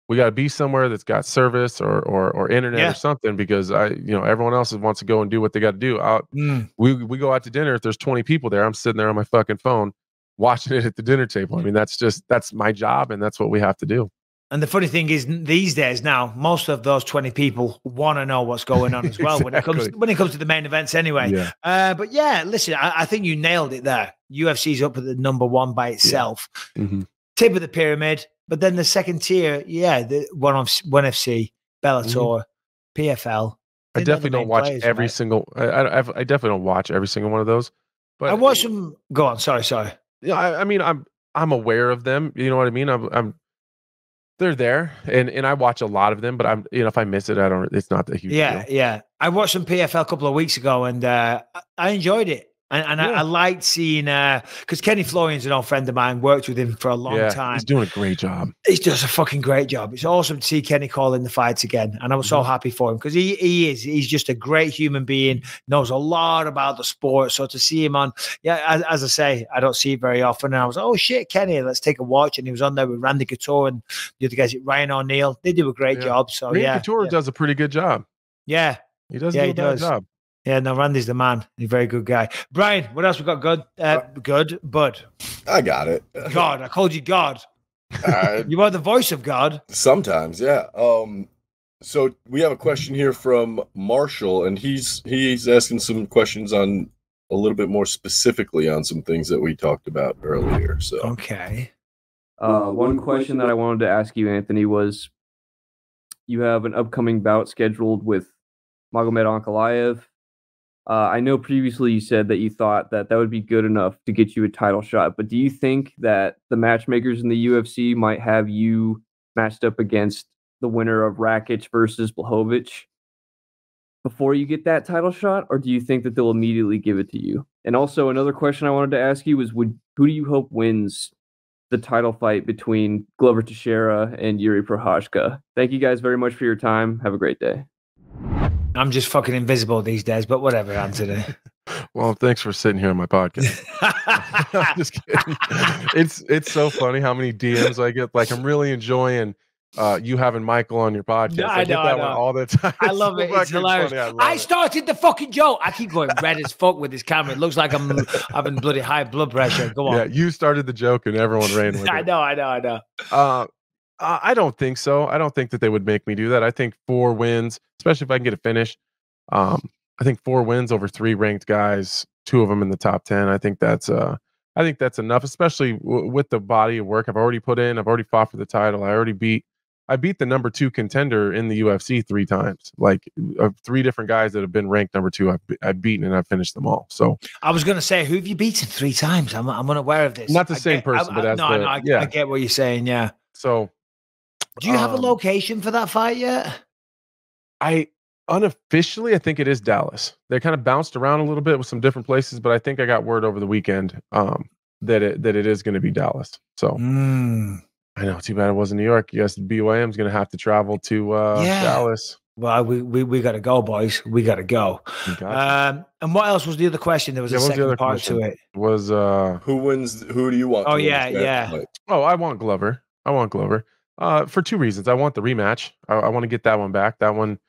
we got to be somewhere that's got service or internet or something because everyone else wants to go and do what they got to do. We go out to dinner. If there's 20 people there, I'm sitting there on my fucking phone watching it at the dinner table. I mean, that's my job and that's what we have to do. And the funny thing is, these days now, most of those 20 people want to know what's going on as well when it comes to the main events anyway. Yeah. But yeah, listen, I think you nailed it there. UFC's up at the number one by itself. Tip of the pyramid. But then the second tier, the one FC, Bellator, PFL. I definitely don't watch every single. I definitely don't watch every single one of those. But I watch them. Go on. Sorry. Yeah, I mean, I'm aware of them. You know what I mean? They're there, and I watch a lot of them. But if I miss it, it's not that huge. Yeah. I watched some PFL a couple of weeks ago, and I enjoyed it. And I liked seeing, because Kenny Florian's an old friend of mine, worked with him for a long time. He's doing a great job. He does a fucking great job. It's awesome to see Kenny calling the fights again. And I was so happy for him because he's just a great human being, knows a lot about the sport. So to see him on, as I say, I don't see it very often. And I was like, oh shit, Kenny, let's take a watch. And he was on there with Randy Couture and the other guys, Ryan O'Neal. They do a great job. So Randy Couture does a pretty good job. Yeah. He does a good job. Yeah, no, Randy's the man. He's a very good guy. Brian, what else we got good? Good, Bud. I got it. God, I called you God. You are the voice of God. Sometimes, yeah. So we have a question here from Marshall, and he's asking some questions on a little bit more specifically on some things that we talked about earlier. So okay. One question that I wanted to ask you, Anthony, was you have an upcoming bout scheduled with Magomed Ankalaev. I know previously you said that you thought that would be good enough to get you a title shot, but do you think that the matchmakers in the UFC might have you matched up against the winner of Rakic versus Blachowicz before you get that title shot, or do you think that they'll immediately give it to you? And also another question I wanted to ask you was, who do you hope wins the title fight between Glover Teixeira and Yuri Prochazka? Thank you guys very much for your time. Have a great day. I'm just fucking invisible these days, but whatever, Anthony. Well, thanks for sitting here on my podcast. I'm just kidding. It's so funny how many DMs I get. Like, I'm really enjoying you having Michael on your podcast. I get that one all the time. I love it. It's hilarious. I started the fucking joke. I keep going red as fuck with this camera. It looks like I'm having bloody high blood pressure. Go on. Yeah, you started the joke and everyone ran with it. I know. I don't think so. I don't think that they would make me do that. I think 4 wins, especially if I can get a finish. I think 4 wins over 3 ranked guys, 2 of them in the top 10. I think that's enough, especially with the body of work I've already put in. I've already fought for the title. I beat the number 2 contender in the UFC 3 times. Like 3 different guys that have been ranked number 2. I've beaten and I've finished them all. So I was going to say, who have you beaten 3 times? I'm unaware of this. Not the same person, but I get what you're saying. Yeah. So. Do you have a location for that fight yet? Unofficially, I think it is Dallas. They kind of bounced around a little bit with some different places, but I think I got word over the weekend that it is going to be Dallas. So I know, too bad it wasn't New York. Yes, BYM is going to have to travel to Dallas. Well, we got to go, boys. We got to go. Gotcha. And what else was the other question? There was a second part to it. Was who wins? Who do you want? Oh to yeah, win this yeah. fight? Oh, I want Glover. For two reasons. I want the rematch. I want to get that one back. That one,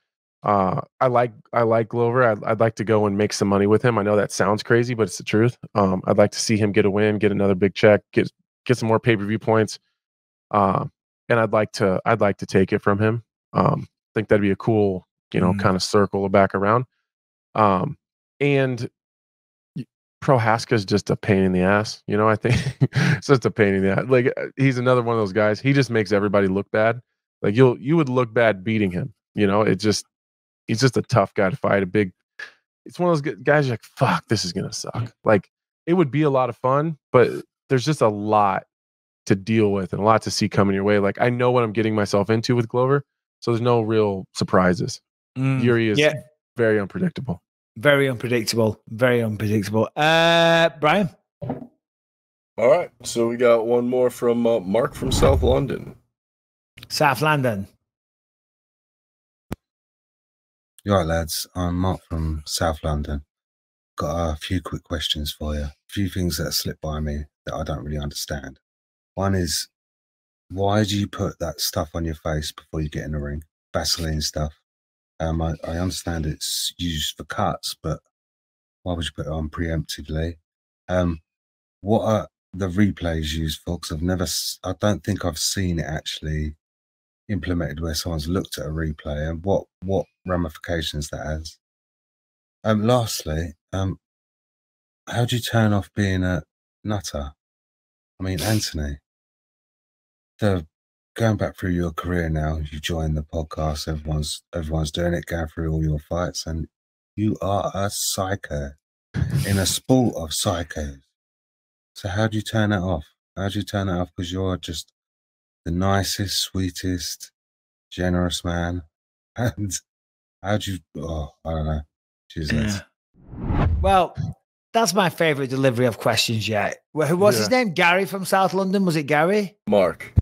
I like Glover. I'd like to go and make some money with him. I know that sounds crazy, but it's the truth. I'd like to see him get a win, get another big check, get some more pay-per-view points. And I'd like to take it from him. I think that'd be a cool, kind of circle back around. And Prohaska is just a pain in the ass. I think it's just a pain in the ass. Like, he's another one of those guys. He just makes everybody look bad. Like, you would look bad beating him. He's just a tough guy to fight. It's one of those guys you're like, fuck, this is gonna suck. Like, it would be a lot of fun, but there's just a lot to deal with and a lot to see coming your way. Like, I know what I'm getting myself into with Glover, so there's no real surprises. Yuri is very unpredictable. Very unpredictable. Very unpredictable. Brian? All right. So we got one more from Mark from South London. South London. You all right, lads? I'm Mark from South London. Got a few quick questions for you. A few things that slipped by me that I don't really understand. One is, why do you put that stuff on your face before you get in the ring? Vaseline stuff. I understand it's used for cuts, but why would you put it on preemptively? What are the replays used for? Because I don't think I've seen it actually implemented where someone's looked at a replay, and what ramifications that has. Lastly, how do you turn off being a nutter? I mean, Anthony, going back through your career now, you joined the podcast, everyone's doing it, going through all your fights, and you are a psycho in a sport of psychos. So how do you turn that off? How do you turn that off? Because you're just the nicest, sweetest, generous man. And how do you, I don't know. Jesus. Yeah. Well, that's my favorite delivery of questions yet. Who was his name? Gary from South London? Was it Gary? Mark.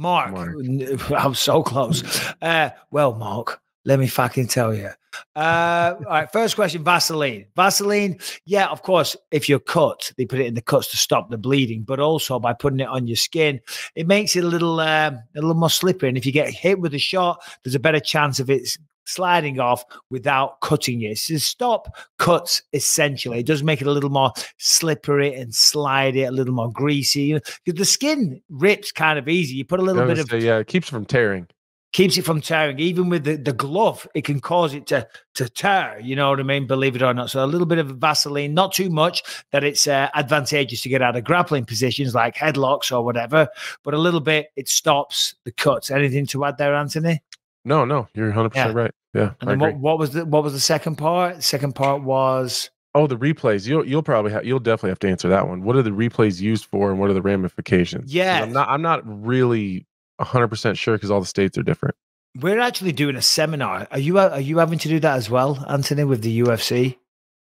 I'm so close. Well, Mark, let me fucking tell you. All right, first question, Vaseline. Vaseline, yeah, of course, if you're cut, they put it in the cuts to stop the bleeding, but also by putting it on your skin, it makes it a little more slippery. And if you get hit with a shot, there's a better chance of it sliding off without cutting it. So stop cuts, essentially. It does make it a little more slippery and slidey, a little more greasy. Because the skin rips kind of easy. You put a little bit of... it keeps it from tearing. Keeps it from tearing. Even with the glove, it can cause it to tear. You know what I mean? Believe it or not. So a little bit of Vaseline, not too much that it's advantageous to get out of grappling positions like headlocks or whatever, but a little bit, it stops the cuts. Anything to add there, Anthony? No, you're 100% right. Yeah. And then what was the second part? The second part was... Oh, the replays. You'll definitely have to answer that one. What are the replays used for, and what are the ramifications? Yeah. I'm not really 100% sure because all the states are different. We're actually doing a seminar. Are you having to do that as well, Anthony, with the UFC?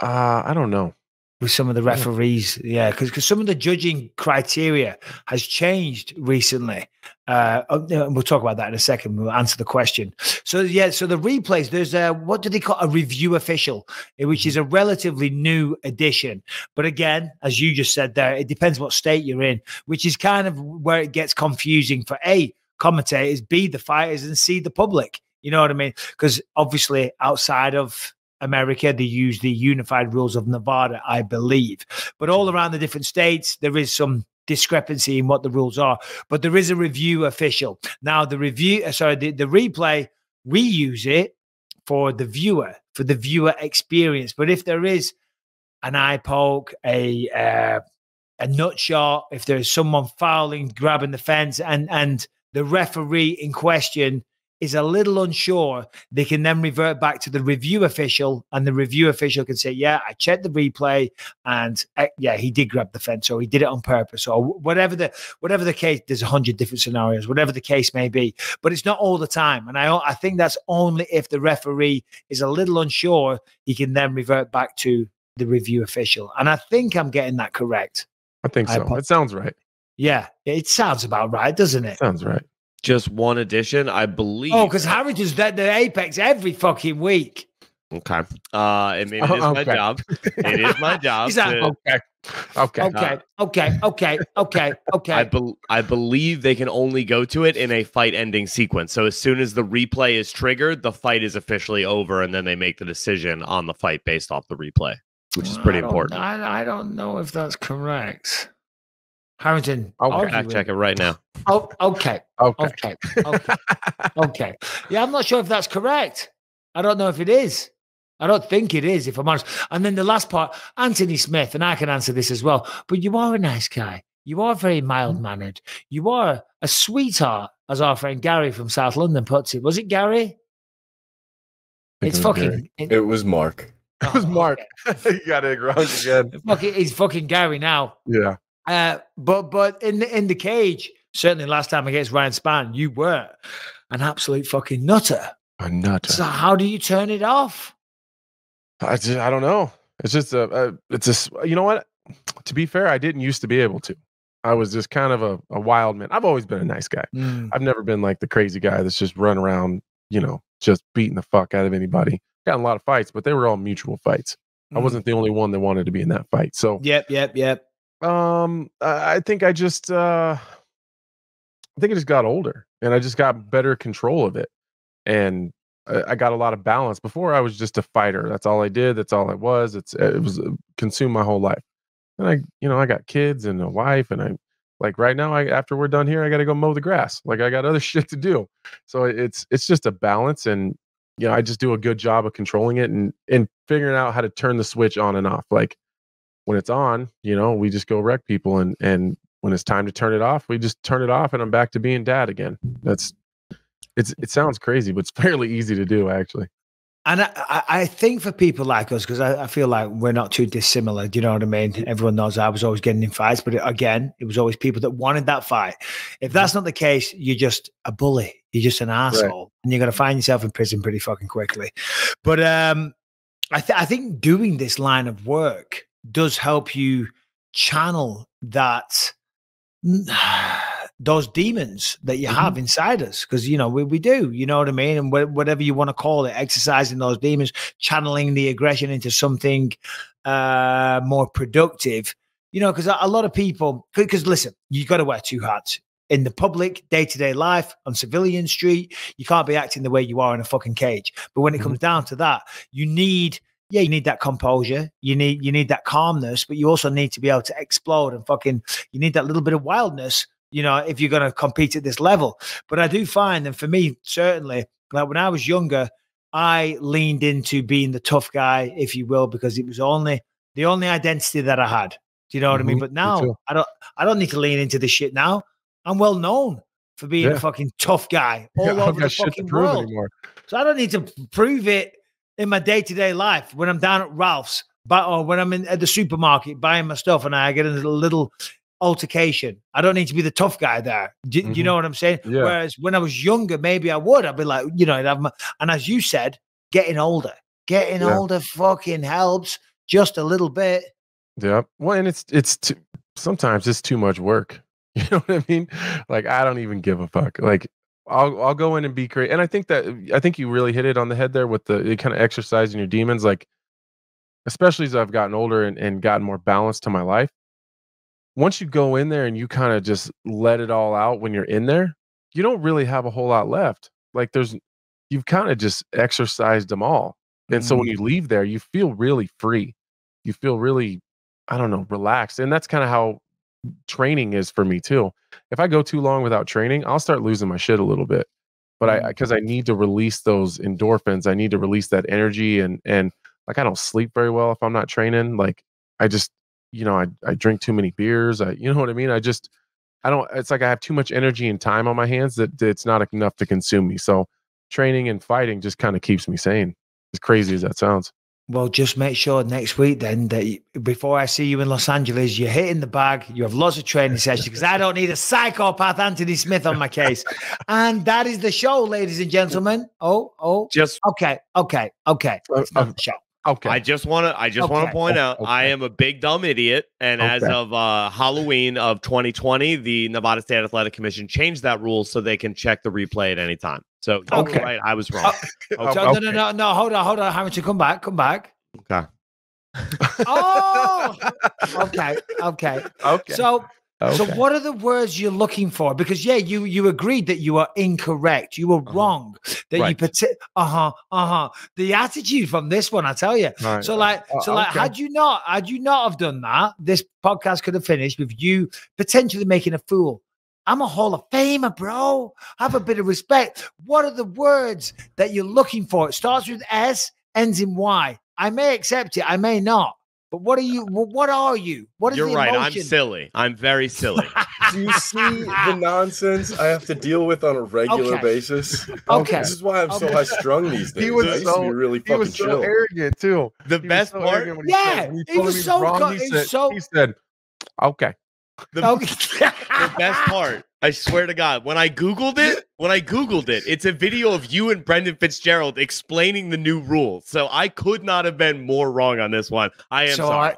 I don't know. With some of the referees, yeah, because some of the judging criteria has changed recently. And we'll talk about that in a second. We'll answer the question. So the replays, there's what do they call a review official, which is a relatively new addition. But again, as you just said there, it depends what state you're in, which is kind of where it gets confusing for A, commentators, B, the fighters, and C, the public. You know what I mean? Because obviously outside of America, they use the unified rules of Nevada, I believe. But all around the different states, there is some discrepancy in what the rules are. But there is a review official. Now, the replay, we use it for the viewer experience. But if there is an eye poke, a nut shot, if there is someone fouling, grabbing the fence, and the referee in question is a little unsure, they can then revert back to the review official, and the review official can say, yeah, I checked the replay, and yeah, he did grab the fence, or he did it on purpose, or whatever the case. There's 100 different scenarios, whatever the case may be, but it's not all the time. And I think that's only if the referee is a little unsure, he can then revert back to the review official. And I think I'm getting that correct. I think so. It sounds right. Yeah, it sounds about right, doesn't it? Sounds right. Just one addition, I believe. Oh, because Harrington's at the apex every fucking week. Okay. I mean, it is my job. It is my job. Okay. I believe they can only go to it in a fight-ending sequence. So as soon as the replay is triggered, the fight is officially over, and then they make the decision on the fight based off the replay, which is pretty important. I don't know if that's correct. Harrington, I'll fact check it right now. Oh, okay. Yeah, I'm not sure if that's correct. I don't know if it is. I don't think it is, if I'm honest. And then the last part, Anthony Smith, and I can answer this as well, but you are a nice guy. You are very mild-mannered. You are a sweetheart, as our friend Gary from South London puts it. Was it Gary? It's fucking... It was Mark. It was Mark. You got it wrong again. He's fucking Gary now. Yeah. But in the cage, certainly last time against Ryan Spann, you were an absolute fucking nutter. A nutter. So how do you turn it off? I don't know. It's just you know what? To be fair, I didn't used to be able to. I was just kind of a wild man. I've always been a nice guy. I've never been like the crazy guy that's just run around, just beating the fuck out of anybody. Got in a lot of fights, but they were all mutual fights. I wasn't the only one that wanted to be in that fight. So Yep. I think I just got older and I just got better control of it. And I got a lot of balance. Before I was just a fighter. That's all I did. That's all I was. It was consumed my whole life. And I got kids and a wife, and I like right now, after we're done here, I got to go mow the grass. Like I got other shit to do. So it's just a balance. And, I just do a good job of controlling it and figuring out how to turn the switch on and off. Like when it's on, we just go wreck people. And when it's time to turn it off, we just turn it off and I'm back to being dad again. It sounds crazy, but it's fairly easy to do, actually. And I think for people like us, because I feel like we're not too dissimilar, do you know what I mean? Everyone knows I was always getting in fights, but again, it was always people that wanted that fight. If that's not the case, you're just a bully. You're just an asshole. Right. And you're going to find yourself in prison pretty fucking quickly. But I think doing this line of work does help you channel those demons that you have inside us, because we do, you know what I mean, and whatever you want to call it, exercising those demons, channeling the aggression into something more productive, because a lot of people, because listen, you got to wear two hats in the public day-to-day life. On civilian street, you can't be acting the way you are in a fucking cage. But when it comes down to that, you need that composure. You need that calmness, but you also need to be able to explode and you need that little bit of wildness, if you're going to compete at this level. But I do find, and for me, certainly, like when I was younger, I leaned into being the tough guy, if you will, because it was the only identity that I had. Do you know what I mean? But now I don't need to lean into this shit now. I'm well known for being a fucking tough guy all over the fucking world. Anymore. So I don't need to prove it in my day-to-day life when I'm down at Ralph's, or when I'm at the supermarket buying my stuff and I get in a little altercation. I don't need to be the tough guy there. Do you know what I'm saying? Yeah. Whereas when I was younger, maybe I would. I'd be like, and as you said, getting older fucking helps just a little bit. Yeah. Well, and sometimes it's too much work. You know what I mean? Like, I don't even give a fuck. Like, I'll go in and be great. And I think you really hit it on the head there with the kind of exercising your demons. Like, especially as I've gotten older and gotten more balanced to my life. Once you go in there and you kind of just let it all out when you're in there, you don't really have a whole lot left. Like you've kind of just exercised them all. And so when you leave there, you feel really free. You feel really, I don't know, relaxed. And that's kind of how training is for me too. If I go too long without training, I'll start losing my shit a little bit. But because I need to release those endorphins, I need to release that energy. And like, I don't sleep very well if I'm not training. Like I just, I drink too many beers. You know what I mean? It's like I have too much energy and time on my hands that it's not enough to consume me. So training and fighting just kind of keeps me sane, as crazy as that sounds. Well, just make sure next week then that before I see you in Los Angeles, you're hitting the bag, you have lots of training sessions, because I don't need a psychopath Anthony Smith on my case. And that is the show, ladies and gentlemen. Okay. It's not the show. Okay. I just want to point out I am a big dumb idiot, and as of Halloween of 2020, the Nevada State Athletic Commission changed that rule so they can check the replay at any time. So you were right, I was wrong. No, hold on, Hamilton, come back. Okay. Oh, okay. So what are the words you're looking for? Because you agreed that you are incorrect. You were wrong. That the attitude from this one, I tell you. Right. Had you not have done that, this podcast could have finished with you potentially making a fool. I'm a Hall of Famer, bro. Have a bit of respect. What are the words that you're looking for? It starts with S, ends in Y. I may accept it, I may not. But what are you? What are you? What is You're the right. emotion? I'm silly. I'm very silly. Do you see the nonsense I have to deal with on a regular basis? Okay. This is why I'm so high strung these days. He was I used to be really fucking chill. arrogant too. The best part, he said, okay. The best part, I swear to God, when I Googled it, it's a video of you and Brendan Fitzgerald explaining the new rules. So I could not have been more wrong on this one. I am sorry.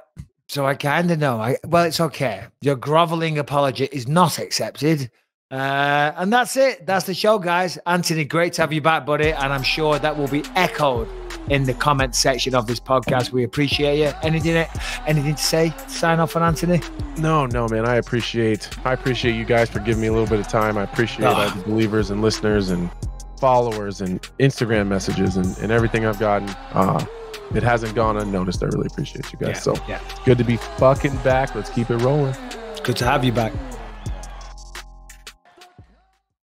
I kind of know. Well, it's okay. Your groveling apology is not accepted. And that's it. That's the show, guys. Anthony, great to have you back, buddy. And I'm sure that will be echoed in the comment section of this podcast. We appreciate you. Anything to say? Sign off on Anthony? No, man. I appreciate you guys for giving me a little bit of time. I appreciate all the believers and listeners and followers and Instagram messages and everything I've gotten. It hasn't gone unnoticed. I really appreciate you guys. It's good to be fucking back. Let's keep it rolling. Good to have you back.